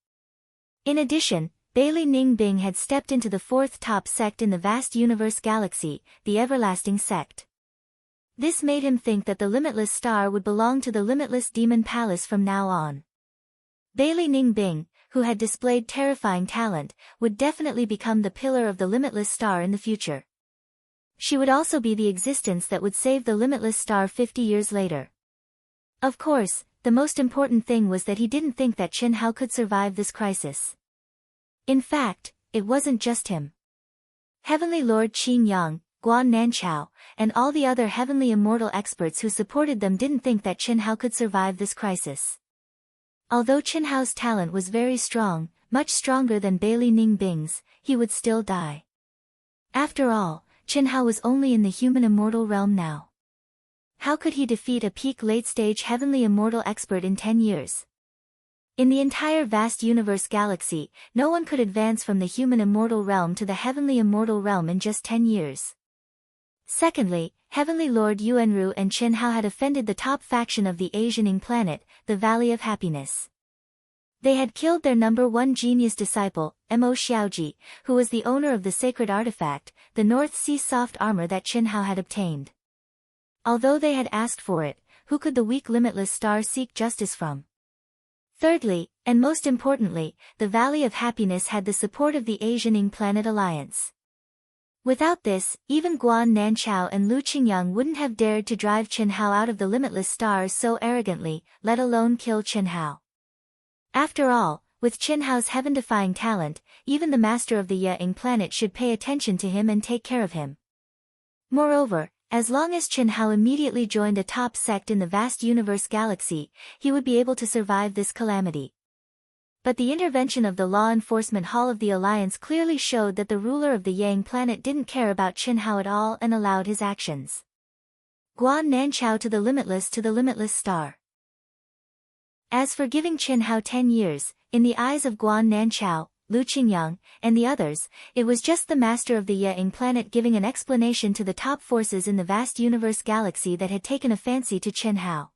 In addition, Bailey Ningbing had stepped into the fourth top sect in the vast universe galaxy, the Everlasting Sect. This made him think that the Limitless Star would belong to the Limitless Demon Palace from now on. Bailey Ningbing, who had displayed terrifying talent, would definitely become the pillar of the Limitless Star in the future. She would also be the existence that would save the Limitless Star 50 years later. Of course, the most important thing was that he didn't think that Chen Hao could survive this crisis. In fact, it wasn't just him. Heavenly Lord Qing Yang, Guan Nanchao, and all the other heavenly immortal experts who supported them didn't think that Chen Hao could survive this crisis. Although Chen Hao's talent was very strong, much stronger than Bailey Ningbing's, he would still die. After all, Chen Hao was only in the human immortal realm now. How could he defeat a peak late-stage heavenly immortal expert in 10 years? In the entire vast universe galaxy, no one could advance from the human immortal realm to the heavenly immortal realm in just 10 years. Secondly, Heavenly Lord Yuanru and Chen Hao had offended the top faction of the Asianing planet, the Valley of Happiness. They had killed their number one genius disciple, Mo Xiaoji, who was the owner of the sacred artifact, the North Sea soft armor that Chen Hao had obtained. Although they had asked for it, who could the weak Limitless Star seek justice from? Thirdly, and most importantly, the Valley of Happiness had the support of the Asianing Planet Alliance. Without this, even Guan Nanchao and Lu Qingyang wouldn't have dared to drive Chen Hao out of the Limitless Stars so arrogantly, let alone kill Chen Hao. After all, with Chen Hao's heaven-defying talent, even the master of the Ye-ing planet should pay attention to him and take care of him. Moreover, as long as Chen Hao immediately joined a top sect in the vast universe galaxy, he would be able to survive this calamity. But the intervention of the Law Enforcement Hall of the Alliance clearly showed that the ruler of the Yang planet didn't care about Chen Hao at all and allowed his actions. Guan Nanchao to the Limitless Star. As for giving Chen Hao 10 years, in the eyes of Guan Nanchao, Lu Qingyang, and the others, it was just the master of the Ye-ing planet giving an explanation to the top forces in the vast universe galaxy that had taken a fancy to Chen Hao.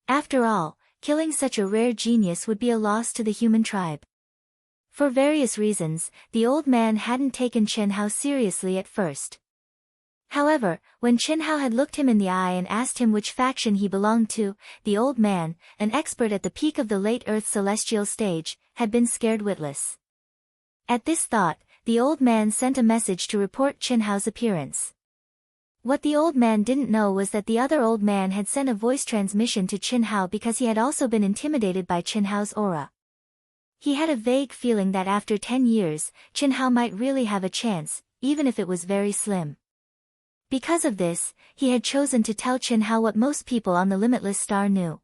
After all, killing such a rare genius would be a loss to the human tribe. For various reasons, the old man hadn't taken Chen Hao seriously at first. However, when Chen Hao had looked him in the eye and asked him which faction he belonged to, the old man, an expert at the peak of the late Earth celestial stage, had been scared witless. At this thought, the old man sent a message to report Chen Hao's appearance. What the old man didn't know was that the other old man had sent a voice transmission to Chen Hao because he had also been intimidated by Chen Hao's aura. He had a vague feeling that after 10 years, Chen Hao might really have a chance, even if it was very slim. Because of this, he had chosen to tell Chen Hao what most people on the Limitless Star knew.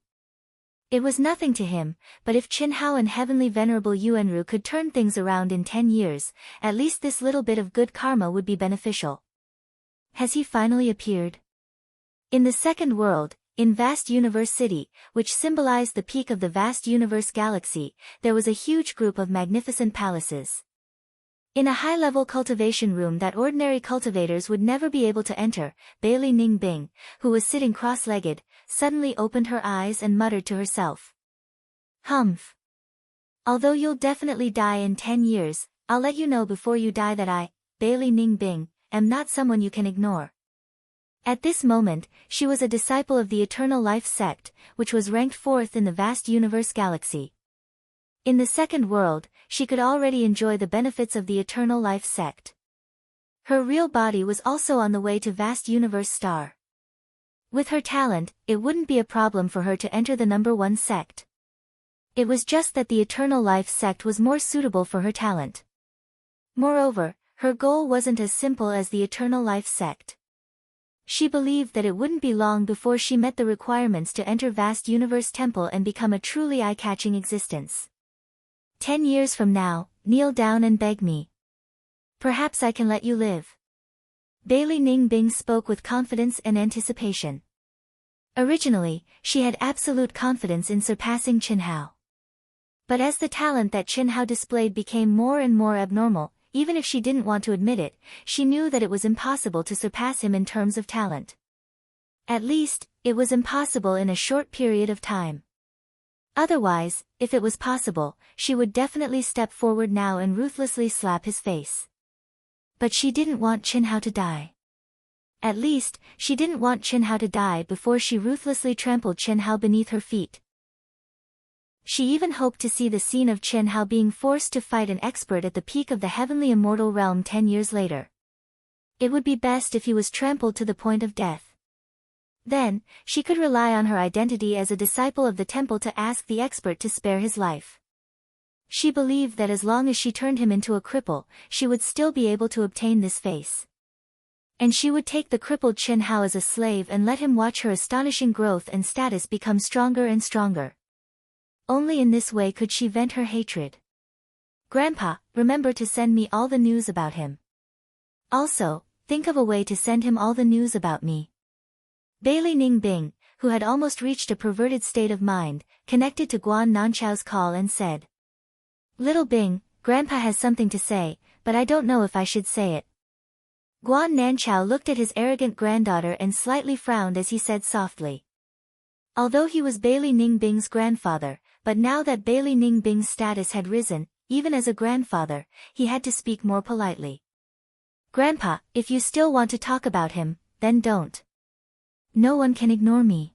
It was nothing to him, but if Chen Hao and Heavenly Venerable Yuanru could turn things around in 10 years, at least this little bit of good karma would be beneficial. Has he finally appeared? In the second world, in Vast Universe City, which symbolized the peak of the vast universe galaxy, there was a huge group of magnificent palaces. In a high-level cultivation room that ordinary cultivators would never be able to enter, Bailey Ningbing, who was sitting cross-legged, suddenly opened her eyes and muttered to herself. Humph. Although you'll definitely die in 10 years, I'll let you know before you die that I, Bailey Ningbing, am not someone you can ignore. At this moment, she was a disciple of the Eternal Life sect, which was ranked 4th in the vast universe galaxy. In the second world, she could already enjoy the benefits of the Eternal Life sect. Her real body was also on the way to vast universe star. With her talent, it wouldn't be a problem for her to enter the number 1 sect. It was just that the Eternal Life sect was more suitable for her talent. Moreover, her goal wasn't as simple as the Eternal Life sect. She believed that it wouldn't be long before she met the requirements to enter vast universe temple and become a truly eye-catching existence. 10 years from now, kneel down and beg me. Perhaps I can let you live. Bailey Ningbing spoke with confidence and anticipation. Originally, she had absolute confidence in surpassing Qin Hao. But as the talent that Qin Hao displayed became more and more abnormal, even if she didn't want to admit it, she knew that it was impossible to surpass him in terms of talent. At least, it was impossible in a short period of time. Otherwise, if it was possible, she would definitely step forward now and ruthlessly slap his face. But she didn't want Qin Hao to die. At least, she didn't want Qin Hao to die before she ruthlessly trampled Qin Hao beneath her feet. She even hoped to see the scene of Qin Hao being forced to fight an expert at the peak of the heavenly immortal realm 10 years later. It would be best if he was trampled to the point of death. Then, she could rely on her identity as a disciple of the temple to ask the expert to spare his life. She believed that as long as she turned him into a cripple, she would still be able to obtain this face. And she would take the crippled Qin Hao as a slave and let him watch her astonishing growth and status become stronger and stronger. Only in this way could she vent her hatred. Grandpa, remember to send me all the news about him. Also, think of a way to send him all the news about me. Bailey Ningbing, who had almost reached a perverted state of mind, connected to Guan Nanchao's call and said. Little Bing, Grandpa has something to say, but I don't know if I should say it. Guan Nanchao looked at his arrogant granddaughter and slightly frowned as he said softly. Although he was Bailey Ningbing's grandfather, but now that Bailey Ningbing's status had risen, even as a grandfather, he had to speak more politely. Grandpa, if you still want to talk about him, then don't. No one can ignore me.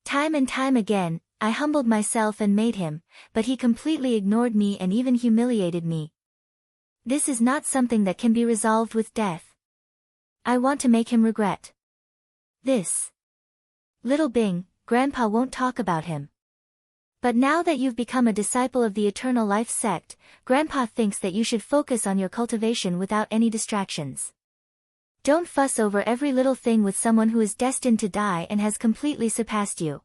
Time and time again, I humbled myself and made him, but he completely ignored me and even humiliated me. This is not something that can be resolved with death. I want to make him regret this. Little Bing, Grandpa won't talk about him. But now that you've become a disciple of the Eternal Life sect, Grandpa thinks that you should focus on your cultivation without any distractions. Don't fuss over every little thing with someone who is destined to die and has completely surpassed you.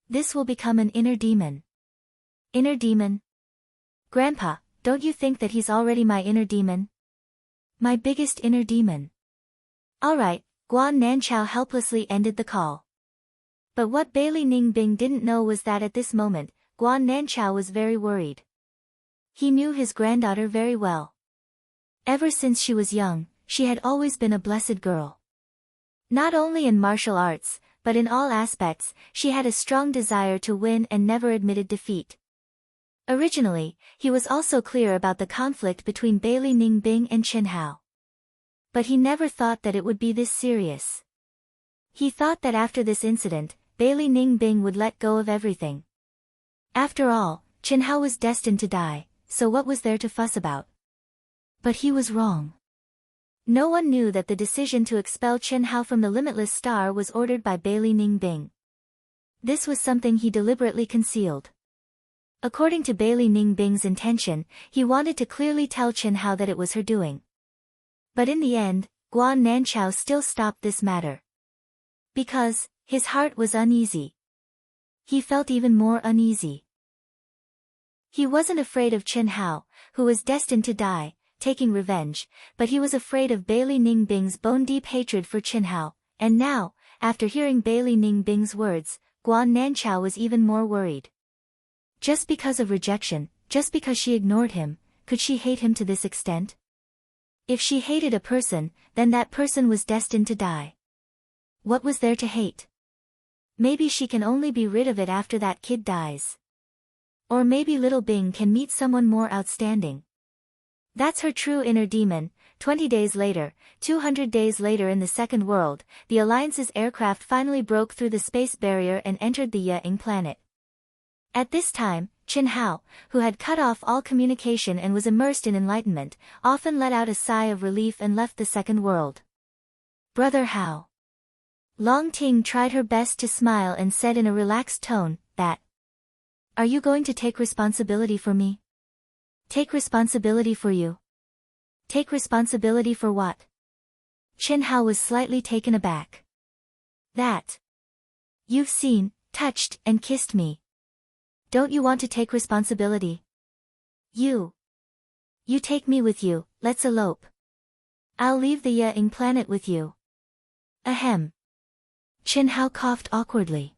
This will become an inner demon. Inner demon? Grandpa, don't you think that he's already my inner demon? My biggest inner demon. Alright, Guan Nanchao helplessly ended the call. But what Bailey Ningbing didn't know was that at this moment, Guan Nanchao was very worried. He knew his granddaughter very well. Ever since she was young, she had always been a blessed girl. Not only in martial arts, but in all aspects, she had a strong desire to win and never admitted defeat. Originally, he was also clear about the conflict between Bailey Ningbing and Qin Hao. But he never thought that it would be this serious. He thought that after this incident, Bailey Ningbing would let go of everything. After all, Qin Hao was destined to die, so what was there to fuss about? But he was wrong. No one knew that the decision to expel Qin Hao from the Limitless Star was ordered by Bailey Ningbing. This was something he deliberately concealed. According to Bailey Ningbing's intention, he wanted to clearly tell Qin Hao that it was her doing. But in the end, Guan Nanchao still stopped this matter. Because, his heart was uneasy. He felt even more uneasy. He wasn't afraid of Qin Hao, who was destined to die, taking revenge, but he was afraid of Bailey Ningbing's bone-deep hatred for Qin Hao, and now, after hearing Bailey Ningbing's words, Guan Nanchao was even more worried. Just because of rejection, just because she ignored him, could she hate him to this extent? If she hated a person, then that person was destined to die. What was there to hate? Maybe she can only be rid of it after that kid dies. Or maybe little Bing can meet someone more outstanding. That's her true inner demon. 20 days later, 200 days later in the second world, the Alliance's aircraft finally broke through the space barrier and entered the Ying planet. At this time, Qin Hao, who had cut off all communication and was immersed in enlightenment, often let out a sigh of relief and left the second world. Brother Hao. Long Ting tried her best to smile and said in a relaxed tone, that. Are you going to take responsibility for me? Take responsibility for you. Take responsibility for what? Qin Hao was slightly taken aback. That. You've seen, touched, and kissed me. Don't you want to take responsibility? You take me with you, let's elope. I'll leave the Ying planet with you. Ahem. Qin Hao coughed awkwardly.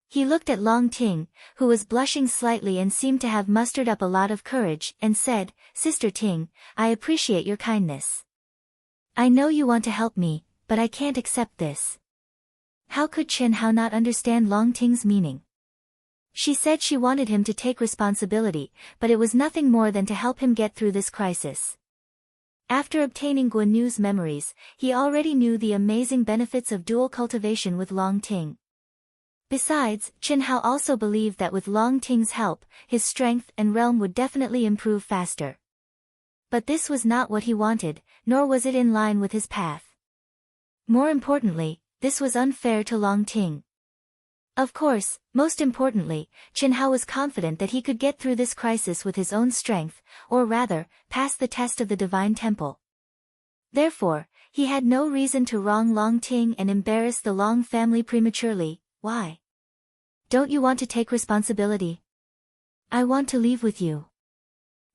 He looked at Long Ting, who was blushing slightly and seemed to have mustered up a lot of courage, and said, Sister Ting, I appreciate your kindness. I know you want to help me, but I can't accept this. How could Qin Hao not understand Long Ting's meaning? She said she wanted him to take responsibility, but it was nothing more than to help him get through this crisis. After obtaining Guan Yu's memories, he already knew the amazing benefits of dual cultivation with Long Ting. Besides, Qin Hao also believed that with Long Ting's help, his strength and realm would definitely improve faster. But this was not what he wanted, nor was it in line with his path. More importantly, this was unfair to Long Ting. Of course, most importantly, Qin Hao was confident that he could get through this crisis with his own strength, or rather, pass the test of the Divine Temple. Therefore, he had no reason to wrong Long Ting and embarrass the Long family prematurely. Why? Don't you want to take responsibility? I want to leave with you.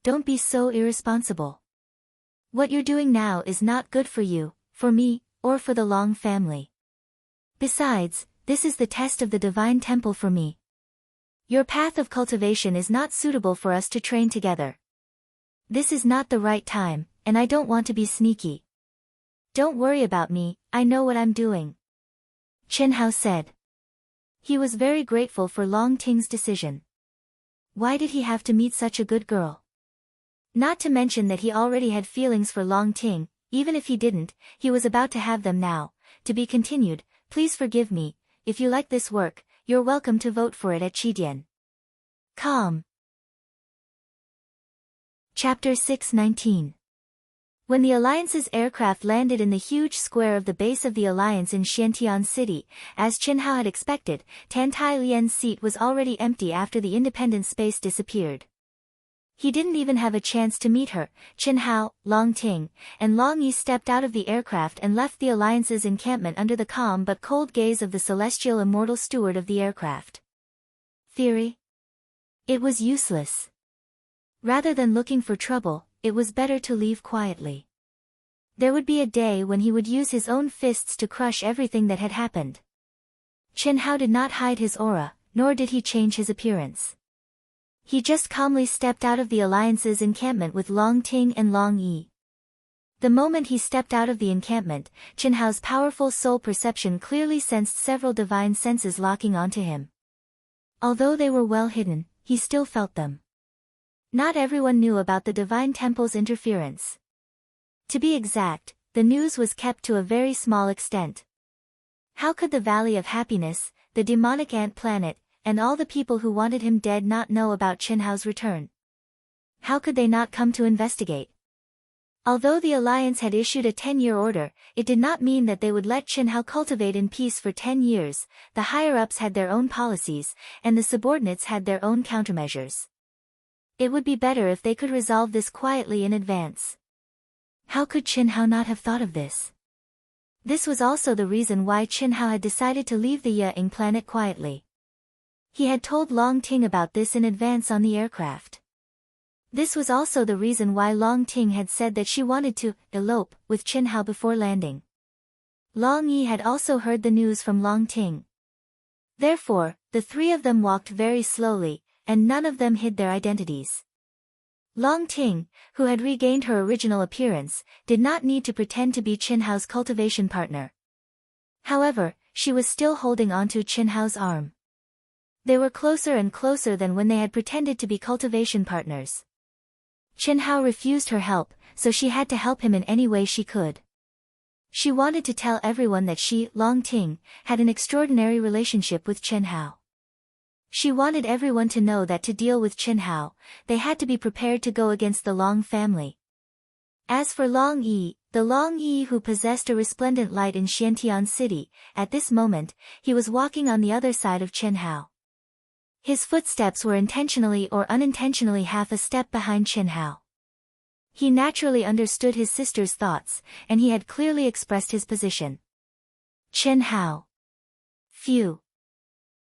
Don't be so irresponsible. What you're doing now is not good for you, for me, or for the Long family. Besides, this is the test of the Divine Temple for me. Your path of cultivation is not suitable for us to train together. This is not the right time, and I don't want to be sneaky. Don't worry about me, I know what I'm doing. Qin Hao said. He was very grateful for Long Ting's decision. Why did he have to meet such a good girl? Not to mention that he already had feelings for Long Ting, even if he didn't, he was about to have them now. To be continued, please forgive me, if you like this work, you're welcome to vote for it at Qidian. Calm. Chapter 619. When the Alliance's aircraft landed in the huge square of the base of the Alliance in Xiantian City, as Qin Hao had expected, Tan Tai Lian's seat was already empty after the Independence space disappeared. He didn't even have a chance to meet her. Qin Hao, Long Ting, and Long Yi stepped out of the aircraft and left the Alliance's encampment under the calm but cold gaze of the celestial immortal steward of the aircraft. Theory? It was useless. Rather than looking for trouble, it was better to leave quietly. There would be a day when he would use his own fists to crush everything that had happened. Qin Hao did not hide his aura, nor did he change his appearance. He just calmly stepped out of the Alliance's encampment with Long Ting and Long Yi. The moment he stepped out of the encampment, Qin Hao's powerful soul perception clearly sensed several divine senses locking onto him. Although they were well hidden, he still felt them. Not everyone knew about the Divine Temple's interference. To be exact, the news was kept to a very small extent. How could the Valley of Happiness, the demonic ant planet, and all the people who wanted him dead not know about Qin Hao's return? How could they not come to investigate? Although the Alliance had issued a 10-year order, it did not mean that they would let Qin Hao cultivate in peace for 10 years, the higher-ups had their own policies, and the subordinates had their own countermeasures. It would be better if they could resolve this quietly in advance. How could Qin Hao not have thought of this? This was also the reason why Qin Hao had decided to leave the Ying planet quietly. He had told Long Ting about this in advance on the aircraft. This was also the reason why Long Ting had said that she wanted to elope with Qin Hao before landing. Long Yi had also heard the news from Long Ting. Therefore, the three of them walked very slowly, and none of them hid their identities. Long Ting, who had regained her original appearance, did not need to pretend to be Qin Hao's cultivation partner. However, she was still holding onto Qin Hao's arm. They were closer and closer than when they had pretended to be cultivation partners. Qin Hao refused her help, so she had to help him in any way she could. She wanted to tell everyone that she, Long Ting, had an extraordinary relationship with Qin Hao. She wanted everyone to know that to deal with Qin Hao, they had to be prepared to go against the Long family. As for Long Yi, the Long Yi who possessed a resplendent light in Xiantian City, at this moment, he was walking on the other side of Qin Hao. His footsteps were intentionally or unintentionally half a step behind Qin Hao. He naturally understood his sister's thoughts, and he had clearly expressed his position. Qin Hao. Phew.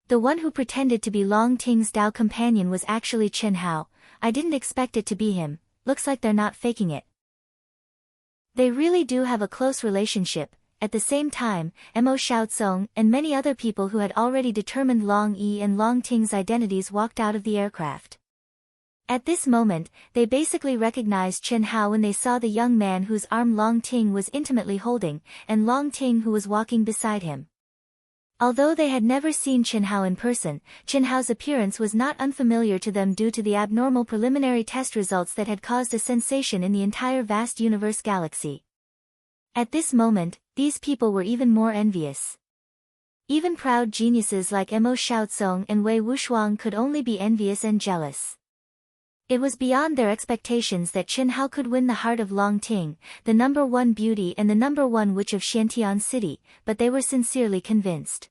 The one who pretended to be Long Ting's Dao companion was actually Qin Hao. I didn't expect it to be him, looks like they're not faking it. They really do have a close relationship. At the same time, Mo Xiaozong and many other people who had already determined Long Yi and Long Ting's identities walked out of the aircraft. At this moment, they basically recognized Qin Hao when they saw the young man whose arm Long Ting was intimately holding, and Long Ting who was walking beside him. Although they had never seen Qin Hao in person, Qin Hao's appearance was not unfamiliar to them due to the abnormal preliminary test results that had caused a sensation in the entire vast universe galaxy. At this moment, these people were even more envious. Even proud geniuses like Mo Xiaozong and Wei Wushuang could only be envious and jealous. It was beyond their expectations that Qin Hao could win the heart of Long Ting, the number one beauty and the number one witch of Xiantian City, but they were sincerely convinced.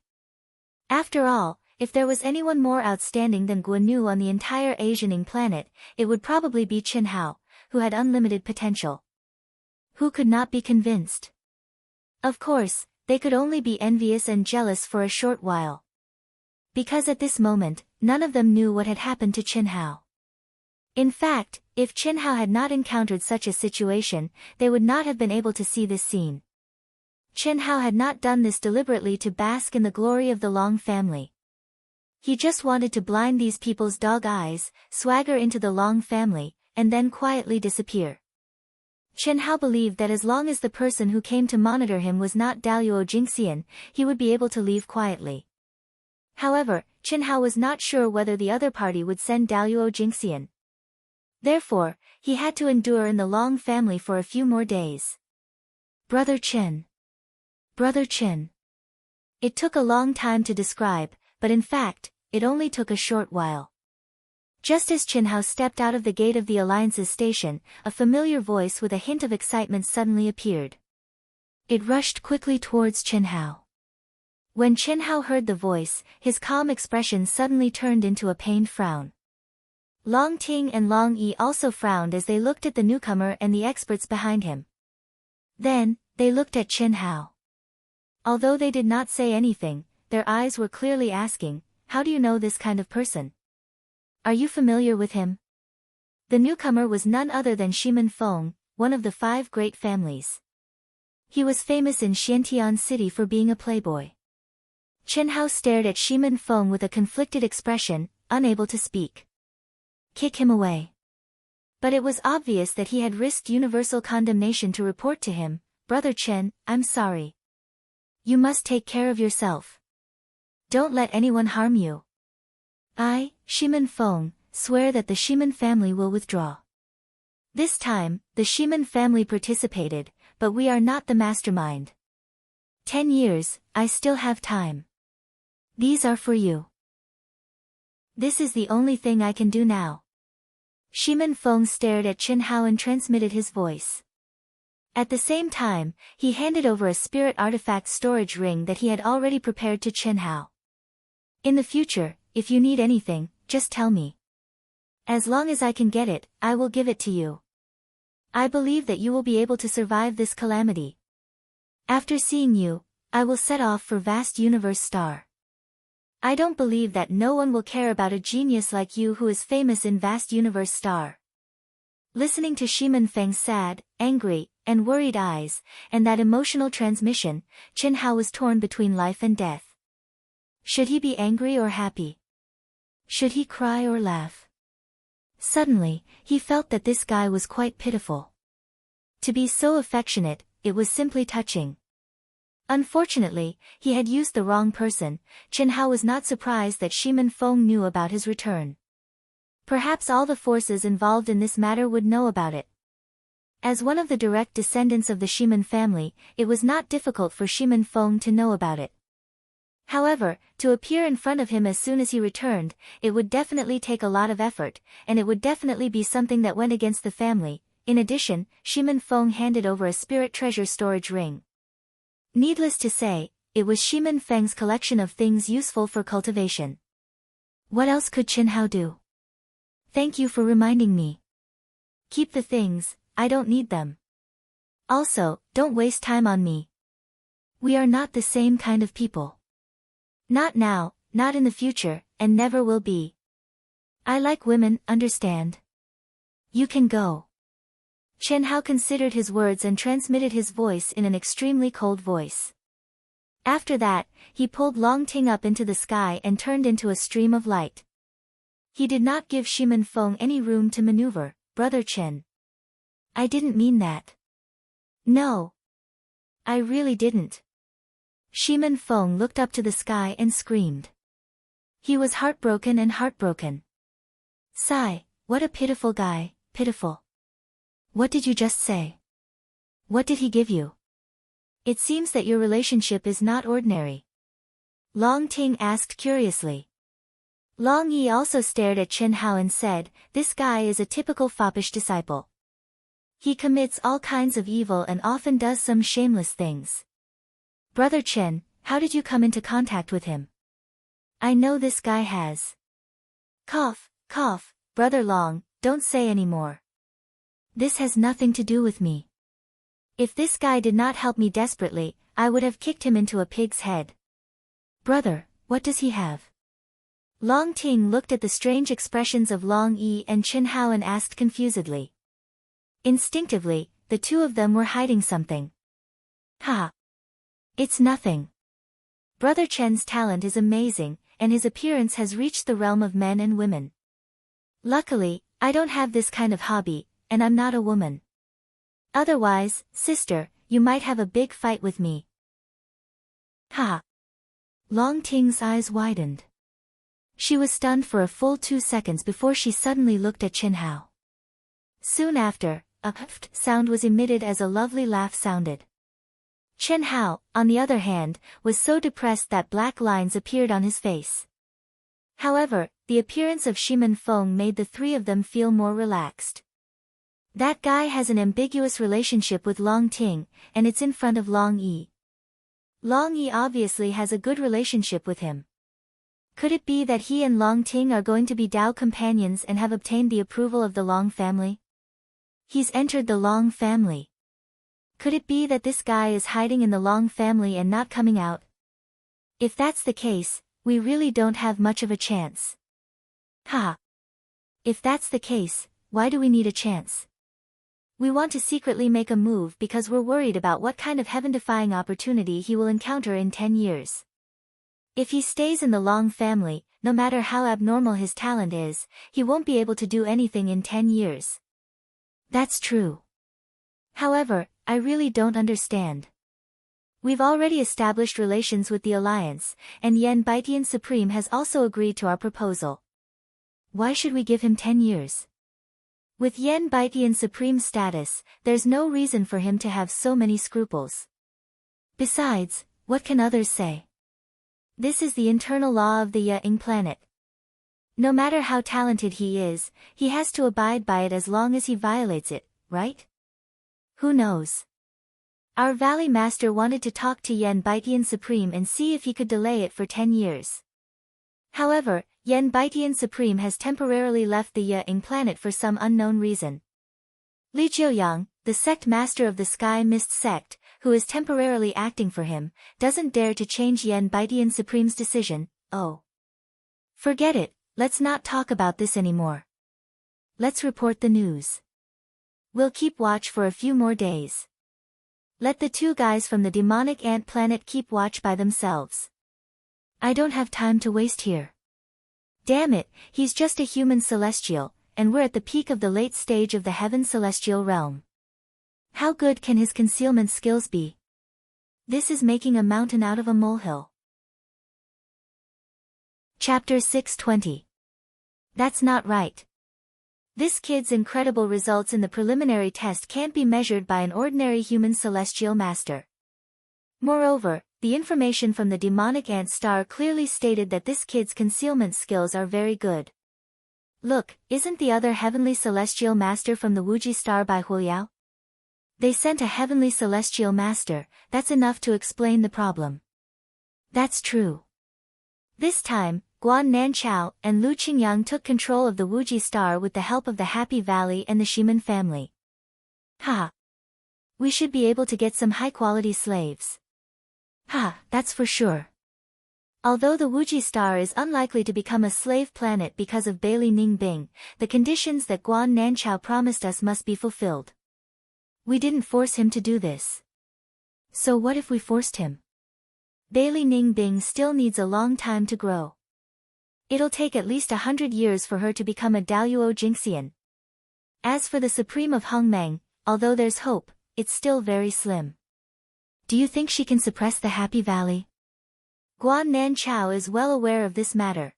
After all, if there was anyone more outstanding than Guan Yu on the entire Asianing planet, it would probably be Qin Hao, who had unlimited potential. Who could not be convinced? Of course, they could only be envious and jealous for a short while. Because at this moment, none of them knew what had happened to Qin Hao. In fact, if Qin Hao had not encountered such a situation, they would not have been able to see this scene. Qin Hao had not done this deliberately to bask in the glory of the Long family. He just wanted to blind these people's dog eyes, swagger into the Long family, and then quietly disappear. Qin Hao believed that as long as the person who came to monitor him was not Daluo Jingxian, he would be able to leave quietly. However, Qin Hao was not sure whether the other party would send Daluo Jingxian. Therefore, he had to endure in the Long family for a few more days. Brother Qin. Brother Qin. It took a long time to describe, but in fact, it only took a short while. Just as Qin Hao stepped out of the gate of the Alliance's station, a familiar voice with a hint of excitement suddenly appeared. It rushed quickly towards Qin Hao. When Qin Hao heard the voice, his calm expression suddenly turned into a pained frown. Long Ting and Long Yi also frowned as they looked at the newcomer and the experts behind him. Then, they looked at Qin Hao. Although they did not say anything, their eyes were clearly asking, "How do you know this kind of person? Are you familiar with him?" The newcomer was none other than Shimin Feng, one of the 5 great families. He was famous in Xiantian City for being a playboy. Qin Hao stared at Shimin Feng with a conflicted expression, unable to speak. Kick him away. But it was obvious that he had risked universal condemnation to report to him, "Brother Chen, I'm sorry. You must take care of yourself. Don't let anyone harm you. I, Shimin Feng, swear that the Shimin family will withdraw." This time, the Shimin family participated, but we are not the mastermind. 10 years, I still have time. These are for you. This is the only thing I can do now. Shimin Feng stared at Qin Hao and transmitted his voice. At the same time, he handed over a spirit artifact storage ring that he had already prepared to Qin Hao. "In the future, if you need anything, just tell me. As long as I can get it, I will give it to you. I believe that you will be able to survive this calamity. After seeing you, I will set off for Vast Universe Star. I don't believe that no one will care about a genius like you who is famous in Vast Universe Star." Listening to Shimin Feng's sad, angry, and worried eyes, and that emotional transmission, Qin Hao was torn between life and death. Should he be angry or happy? Should he cry or laugh? Suddenly, he felt that this guy was quite pitiful. To be so affectionate, it was simply touching. Unfortunately, he had used the wrong person. Chen Hao was not surprised that Shimin Feng knew about his return. Perhaps all the forces involved in this matter would know about it. As one of the direct descendants of the Shimin family, it was not difficult for Shimin Feng to know about it. However, to appear in front of him as soon as he returned, it would definitely take a lot of effort, and it would definitely be something that went against the family. In addition, Shimin Feng handed over a spirit treasure storage ring. Needless to say, it was Shimin Feng's collection of things useful for cultivation. What else could Chen Hao do? Thank you for reminding me. Keep the things, I don't need them. Also, don't waste time on me. We are not the same kind of people. Not now, not in the future, and never will be. I like women, understand? You can go. Chen Hao considered his words and transmitted his voice in an extremely cold voice. After that, he pulled Long Ting up into the sky and turned into a stream of light. He did not give Shimin Feng any room to maneuver. Brother Chen. I didn't mean that. No. I really didn't. Shimin Feng looked up to the sky and screamed. He was heartbroken and heartbroken. Sigh, what a pitiful guy, pitiful. What did you just say? What did he give you? It seems that your relationship is not ordinary. Long Ting asked curiously. Long Yi also stared at Chen Hao and said, this guy is a typical foppish disciple. He commits all kinds of evil and often does some shameless things. Brother Chen, how did you come into contact with him? I know this guy has. Cough, cough, Brother Long, don't say any more. This has nothing to do with me. If this guy did not help me desperately, I would have kicked him into a pig's head. Brother, what does he have? Long Ting looked at the strange expressions of Long Yi and Chen Hao and asked confusedly. Instinctively, the two of them were hiding something. Ha! It's nothing. Brother Chen's talent is amazing, and his appearance has reached the realm of men and women. Luckily, I don't have this kind of hobby, and I'm not a woman. Otherwise, sister, you might have a big fight with me. Ha! Long Ting's eyes widened. She was stunned for a full 2 seconds before she suddenly looked at Chen Hao. Soon after, a huffed sound was emitted as a lovely laugh sounded. Chen Hao, on the other hand, was so depressed that black lines appeared on his face. However, the appearance of Shimin Feng made the three of them feel more relaxed. That guy has an ambiguous relationship with Long Ting, and it's in front of Long Yi. Long Yi obviously has a good relationship with him. Could it be that he and Long Ting are going to be Dao companions and have obtained the approval of the Long family? He's entered the Long family. Could it be that this guy is hiding in the Long family and not coming out? If that's the case, we really don't have much of a chance. Ha! If that's the case, why do we need a chance? We want to secretly make a move because we're worried about what kind of heaven-defying opportunity he will encounter in 10 years. If he stays in the Long family, no matter how abnormal his talent is, he won't be able to do anything in 10 years. That's true. However, I really don't understand. We've already established relations with the Alliance, and Yen Baitian Supreme has also agreed to our proposal. Why should we give him 10 years? With Yen Baitian Supreme's status, there's no reason for him to have so many scruples. Besides, what can others say? This is the internal law of the Ying planet. No matter how talented he is, he has to abide by it as long as he violates it, right? Who knows? Our Valley Master wanted to talk to Yen Baitian Supreme and see if he could delay it for 10 years. However, Yen Baitian Supreme has temporarily left the Ying planet for some unknown reason. Li Jiuyang, the sect master of the Sky Mist sect, who is temporarily acting for him, doesn't dare to change Yen Baitian Supreme's decision. Oh. Forget it, let's not talk about this anymore. Let's report the news. We'll keep watch for a few more days. Let the two guys from the demonic ant planet keep watch by themselves. I don't have time to waste here. Damn it, he's just a human celestial, and we're at the peak of the late stage of the heaven celestial realm. How good can his concealment skills be? This is making a mountain out of a molehill. Chapter 620. That's not right. This kid's incredible results in the preliminary test can't be measured by an ordinary human celestial master. Moreover, the information from the demonic ant star clearly stated that this kid's concealment skills are very good. Look, isn't the other heavenly celestial master from the Wuji star by Huoyao? They sent a heavenly celestial master, that's enough to explain the problem. That's true. This time, Guan Nanchao and Lu Qingyang took control of the Wuji star with the help of the Happy Valley and the Shiman family. Ha! We should be able to get some high-quality slaves. Ha, that's for sure. Although the Wuji star is unlikely to become a slave planet because of Bailey Ningbing, the conditions that Guan Nanchao promised us must be fulfilled. We didn't force him to do this. So what if we forced him? Bailey Ningbing still needs a long time to grow. It'll take at least 100 years for her to become a Daluo Jinxian. As for the Supreme of Hongmeng, although there's hope, it's still very slim. Do you think she can suppress the Happy Valley? Guan Nanchao is well aware of this matter.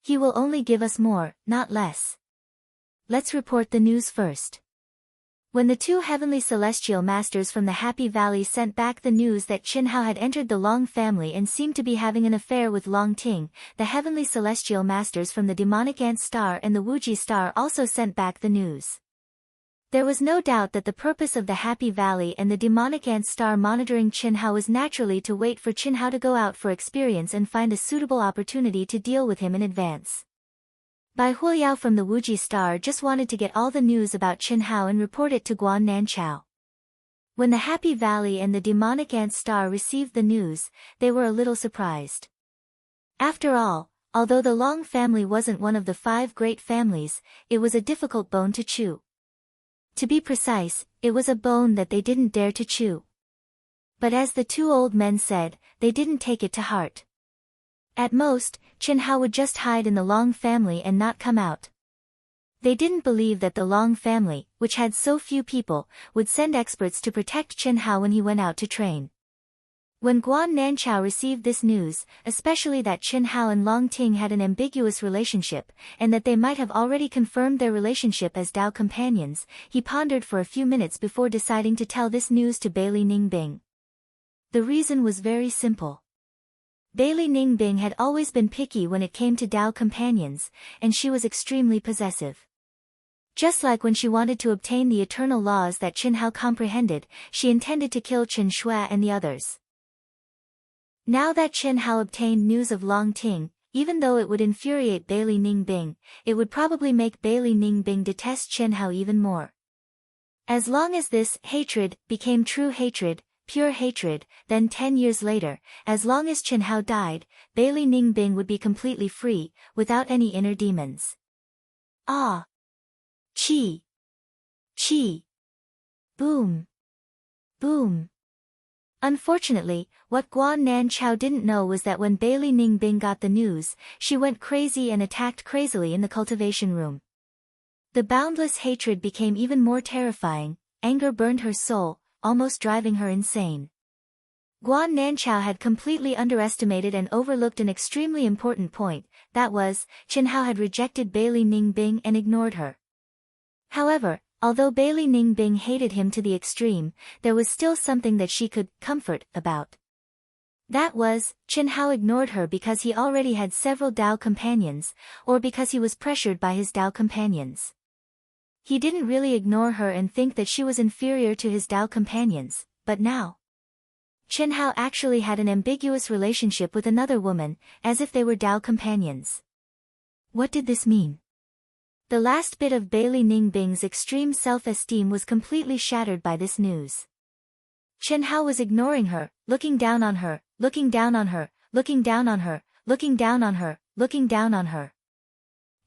He will only give us more, not less. Let's report the news first. When the two heavenly celestial masters from the Happy Valley sent back the news that Qin Hao had entered the Long family and seemed to be having an affair with Long Ting, the heavenly celestial masters from the demonic ant star and the Wuji star also sent back the news. There was no doubt that the purpose of the Happy Valley and the demonic ant star monitoring Qin Hao was naturally to wait for Qin Hao to go out for experience and find a suitable opportunity to deal with him in advance. Bai Huoyao from the Wuji star just wanted to get all the news about Qin Hao and report it to Guan Nanchao. When the Happy Valley and the demonic ant star received the news, they were a little surprised. After all, although the Long family wasn't one of the 5 great families, it was a difficult bone to chew. To be precise, it was a bone that they didn't dare to chew. But as the 2 old men said, they didn't take it to heart. At most, Qin Hao would just hide in the Long family and not come out. They didn't believe that the Long family, which had so few people, would send experts to protect Qin Hao when he went out to train. When Guan Nanchao received this news, especially that Qin Hao and Long Ting had an ambiguous relationship, and that they might have already confirmed their relationship as Dao companions, he pondered for a few minutes before deciding to tell this news to Bailey Ningbing. The reason was very simple. Bailey Ningbing had always been picky when it came to Dao companions, and she was extremely possessive. Just like when she wanted to obtain the eternal laws that Qin Hao comprehended, she intended to kill Qin Shui and the others. Now that Qin Hao obtained news of Long Ting, even though it would infuriate Bailey Ningbing, it would probably make Bailey Ningbing detest Qin Hao even more. As long as this hatred became true hatred, pure hatred, then 10 years later, as long as Qin Hao died, Bailey Ningbing would be completely free, without any inner demons. Ah! Chi! Chi! Boom! Boom! Unfortunately, what Guan Nanchao didn't know was that when Bailey Ningbing got the news, she went crazy and attacked crazily in the cultivation room. The boundless hatred became even more terrifying, anger burned her soul, almost driving her insane. Guan Nanchao had completely underestimated and overlooked an extremely important point, that was, Qin Hao had rejected Bailey Ningbing and ignored her. However, although Bailey Ningbing hated him to the extreme, there was still something that she could comfort about. That was, Qin Hao ignored her because he already had several Dao companions, or because he was pressured by his Dao companions. He didn't really ignore her and think that she was inferior to his Dao companions, but now. Qin Hao actually had an ambiguous relationship with another woman, as if they were Dao companions. What did this mean? The last bit of Bailey Ningbing's extreme self-esteem was completely shattered by this news. Qin Hao was ignoring her, looking down on her, looking down on her, looking down on her, looking down on her, looking down on her.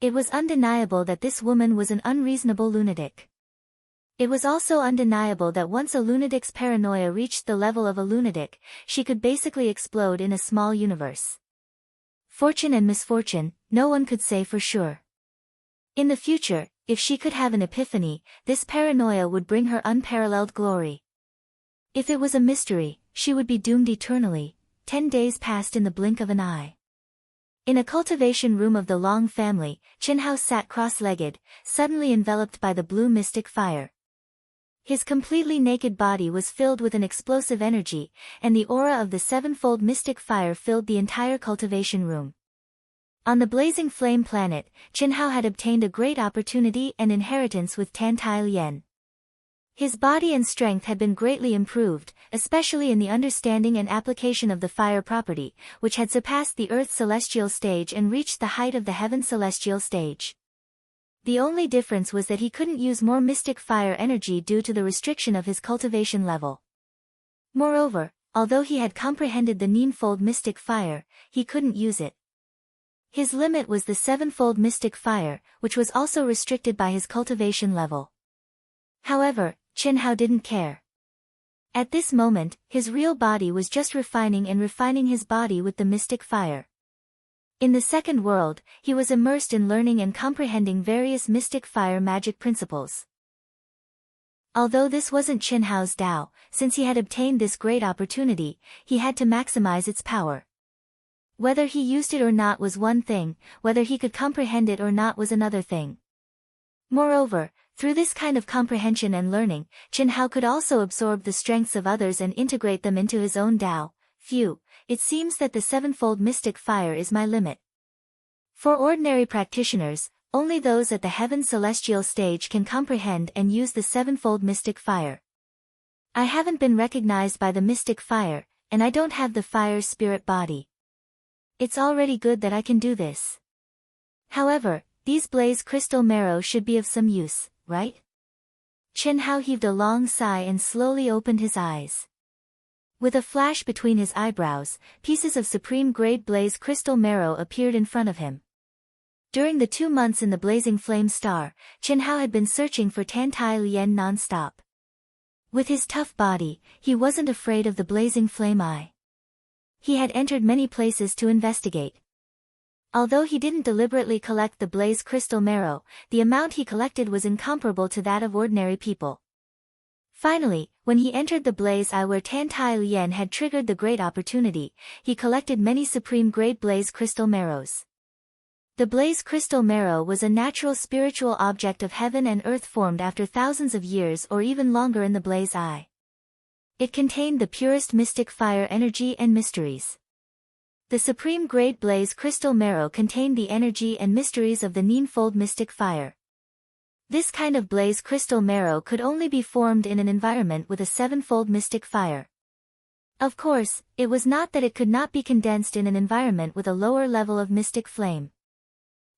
It was undeniable that this woman was an unreasonable lunatic. It was also undeniable that once a lunatic's paranoia reached the level of a lunatic, she could basically explode in a small universe. Fortune and misfortune, no one could say for sure. In the future, if she could have an epiphany, this paranoia would bring her unparalleled glory. If it was a mystery, she would be doomed eternally. 10 days passed in the blink of an eye. In a cultivation room of the Long family, Chinhao sat cross-legged, suddenly enveloped by the blue mystic fire. His completely naked body was filled with an explosive energy, and the aura of the sevenfold mystic fire filled the entire cultivation room. On the blazing flame planet, Chinhao had obtained a great opportunity and inheritance with Tantai Lien. His body and strength had been greatly improved, especially in the understanding and application of the fire property, which had surpassed the Earth celestial stage and reached the height of the Heaven celestial stage. The only difference was that he couldn't use more mystic fire energy due to the restriction of his cultivation level. Moreover, although he had comprehended the ninefold mystic fire, he couldn't use it. His limit was the sevenfold mystic fire, which was also restricted by his cultivation level. However, Chinhao didn't care. At this moment, his real body was just refining his body with the mystic fire. In the second world, he was immersed in learning and comprehending various mystic fire magic principles. Although this wasn't Chinhao's Tao, since he had obtained this great opportunity, he had to maximize its power. Whether he used it or not was one thing, whether he could comprehend it or not was another thing. Moreover, through this kind of comprehension and learning, Chinhao could also absorb the strengths of others and integrate them into his own Tao. Phew, it seems that the sevenfold mystic fire is my limit. For ordinary practitioners, only those at the Heaven celestial stage can comprehend and use the sevenfold mystic fire. I haven't been recognized by the mystic fire, and I don't have the fire spirit body. It's already good that I can do this. However, these blaze crystal marrow should be of some use, right? Chinhao heaved a long sigh and slowly opened his eyes. With a flash between his eyebrows, pieces of supreme-grade blaze crystal marrow appeared in front of him. During the 2 months in the blazing flame star, Chinhao had been searching for Tantai Lien non-stop. With his tough body, he wasn't afraid of the blazing flame eye. He had entered many places to investigate. Although he didn't deliberately collect the blaze crystal marrow, the amount he collected was incomparable to that of ordinary people. Finally, when he entered the blaze eye where Tantai Lien had triggered the great opportunity, he collected many supreme-grade blaze crystal marrows. The blaze crystal marrow was a natural spiritual object of heaven and earth formed after thousands of years or even longer in the blaze eye. It contained the purest mystic fire energy and mysteries. The supreme-grade blaze crystal marrow contained the energy and mysteries of the ninefold mystic fire. This kind of blaze crystal marrow could only be formed in an environment with a sevenfold mystic fire. Of course, it was not that it could not be condensed in an environment with a lower level of mystic flame.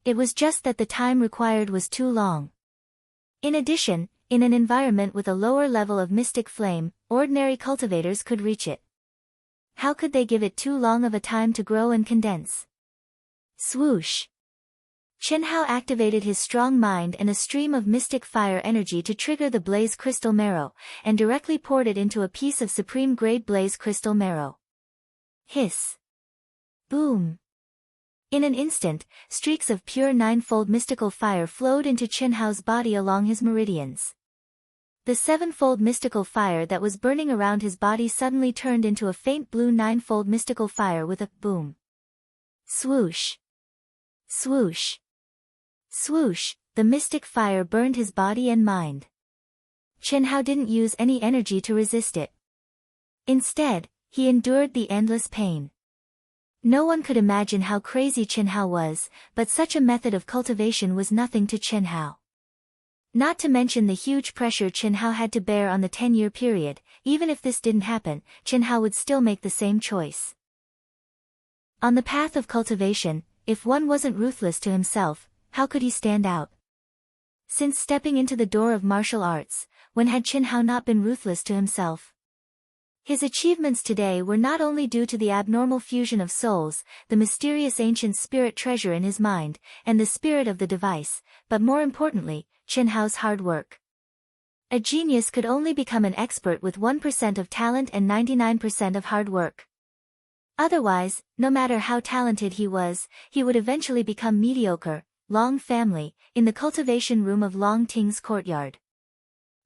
It was just that the time required was too long. In addition, in an environment with a lower level of mystic flame, ordinary cultivators could reach it. How could they give it too long of a time to grow and condense? Swoosh! Chinhao activated his strong mind and a stream of mystic fire energy to trigger the blaze crystal marrow, and directly poured it into a piece of supreme-grade blaze crystal marrow. Hiss! Boom! In an instant, streaks of pure ninefold mystical fire flowed into Chinhao's body along his meridians. The sevenfold mystical fire that was burning around his body suddenly turned into a faint blue ninefold mystical fire with a boom. Swoosh! Swoosh! Swoosh! The mystic fire burned his body and mind. Chinhao didn't use any energy to resist it. Instead, he endured the endless pain. No one could imagine how crazy Chinhao was, but such a method of cultivation was nothing to Chinhao. Not to mention the huge pressure Chinhao had to bear on the 10-year period. Even if this didn't happen, Chinhao would still make the same choice. On the path of cultivation, if one wasn't ruthless to himself, how could he stand out? Since stepping into the door of martial arts, when had Chinhao not been ruthless to himself? His achievements today were not only due to the abnormal fusion of souls, the mysterious ancient spirit treasure in his mind, and the spirit of the device, but more importantly, Chinhao's hard work. A genius could only become an expert with 1% of talent and 99% of hard work. Otherwise, no matter how talented he was, he would eventually become mediocre, Long family, in the cultivation room of Long Ting's courtyard.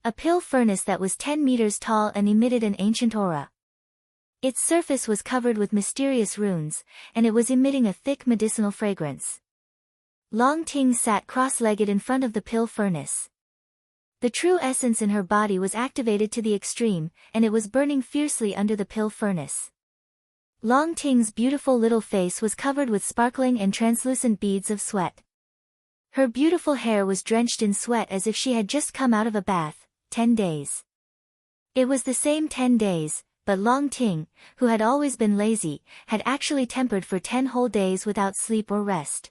A pill furnace that was 10 meters tall and emitted an ancient aura. Its surface was covered with mysterious runes, and it was emitting a thick medicinal fragrance. Long Ting sat cross-legged in front of the pill furnace. The true essence in her body was activated to the extreme, and it was burning fiercely under the pill furnace. Long Ting's beautiful little face was covered with sparkling and translucent beads of sweat. Her beautiful hair was drenched in sweat as if she had just come out of a bath. 10 days. It was the same 10 days, but Long Ting, who had always been lazy, had actually tempered for 10 whole days without sleep or rest.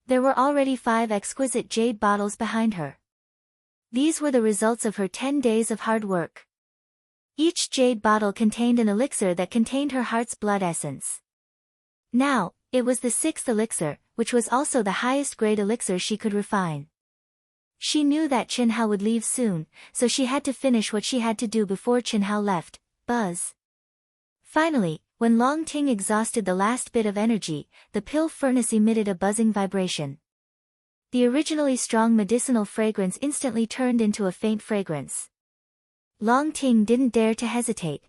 There were already 5 exquisite jade bottles behind her. These were the results of her 10 days of hard work. Each jade bottle contained an elixir that contained her heart's blood essence. Now, it was the 6th elixir, which was also the highest grade elixir she could refine. She knew that Chen Hao would leave soon, so she had to finish what she had to do before Chen Hao left. Buzz. Finally, when Long Ting exhausted the last bit of energy, the pill furnace emitted a buzzing vibration. The originally strong medicinal fragrance instantly turned into a faint fragrance. Long Ting didn't dare to hesitate.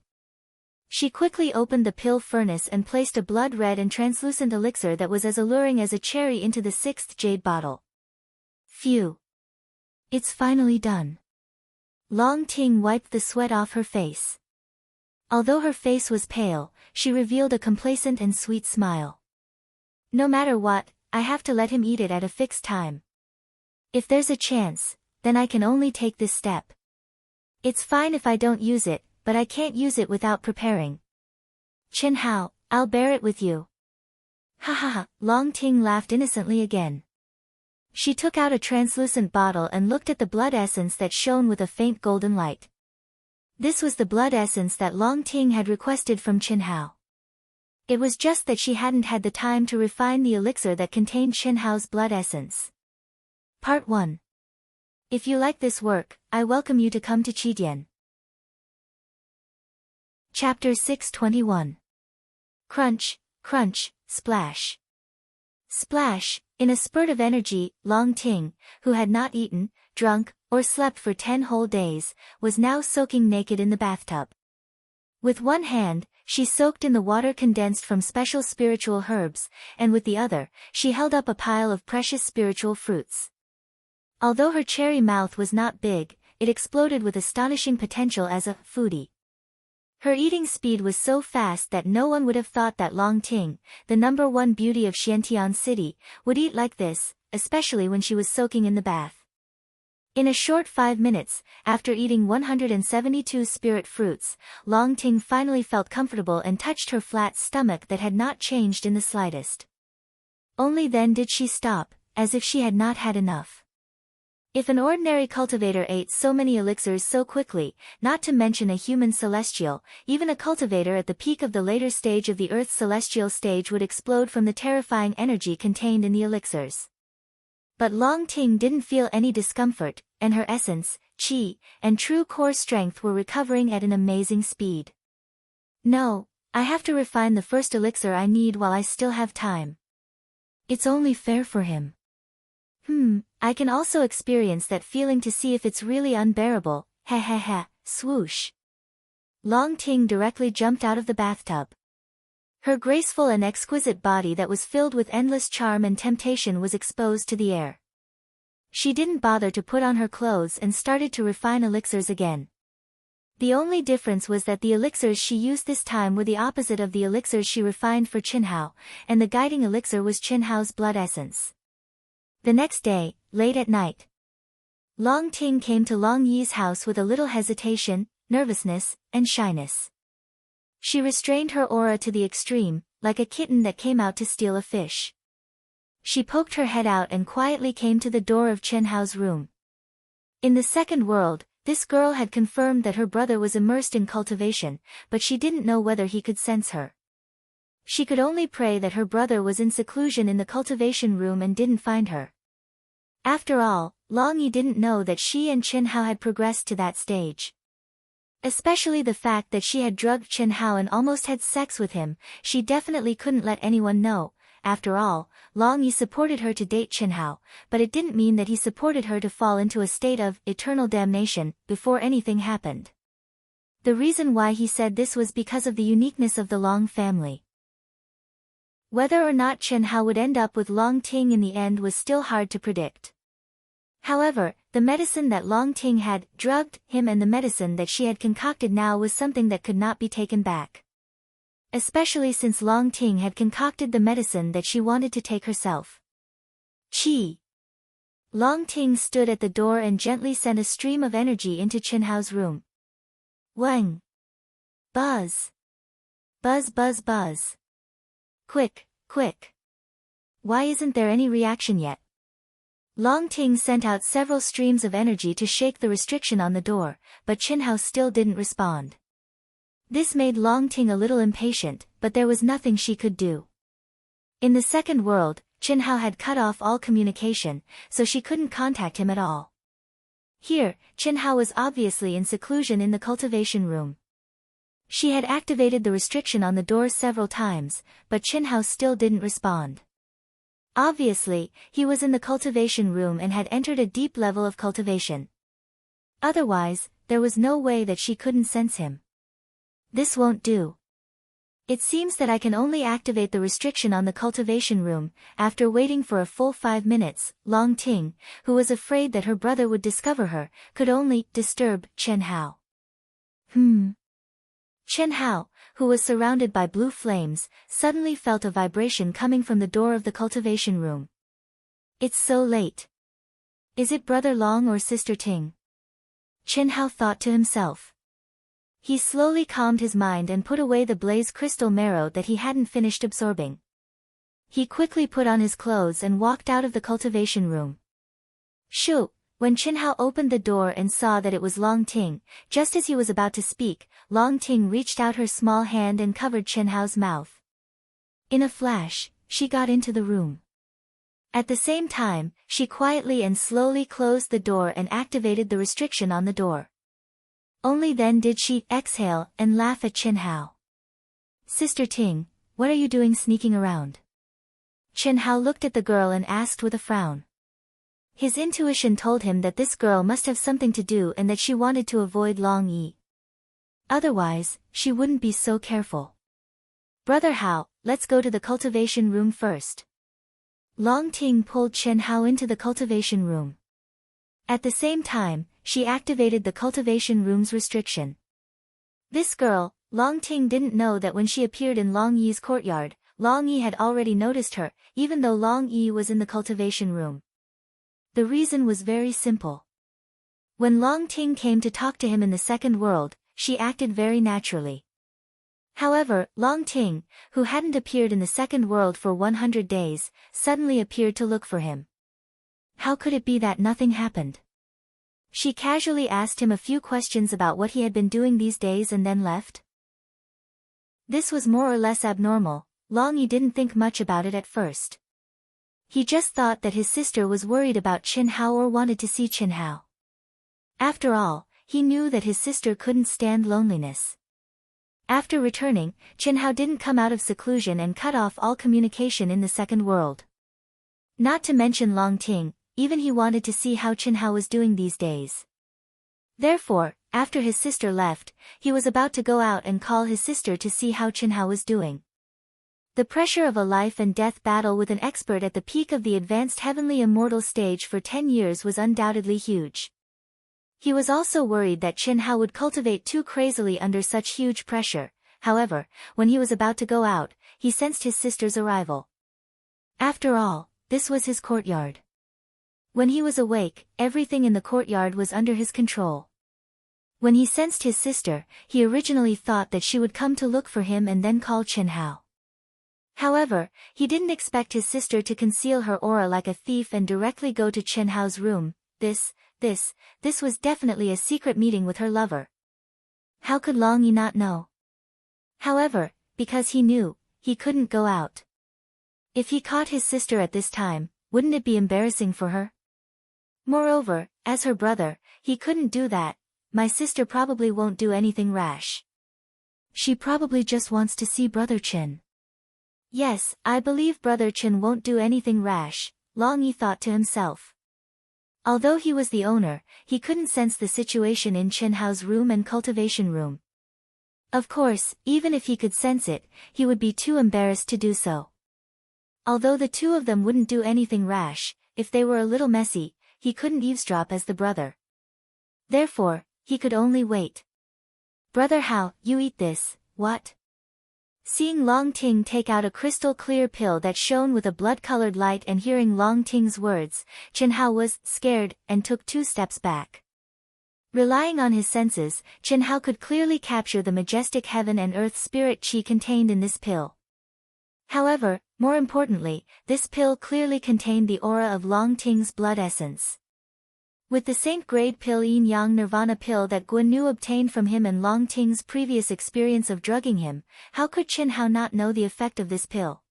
She quickly opened the pill furnace and placed a blood-red and translucent elixir that was as alluring as a cherry into the 6th jade bottle. Phew! It's finally done. Long Ting wiped the sweat off her face. Although her face was pale, she revealed a complacent and sweet smile. No matter what, I have to let him eat it at a fixed time. If there's a chance, then I can only take this step. It's fine if I don't use it, but I can't use it without preparing. Chen Hao, I'll bear it with you. Ha ha ha, Long Ting laughed innocently again. She took out a translucent bottle and looked at the blood essence that shone with a faint golden light. This was the blood essence that Long Ting had requested from Chen Hao. It was just that she hadn't had the time to refine the elixir that contained Chen Hao's blood essence. Part 1. If you like this work, I welcome you to come to Qidian. Chapter 621. Crunch, crunch, splash. Splash. In a spurt of energy, Long Ting, who had not eaten, drunk, or slept for 10 whole days, was now soaking naked in the bathtub. With one hand, she soaked in the water condensed from special spiritual herbs, and with the other, she held up a pile of precious spiritual fruits. Although her cherry mouth was not big, it exploded with astonishing potential as a foodie. Her eating speed was so fast that no one would have thought that Long Ting, the #1 beauty of Xiantian City, would eat like this, especially when she was soaking in the bath. In a short 5 minutes, after eating 172 spirit fruits, Long Ting finally felt comfortable and touched her flat stomach that had not changed in the slightest. Only then did she stop, as if she had not had enough. If an ordinary cultivator ate so many elixirs so quickly, not to mention a human celestial, even a cultivator at the peak of the later stage of the Earth's celestial stage would explode from the terrifying energy contained in the elixirs. But Long Ting didn't feel any discomfort, and her essence, qi, and true core strength were recovering at an amazing speed. No, I have to refine the first elixir I need while I still have time. It's only fair for him. I can also experience that feeling to see if it's really unbearable, ha ha ha, swoosh. Long Ting directly jumped out of the bathtub. Her graceful and exquisite body that was filled with endless charm and temptation was exposed to the air. She didn't bother to put on her clothes and started to refine elixirs again. The only difference was that the elixirs she used this time were the opposite of the elixirs she refined for Chen Hao, and the guiding elixir was Chen Hao's blood essence. The next day, late at night, Long Ting came to Long Yi's house with a little hesitation, nervousness, and shyness. She restrained her aura to the extreme, like a kitten that came out to steal a fish. She poked her head out and quietly came to the door of Chen Hao's room. In the second world, this girl had confirmed that her brother was immersed in cultivation, but she didn't know whether he could sense her. She could only pray that her brother was in seclusion in the cultivation room and didn't find her. After all, Long Yi didn't know that she and Chen Hao had progressed to that stage. Especially the fact that she had drugged Chen Hao and almost had sex with him, she definitely couldn't let anyone know. After all, Long Yi supported her to date Chen Hao, but it didn't mean that he supported her to fall into a state of eternal damnation before anything happened. The reason why he said this was because of the uniqueness of the Long family. Whether or not Chen Hao would end up with Long Ting in the end was still hard to predict. However, the medicine that Long Ting had drugged him and the medicine that she had concocted now was something that could not be taken back. Especially since Long Ting had concocted the medicine that she wanted to take herself. Chi. Long Ting stood at the door and gently sent a stream of energy into Chen Hao's room. Wang. Buzz. Buzz buzz buzz. Quick, quick. Why isn't there any reaction yet? Long Ting sent out several streams of energy to shake the restriction on the door, but Chen Hao still didn't respond. This made Long Ting a little impatient, but there was nothing she could do. In the second world, Chen Hao had cut off all communication, so she couldn't contact him at all. Here, Chen Hao was obviously in seclusion in the cultivation room. She had activated the restriction on the door several times, but Chen Hao still didn't respond. Obviously, he was in the cultivation room and had entered a deep level of cultivation. Otherwise, there was no way that she couldn't sense him. This won't do. It seems that I can only activate the restriction on the cultivation room. After waiting for a full 5 minutes, Long Ting, who was afraid that her brother would discover her, could only disturb Chen Hao. Chen Hao, who was surrounded by blue flames, suddenly felt a vibration coming from the door of the cultivation room. It's so late. Is it brother Long or sister Ting? Chen Hao thought to himself. He slowly calmed his mind and put away the blaze crystal marrow that he hadn't finished absorbing. He quickly put on his clothes and walked out of the cultivation room. Shoo! When Chen Hao opened the door and saw that it was Long Ting, just as he was about to speak, Long Ting reached out her small hand and covered Chen Hao's mouth. In a flash, she got into the room. At the same time, she quietly and slowly closed the door and activated the restriction on the door. Only then did she exhale and laugh at Chen Hao. Sister Ting, what are you doing sneaking around? Chen Hao looked at the girl and asked with a frown. His intuition told him that this girl must have something to do and that she wanted to avoid Long Yi. Otherwise, she wouldn't be so careful. Brother Hao, let's go to the cultivation room first. Long Ting pulled Chen Hao into the cultivation room. At the same time, she activated the cultivation room's restriction. This girl, Long Ting, didn't know that when she appeared in Long Yi's courtyard, Long Yi had already noticed her, even though Long Yi was in the cultivation room. The reason was very simple. When Long Ting came to talk to him in the second world, she acted very naturally. However, Long Ting, who hadn't appeared in the second world for 100 days, suddenly appeared to look for him. How could it be that nothing happened? She casually asked him a few questions about what he had been doing these days and then left. This was more or less abnormal. Long Yi didn't think much about it at first. He just thought that his sister was worried about Chen Hao or wanted to see Chen Hao. After all, he knew that his sister couldn't stand loneliness. After returning, Chen Hao didn't come out of seclusion and cut off all communication in the second world. Not to mention Long Ting, even he wanted to see how Chen Hao was doing these days. Therefore, after his sister left, he was about to go out and call his sister to see how Chen Hao was doing. The pressure of a life and death battle with an expert at the peak of the advanced heavenly immortal stage for 10 years was undoubtedly huge. He was also worried that Chen Hao would cultivate too crazily under such huge pressure. However, when he was about to go out, he sensed his sister's arrival. After all, this was his courtyard. When he was awake, everything in the courtyard was under his control. When he sensed his sister, he originally thought that she would come to look for him and then call Chen Hao. However, he didn't expect his sister to conceal her aura like a thief and directly go to Chen Hao's room. This was definitely a secret meeting with her lover. How could Long Yi not know? However, because he knew, he couldn't go out. If he caught his sister at this time, wouldn't it be embarrassing for her? Moreover, as her brother, he couldn't do that. My sister probably won't do anything rash. She probably just wants to see brother Chen. Yes, I believe Brother Chen won't do anything rash, Long Yi thought to himself. Although he was the owner, he couldn't sense the situation in Chen Hao's room and cultivation room. Of course, even if he could sense it, he would be too embarrassed to do so. Although the two of them wouldn't do anything rash, if they were a little messy, he couldn't eavesdrop as the brother. Therefore, he could only wait. Brother Hao, you eat this, what? Seeing Long Ting take out a crystal-clear pill that shone with a blood-colored light and hearing Long Ting's words, Chen Hao was scared and took 2 steps back. Relying on his senses, Chen Hao could clearly capture the majestic heaven and earth spirit qi contained in this pill. However, more importantly, this pill clearly contained the aura of Long Ting's blood essence. With the Saint-grade pill Yin-Yang Nirvana pill that Guan Nu obtained from him and Long Ting's previous experience of drugging him, how could Chen Hao not know the effect of this pill?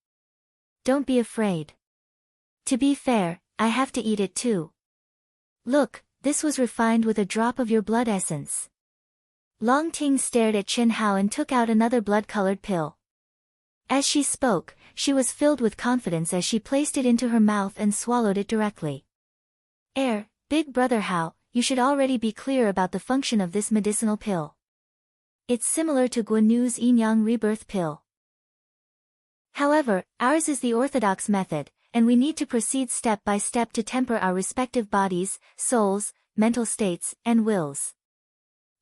Don't be afraid. To be fair, I have to eat it too. Look, this was refined with a drop of your blood essence. Long Ting stared at Chen Hao and took out another blood-colored pill. As she spoke, she was filled with confidence as she placed it into her mouth and swallowed it directly. Big Brother Hao, you should already be clear about the function of this medicinal pill. It's similar to Guan Nu's Yin-Yang rebirth pill. However, ours is the orthodox method, and we need to proceed step by step to temper our respective bodies, souls, mental states, and wills.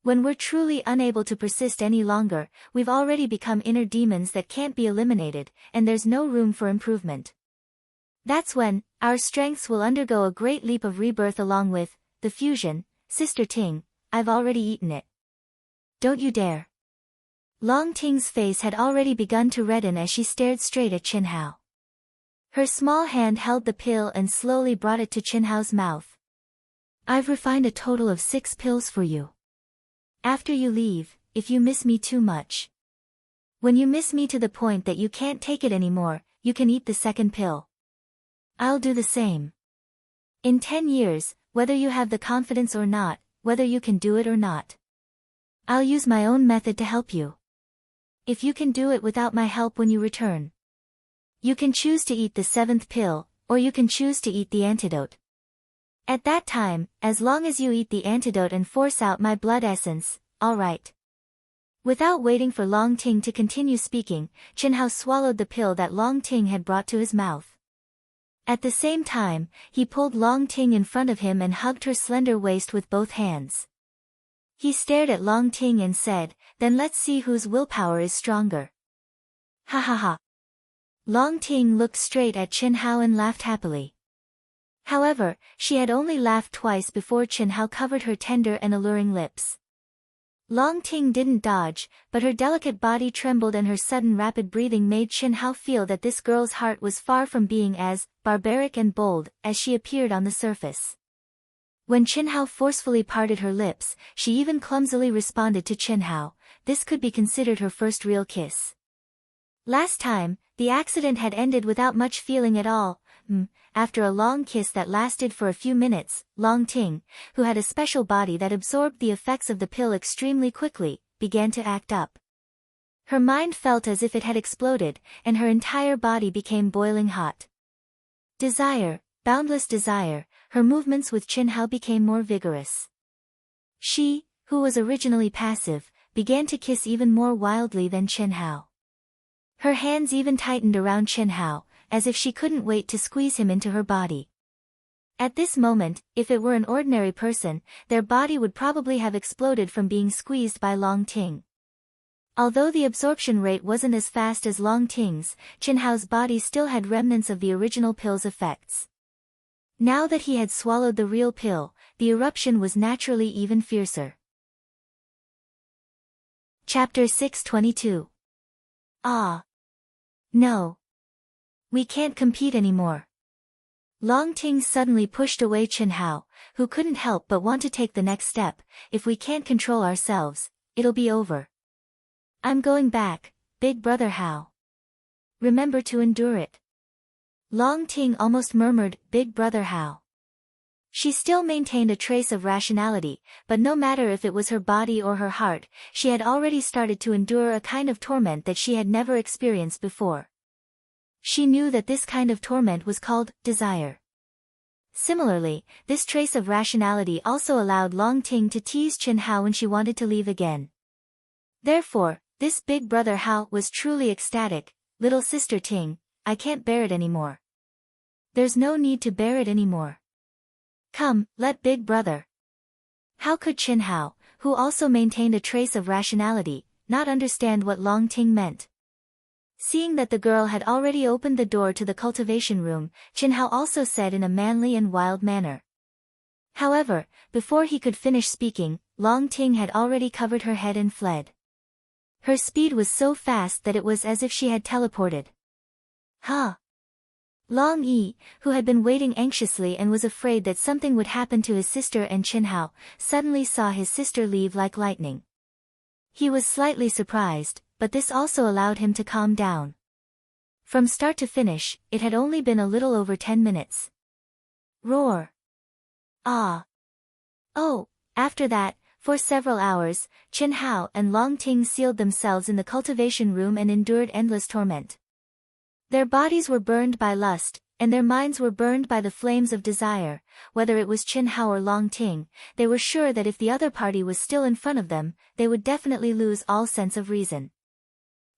When we're truly unable to persist any longer, we've already become inner demons that can't be eliminated, and there's no room for improvement. That's when our strengths will undergo a great leap of rebirth along with the fusion. Sister Ting, I've already eaten it. Don't you dare. Long Ting's face had already begun to redden as she stared straight at Chen Hao. Her small hand held the pill and slowly brought it to Chen Hao's mouth. I've refined a total of 6 pills for you. After you leave, if you miss me too much. When you miss me to the point that you can't take it anymore, you can eat the second pill. I'll do the same. In 10 years, whether you have the confidence or not, whether you can do it or not, I'll use my own method to help you. If you can do it without my help when you return, you can choose to eat the 7th pill, or you can choose to eat the antidote. At that time, as long as you eat the antidote and force out my blood essence, all right. Without waiting for Long Ting to continue speaking, Chen Hao swallowed the pill that Long Ting had brought to his mouth. At the same time, he pulled Long Ting in front of him and hugged her slender waist with both hands. He stared at Long Ting and said, then let's see whose willpower is stronger. Ha ha ha. Long Ting looked straight at Chen Hao and laughed happily. However, she had only laughed twice before Chen Hao covered her tender and alluring lips. Long Ting didn't dodge, but her delicate body trembled and her sudden rapid breathing made Chen Hao feel that this girl's heart was far from being as barbaric and bold as she appeared on the surface. When Chen Hao forcefully parted her lips, she even clumsily responded to Chen Hao. This could be considered her first real kiss. Last time, the accident had ended without much feeling at all. After a long kiss that lasted for a few minutes, Long Ting, who had a special body that absorbed the effects of the pill extremely quickly, began to act up. Her mind felt as if it had exploded, and her entire body became boiling hot. Desire, boundless desire, her movements with Chen Hao became more vigorous. She, who was originally passive, began to kiss even more wildly than Chen Hao. Her hands even tightened around Chen Hao, as if she couldn't wait to squeeze him into her body. At this moment, if it were an ordinary person, their body would probably have exploded from being squeezed by Long Ting. Although the absorption rate wasn't as fast as Long Ting's, Chen Hao's body still had remnants of the original pill's effects. Now that he had swallowed the real pill, the eruption was naturally even fiercer. Chapter 622. Ah. No. We can't compete anymore. Long Ting suddenly pushed away Chen Hao, who couldn't help but want to take the next step. If we can't control ourselves, it'll be over. I'm going back, Big Brother Hao. Remember to endure it. Long Ting almost murmured, Big Brother Hao. She still maintained a trace of rationality, but no matter if it was her body or her heart, she had already started to endure a kind of torment that she had never experienced before. She knew that this kind of torment was called desire. Similarly, this trace of rationality also allowed Long Ting to tease Chen Hao when she wanted to leave again. Therefore, this big brother Hao was truly ecstatic. Little sister Ting, I can't bear it anymore. There's no need to bear it anymore. Come, let big brother. How could Chen Hao, who also maintained a trace of rationality, not understand what Long Ting meant? Seeing that the girl had already opened the door to the cultivation room, Chen Hao also said in a manly and wild manner. However, before he could finish speaking, Long Ting had already covered her head and fled. Her speed was so fast that it was as if she had teleported. Huh? Long Yi, who had been waiting anxiously and was afraid that something would happen to his sister and Chen Hao, suddenly saw his sister leave like lightning. He was slightly surprised, but this also allowed him to calm down. From start to finish, it had only been a little over 10 minutes. Roar! Ah! Oh! After that, for several hours, Chen Hao and Long Ting sealed themselves in the cultivation room and endured endless torment. Their bodies were burned by lust, and their minds were burned by the flames of desire. Whether it was Chen Hao or Long Ting, they were sure that if the other party was still in front of them, they would definitely lose all sense of reason.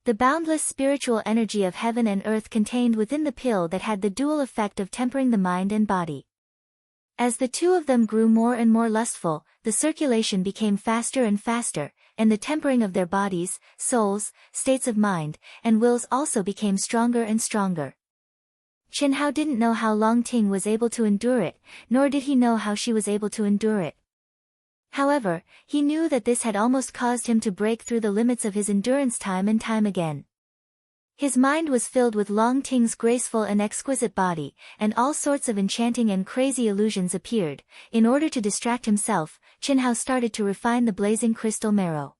The boundless spiritual energy of heaven and earth contained within the pill that had the dual effect of tempering the mind and body. As the two of them grew more and more lustful, the circulation became faster and faster, and the tempering of their bodies, souls, states of mind, and wills also became stronger and stronger. Chen Hao didn't know how Long Ting was able to endure it, nor did he know how she was able to endure it. However, he knew that this had almost caused him to break through the limits of his endurance time and time again. His mind was filled with Long Ting's graceful and exquisite body, and all sorts of enchanting and crazy illusions appeared. In order to distract himself, Chen Hao started to refine the blazing crystal marrow.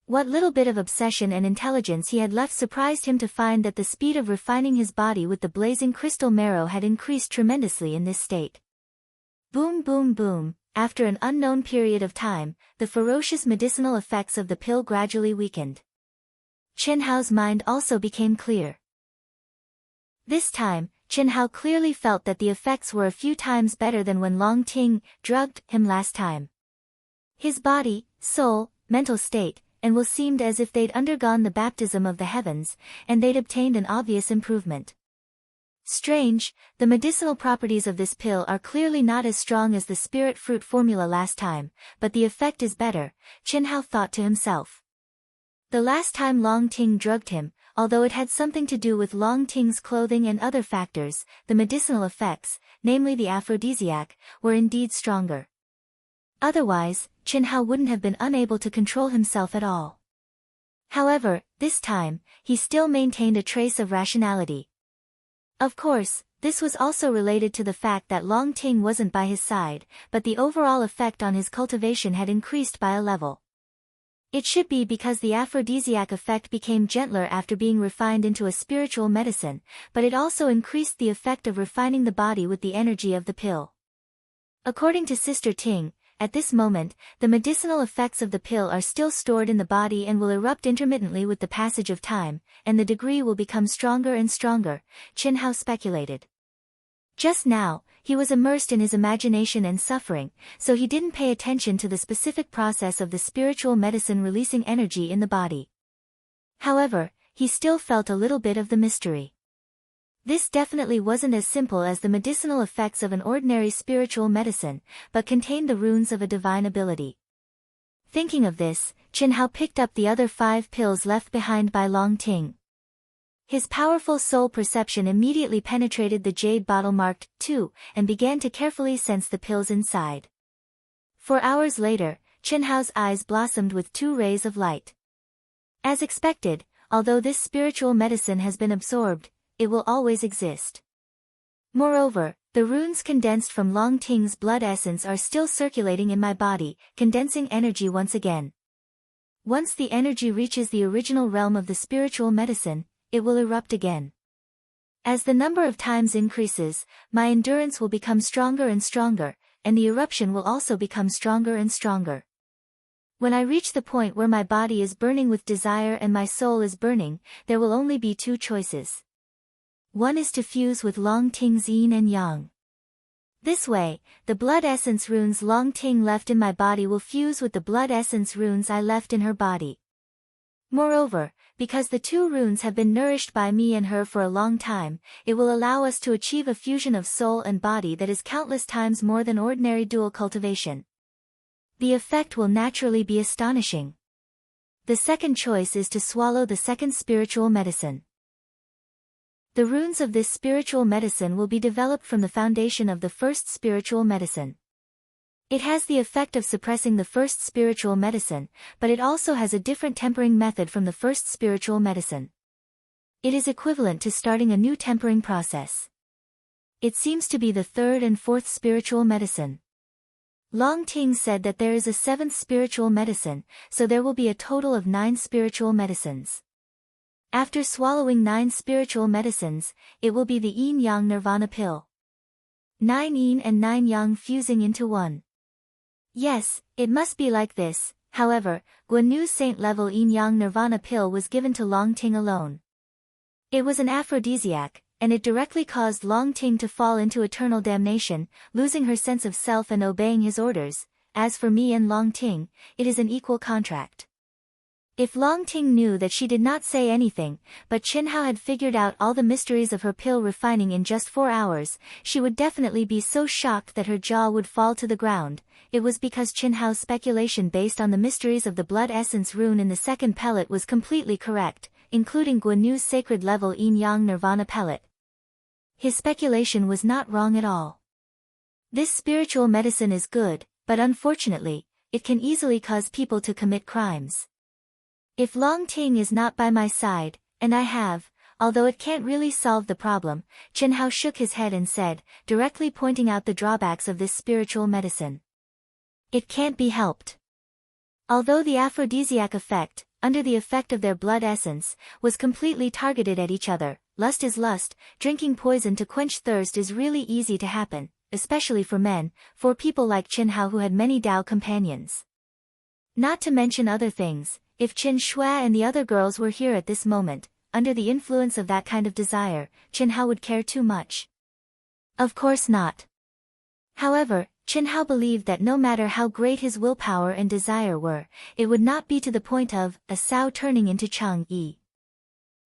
What little bit of obsession and intelligence he had left surprised him to find that the speed of refining his body with the blazing crystal marrow had increased tremendously in this state. Boom boom boom. After an unknown period of time, the ferocious medicinal effects of the pill gradually weakened. Chen Hao's mind also became clear. This time, Chen Hao clearly felt that the effects were a few times better than when Long Ting drugged him last time. His body, soul, mental state, and will seemed as if they'd undergone the baptism of the heavens, and they'd obtained an obvious improvement. Strange, the medicinal properties of this pill are clearly not as strong as the spirit fruit formula last time, but the effect is better, Chen Hao thought to himself. The last time Long Ting drugged him, although it had something to do with Long Ting's clothing and other factors, the medicinal effects, namely the aphrodisiac, were indeed stronger. Otherwise, Chen Hao wouldn't have been unable to control himself at all. However, this time, he still maintained a trace of rationality. Of course, this was also related to the fact that Long Ting wasn't by his side, but the overall effect on his cultivation had increased by a level. It should be because the aphrodisiac effect became gentler after being refined into a spiritual medicine, but it also increased the effect of refining the body with the energy of the pill. According to Sister Ting, at this moment, the medicinal effects of the pill are still stored in the body and will erupt intermittently with the passage of time, and the degree will become stronger and stronger, Chen Hao speculated. Just now, he was immersed in his imagination and suffering, so he didn't pay attention to the specific process of the spiritual medicine releasing energy in the body. However, he still felt a little bit of the mystery. This definitely wasn't as simple as the medicinal effects of an ordinary spiritual medicine, but contained the runes of a divine ability. Thinking of this, Chen Hao picked up the other 5 pills left behind by Long Ting. His powerful soul perception immediately penetrated the jade bottle marked 2, and began to carefully sense the pills inside. 4 hours later, Chen Hao's eyes blossomed with 2 rays of light. As expected, although this spiritual medicine has been absorbed, it will always exist. Moreover, the runes condensed from Long Ting's blood essence are still circulating in my body, condensing energy once again. Once the energy reaches the original realm of the spiritual medicine, it will erupt again. As the number of times increases, my endurance will become stronger and stronger, and the eruption will also become stronger and stronger. When I reach the point where my body is burning with desire and my soul is burning, there will only be 2 choices. One is to fuse with Long Ting's yin and yang. This way, the blood essence runes Long Ting left in my body will fuse with the blood essence runes I left in her body. Moreover, because the two runes have been nourished by me and her for a long time, it will allow us to achieve a fusion of soul and body that is countless times more than ordinary dual cultivation. The effect will naturally be astonishing. The second choice is to swallow the second spiritual medicine. The runes of this spiritual medicine will be developed from the foundation of the first spiritual medicine. It has the effect of suppressing the first spiritual medicine, but it also has a different tempering method from the first spiritual medicine. It is equivalent to starting a new tempering process. It seems to be the third and fourth spiritual medicine. Long Ting said that there is a seventh spiritual medicine, so there will be a total of 9 spiritual medicines. After swallowing 9 spiritual medicines, it will be the yin-yang nirvana pill. 9 yin and 9 yang fusing into one. Yes, it must be like this. However, Guan Yu's saint-level yin-yang nirvana pill was given to Long Ting alone. It was an aphrodisiac, and it directly caused Long Ting to fall into eternal damnation, losing her sense of self and obeying his orders. As for me and Long Ting, it is an equal contract. If Long Ting knew that she did not say anything, but Qin Hao had figured out all the mysteries of her pill refining in just 4 hours, she would definitely be so shocked that her jaw would fall to the ground. It was because Qin Hao's speculation based on the mysteries of the blood essence rune in the second pellet was completely correct, including Guan Yu's sacred level yin-yang nirvana pellet. His speculation was not wrong at all. This spiritual medicine is good, but unfortunately, it can easily cause people to commit crimes. If Long Ting is not by my side, and I have, although it can't really solve the problem, Qin Hao shook his head and said, directly pointing out the drawbacks of this spiritual medicine. It can't be helped. Although the aphrodisiac effect, under the effect of their blood essence, was completely targeted at each other, lust is lust, drinking poison to quench thirst is really easy to happen, especially for men, for people like Qin Hao who had many Dao companions. Not to mention other things. If Qin Shui and the other girls were here at this moment, under the influence of that kind of desire, Qin Hao would care too much. Of course not. However, Qin Hao believed that no matter how great his willpower and desire were, it would not be to the point of a sow turning into Chang Yi.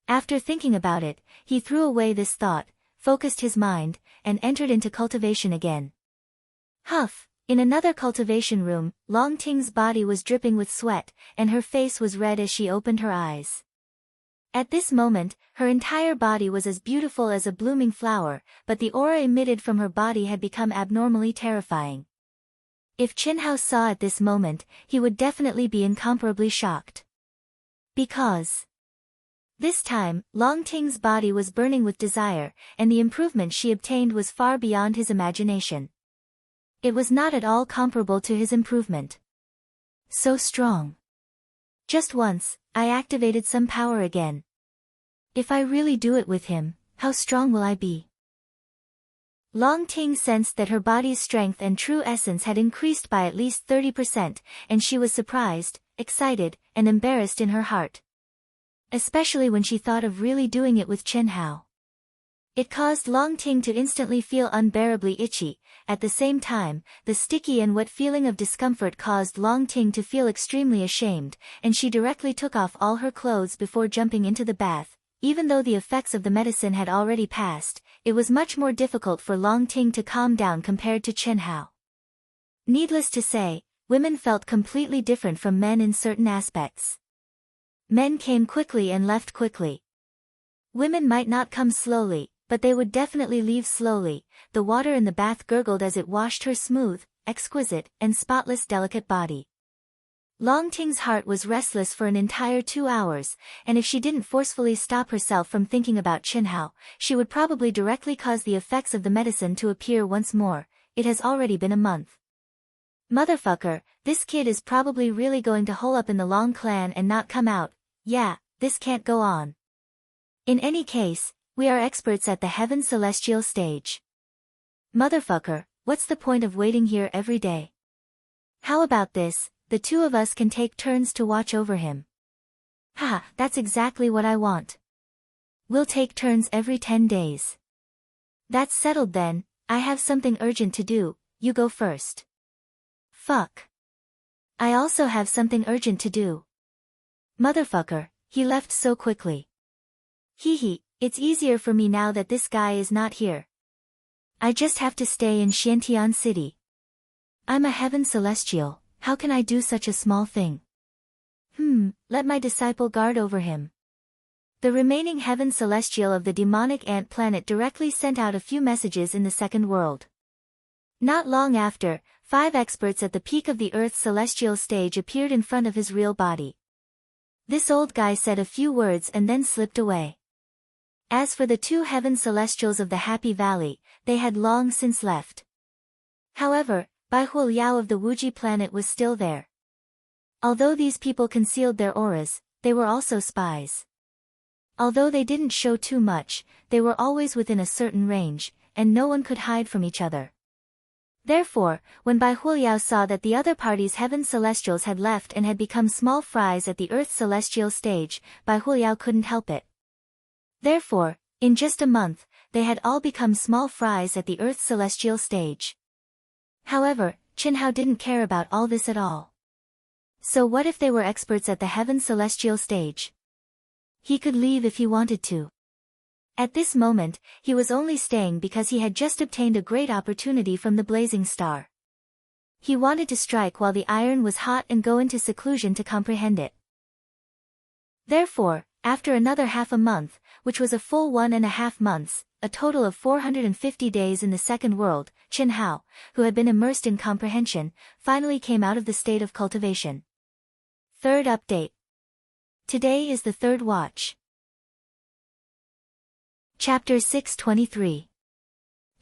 After thinking about it, he threw away this thought, focused his mind, and entered into cultivation again. Huff! In another cultivation room, Long Ting's body was dripping with sweat, and her face was red as she opened her eyes. At this moment, her entire body was as beautiful as a blooming flower, but the aura emitted from her body had become abnormally terrifying. If Qin Hao saw at this moment, he would definitely be incomparably shocked. Because this time, Long Ting's body was burning with desire, and the improvement she obtained was far beyond his imagination. It was not at all comparable to his improvement. So strong. Just once, I activated some power again. If I really do it with him, how strong will I be? Long Ting sensed that her body's strength and true essence had increased by at least 30%, and she was surprised, excited, and embarrassed in her heart. Especially when she thought of really doing it with Qin Hao. It caused Long Ting to instantly feel unbearably itchy. At the same time, the sticky and wet feeling of discomfort caused Long Ting to feel extremely ashamed, and she directly took off all her clothes before jumping into the bath. Even though the effects of the medicine had already passed, it was much more difficult for Long Ting to calm down compared to Qin Hao. Needless to say, women felt completely different from men in certain aspects. Men came quickly and left quickly. Women might not come slowly, but they would definitely leave slowly. The water in the bath gurgled as it washed her smooth, exquisite, and spotless delicate body. Long Ting's heart was restless for an entire 2 hours, and if she didn't forcefully stop herself from thinking about Qin Hao, she would probably directly cause the effects of the medicine to appear once more. It has already been a month. Motherfucker, this kid is probably really going to hole up in the Long clan and not come out. Yeah, this can't go on. In any case, we are experts at the heaven celestial stage. Motherfucker, what's the point of waiting here every day? How about this, the two of us can take turns to watch over him. Ha, that's exactly what I want. We'll take turns every 10 days. That's settled then. I have something urgent to do, you go first. Fuck. I also have something urgent to do. Motherfucker, he left so quickly. Hee, it's easier for me now that this guy is not here. I just have to stay in Xiantian City. I'm a heaven celestial, how can I do such a small thing? Let my disciple guard over him. The remaining heaven celestial of the demonic ant planet directly sent out a few messages in the second world. Not long after, 5 experts at the peak of the Earth's celestial stage appeared in front of his real body. This old guy said a few words and then slipped away. As for the 2 heaven celestials of the Happy Valley, they had long since left. However, Bai Huoliao of the Wuji planet was still there. Although these people concealed their auras, they were also spies. Although they didn't show too much, they were always within a certain range, and no one could hide from each other. Therefore, when Bai Huoliao saw that the other party's heaven celestials had left and had become small fries at the Earth's celestial stage, Bai Huoliao couldn't help it. Therefore, in just a month, they had all become small fries at the Earth's celestial stage. However, Qinhao didn't care about all this at all. So what if they were experts at the heaven celestial stage? He could leave if he wanted to. At this moment, he was only staying because he had just obtained a great opportunity from the blazing star. He wanted to strike while the iron was hot and go into seclusion to comprehend it. Therefore, after another half a month, which was a full 1.5 months, a total of 450 days in the second world, Qinhao, who had been immersed in comprehension, finally came out of the state of cultivation. Third update. Today is the third watch. Chapter 623.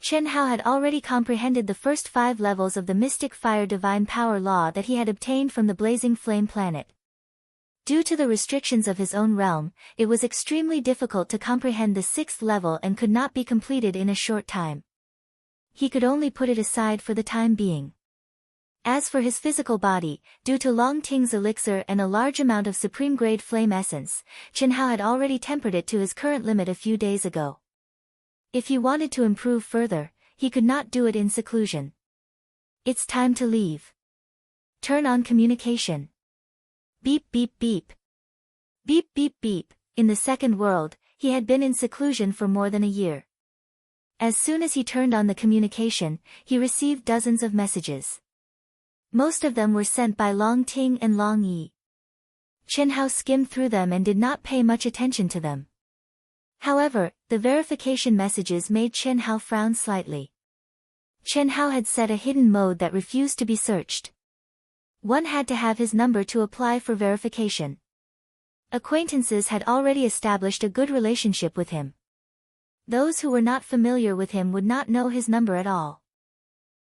Qinhao had already comprehended the first 5 levels of the mystic fire divine power law that he had obtained from the blazing flame planet. Due to the restrictions of his own realm, it was extremely difficult to comprehend the 6th level and could not be completed in a short time. He could only put it aside for the time being. As for his physical body, due to Long Ting's elixir and a large amount of supreme-grade flame essence, Qinhao had already tempered it to his current limit a few days ago. If he wanted to improve further, he could not do it in seclusion. It's time to leave. Turn on communication. Beep beep beep. Beep beep beep. In the second world, he had been in seclusion for more than a year. As soon as he turned on the communication, he received dozens of messages. Most of them were sent by Long Ting and Long Yi. Qinhao skimmed through them and did not pay much attention to them. However, the verification messages made Qinhao frown slightly. Qinhao had set a hidden mode that refused to be searched. One had to have his number to apply for verification. Acquaintances had already established a good relationship with him. Those who were not familiar with him would not know his number at all.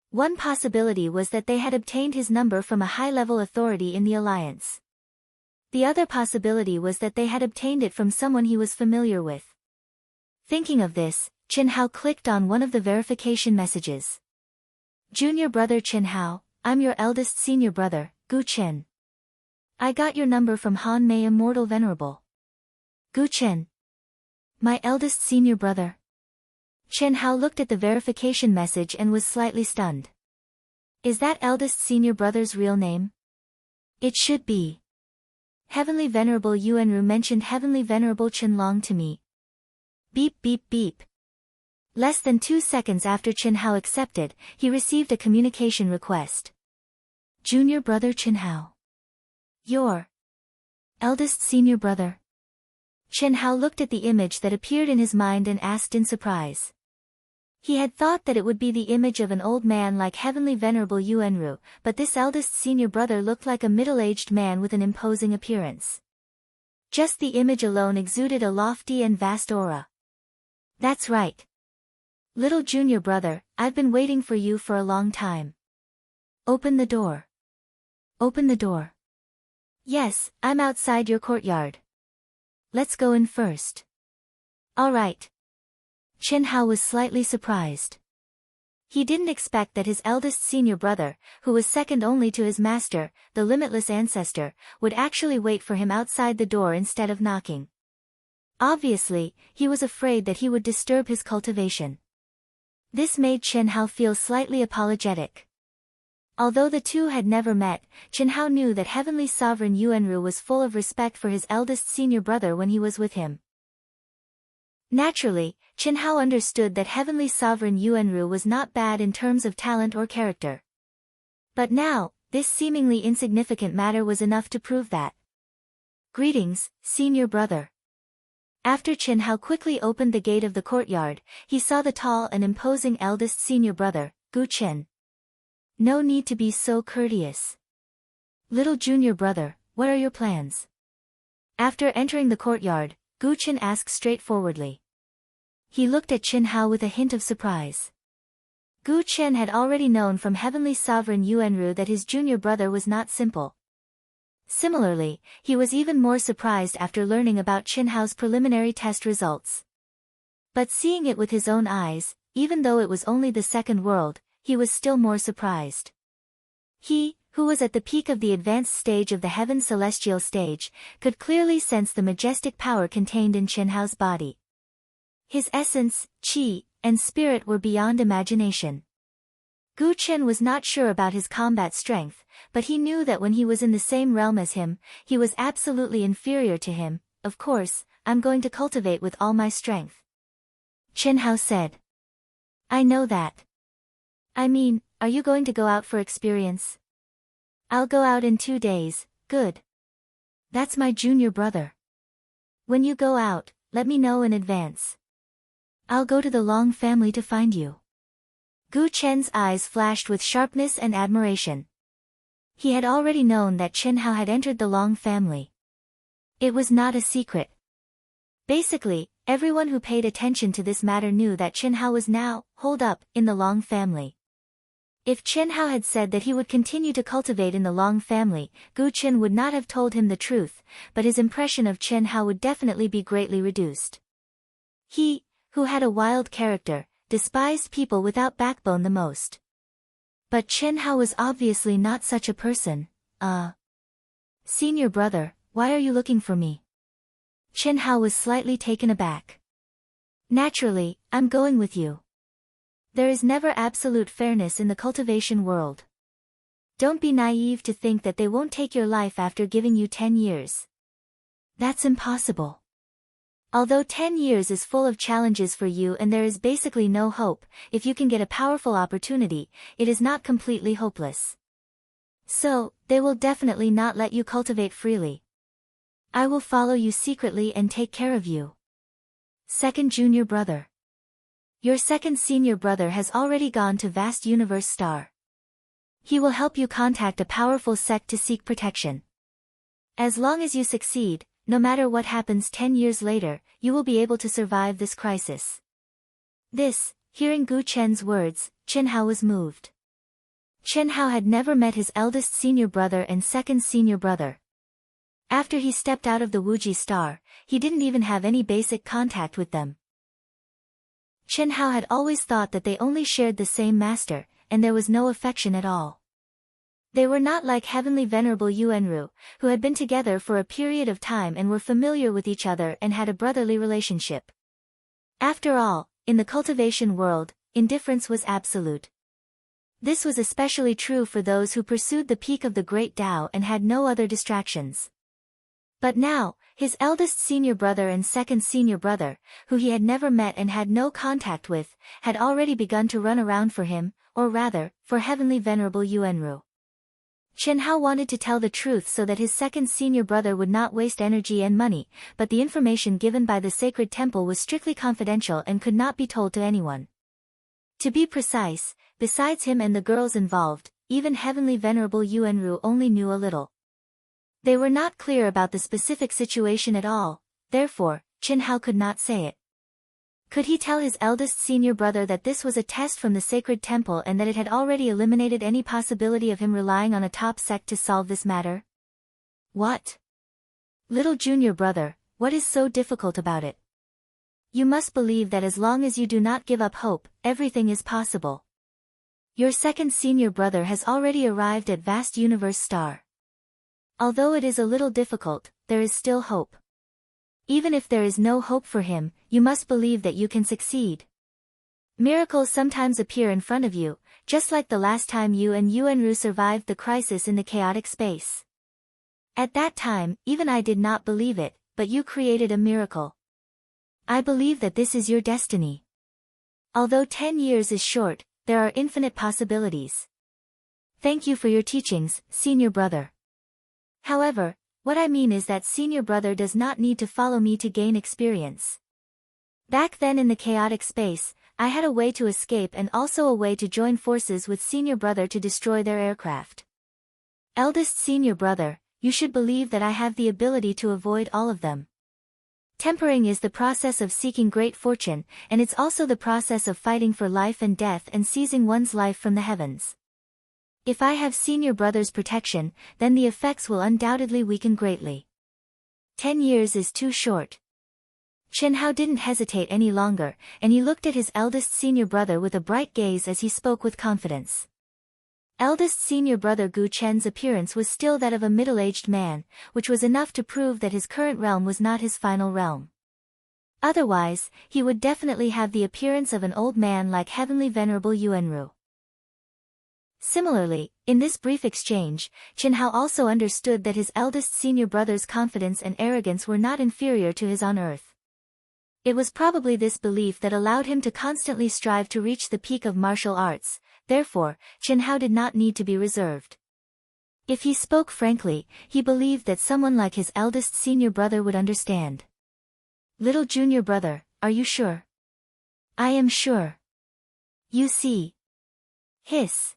One possibility was that they had obtained his number from a high-level authority in the alliance. The other possibility was that they had obtained it from someone he was familiar with. Thinking of this, Qinhao clicked on one of the verification messages. Junior brother Qinhao, I'm your eldest senior brother, Gu Chen. I got your number from Han Mei Immortal Venerable. Gu Chen. My eldest senior brother. Qinhao looked at the verification message and was slightly stunned. Is that eldest senior brother's real name? It should be. Heavenly Venerable Yuanru mentioned Heavenly Venerable Qinlong to me. Beep beep beep. Less than 2 seconds after Qinhao accepted, he received a communication request. Junior brother Qinhao. Your eldest senior brother. Qinhao looked at the image that appeared in his mind and asked in surprise. He had thought that it would be the image of an old man like Heavenly Venerable Yuanru, but this eldest senior brother looked like a middle-aged man with an imposing appearance. Just the image alone exuded a lofty and vast aura. That's right. Little junior brother, I've been waiting for you for a long time. Open the door. Open the door. Yes, I'm outside your courtyard. Let's go in first. All right. Qinhao was slightly surprised. He didn't expect that his eldest senior brother, who was second only to his master, the limitless ancestor, would actually wait for him outside the door instead of knocking. Obviously, he was afraid that he would disturb his cultivation. This made Chen Hao feel slightly apologetic. Although the two had never met, Chen Hao knew that Heavenly Sovereign Yuanru was full of respect for his eldest senior brother when he was with him. Naturally, Chen Hao understood that Heavenly Sovereign Yuanru was not bad in terms of talent or character. But now, this seemingly insignificant matter was enough to prove that. Greetings, senior brother. After Chen Hao quickly opened the gate of the courtyard, he saw the tall and imposing eldest senior brother, Gu Chen. No need to be so courteous. Little junior brother, what are your plans? After entering the courtyard, Gu Chen asked straightforwardly. He looked at Chen Hao with a hint of surprise. Gu Chen had already known from Heavenly Sovereign Yuanru that his junior brother was not simple. Similarly, he was even more surprised after learning about Chen Hao's preliminary test results. But seeing it with his own eyes, even though it was only the second world, he was still more surprised. He, who was at the peak of the advanced stage of the heaven celestial stage, could clearly sense the majestic power contained in Chen Hao's body. His essence, qi, and spirit were beyond imagination. Gu Chen was not sure about his combat strength, but he knew that when he was in the same realm as him, he was absolutely inferior to him. Of course, I'm going to cultivate with all my strength. Chen Hao said. I know that. I mean, are you going to go out for experience? I'll go out in 2 days, good. That's my junior brother. When you go out, let me know in advance. I'll go to the Long family to find you. Gu Chen's eyes flashed with sharpness and admiration. He had already known that Chen Hao had entered the Long family. It was not a secret. Basically, everyone who paid attention to this matter knew that Chen Hao was now, holed up, in the Long family. If Chen Hao had said that he would continue to cultivate in the Long family, Gu Chen would not have told him the truth, but his impression of Chen Hao would definitely be greatly reduced. He, who had a wild character, despised people without backbone the most. But Chen Hao was obviously not such a person. Senior brother, why are you looking for me? Chen Hao was slightly taken aback. Naturally, I'm going with you. There is never absolute fairness in the cultivation world. Don't be naive to think that they won't take your life after giving you 10 years. That's impossible. Although 10 years is full of challenges for you and there is basically no hope, if you can get a powerful opportunity, it is not completely hopeless. So, they will definitely not let you cultivate freely. I will follow you secretly and take care of you. Second junior brother. Your second senior brother has already gone to Vast Universe Star. He will help you contact a powerful sect to seek protection. As long as you succeed, no matter what happens 10 years later, you will be able to survive this crisis. Hearing Gu Chen's words, Chen Hao was moved. Chen Hao had never met his eldest senior brother and second senior brother. After he stepped out of the Wuji star, he didn't even have any basic contact with them. Chen Hao had always thought that they only shared the same master, and there was no affection at all. They were not like Heavenly Venerable Yuanru, who had been together for a period of time and were familiar with each other and had a brotherly relationship. After all, in the cultivation world, indifference was absolute. This was especially true for those who pursued the peak of the Great Tao and had no other distractions. But now, his eldest senior brother and second senior brother, who he had never met and had no contact with, had already begun to run around for him, or rather, for Heavenly Venerable Yuanru. Chen Hao wanted to tell the truth so that his second senior brother would not waste energy and money, but the information given by the sacred temple was strictly confidential and could not be told to anyone. To be precise, besides him and the girls involved, even Heavenly Venerable Yuanru only knew a little. They were not clear about the specific situation at all, therefore, Chen Hao could not say it. Could he tell his eldest senior brother that this was a test from the sacred temple and that it had already eliminated any possibility of him relying on a top sect to solve this matter? What? Little junior brother, what is so difficult about it? You must believe that as long as you do not give up hope, everything is possible. Your second senior brother has already arrived at Vast Universe Star. Although it is a little difficult, there is still hope. Even if there is no hope for him, you must believe that you can succeed. Miracles sometimes appear in front of you, just like the last time you and Yuanru survived the crisis in the chaotic space. At that time, even I did not believe it, but you created a miracle. I believe that this is your destiny. Although 10 years is short, there are infinite possibilities. Thank you for your teachings, senior brother. However, what I mean is that senior brother does not need to follow me to gain experience. Back then in the chaotic space, I had a way to escape and also a way to join forces with senior brother to destroy their aircraft. Eldest senior brother, you should believe that I have the ability to avoid all of them. Tempering is the process of seeking great fortune, and it's also the process of fighting for life and death and seizing one's life from the heavens. If I have senior brother's protection, then the effects will undoubtedly weaken greatly. 10 years is too short. Chen Hao didn't hesitate any longer, and he looked at his eldest senior brother with a bright gaze as he spoke with confidence. Eldest senior brother Gu Chen's appearance was still that of a middle-aged man, which was enough to prove that his current realm was not his final realm. Otherwise, he would definitely have the appearance of an old man like Heavenly Venerable Yuanru. Similarly, in this brief exchange, Chen Hao also understood that his eldest senior brother's confidence and arrogance were not inferior to his on earth. It was probably this belief that allowed him to constantly strive to reach the peak of martial arts, therefore, Chen Hao did not need to be reserved. If he spoke frankly, he believed that someone like his eldest senior brother would understand. Little junior brother, are you sure? I am sure. You see. Hiss.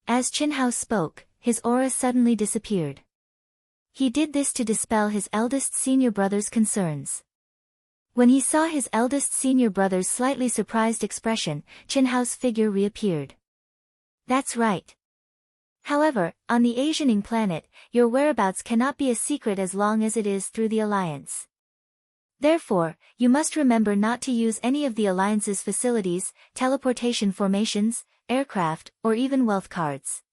As Chen Hao spoke, his aura suddenly disappeared. He did this to dispel his eldest senior brother's concerns. When he saw his eldest senior brother's slightly surprised expression, Chen Hao's figure reappeared. That's right. However, on the Asianing planet, your whereabouts cannot be a secret as long as it is through the Alliance. Therefore, you must remember not to use any of the Alliance's facilities, teleportation formations, aircraft, or even wealth cards.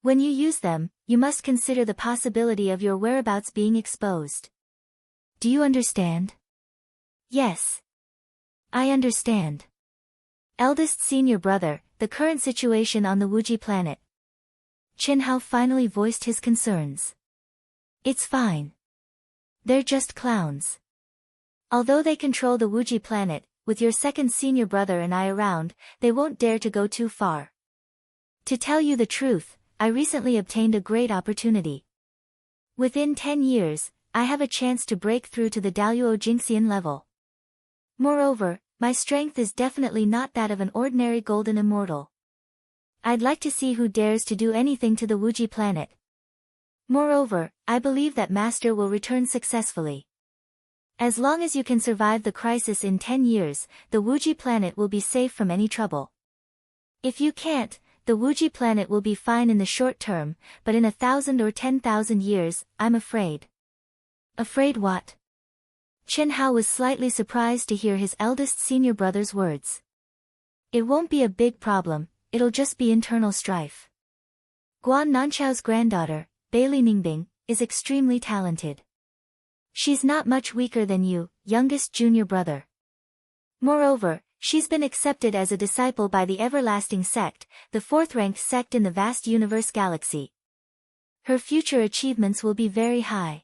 When you use them, you must consider the possibility of your whereabouts being exposed. Do you understand? Yes. I understand. Eldest senior brother, the current situation on the Wuji planet. Chen Hao finally voiced his concerns. It's fine. They're just clowns. Although they control the Wuji planet, with your second senior brother and I around, they won't dare to go too far. To tell you the truth, I recently obtained a great opportunity. Within 10 years, I have a chance to break through to the Daluo Jingxian level. Moreover, my strength is definitely not that of an ordinary golden immortal. I'd like to see who dares to do anything to the Wuji planet. Moreover, I believe that Master will return successfully. As long as you can survive the crisis in 10 years, the Wuji planet will be safe from any trouble. If you can't, the Wuji planet will be fine in the short term, but in 1,000 or 10,000 years, I'm afraid. Afraid what? Chen Hao was slightly surprised to hear his eldest senior brother's words. It won't be a big problem, it'll just be internal strife. Guan Nanchao's granddaughter, Bailey Ningbing, is extremely talented. She's not much weaker than you, youngest junior brother. Moreover, she's been accepted as a disciple by the Everlasting Sect, the fourth-ranked sect in the vast universe galaxy. Her future achievements will be very high.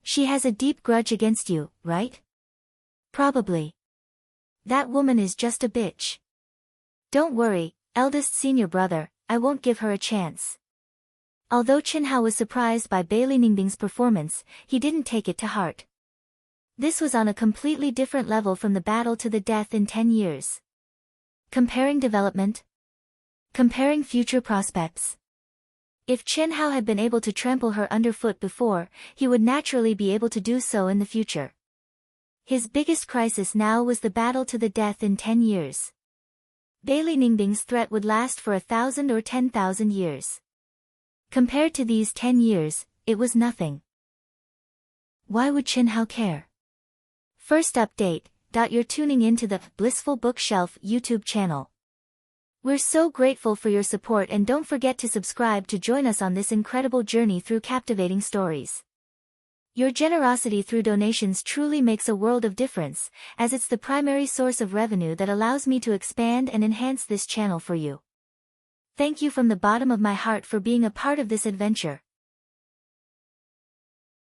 She has a deep grudge against you, right? Probably. That woman is just a bitch. Don't worry, eldest senior brother, I won't give her a chance. Although Chen Hao was surprised by Bailey Ningbing's performance, he didn't take it to heart. This was on a completely different level from the battle to the death in 10 years. Comparing development. Comparing future prospects. If Chen Hao had been able to trample her underfoot before, he would naturally be able to do so in the future. His biggest crisis now was the battle to the death in 10 years. Bailey Ningbing's threat would last for 1,000 or 10,000 years. Compared to these 10 years, it was nothing. Why would Chen Hao care? First update, you're tuning into the Blissful Bookshelf YouTube channel. We're so grateful for your support and don't forget to subscribe to join us on this incredible journey through captivating stories. Your generosity through donations truly makes a world of difference, as it's the primary source of revenue that allows me to expand and enhance this channel for you. Thank you from the bottom of my heart for being a part of this adventure.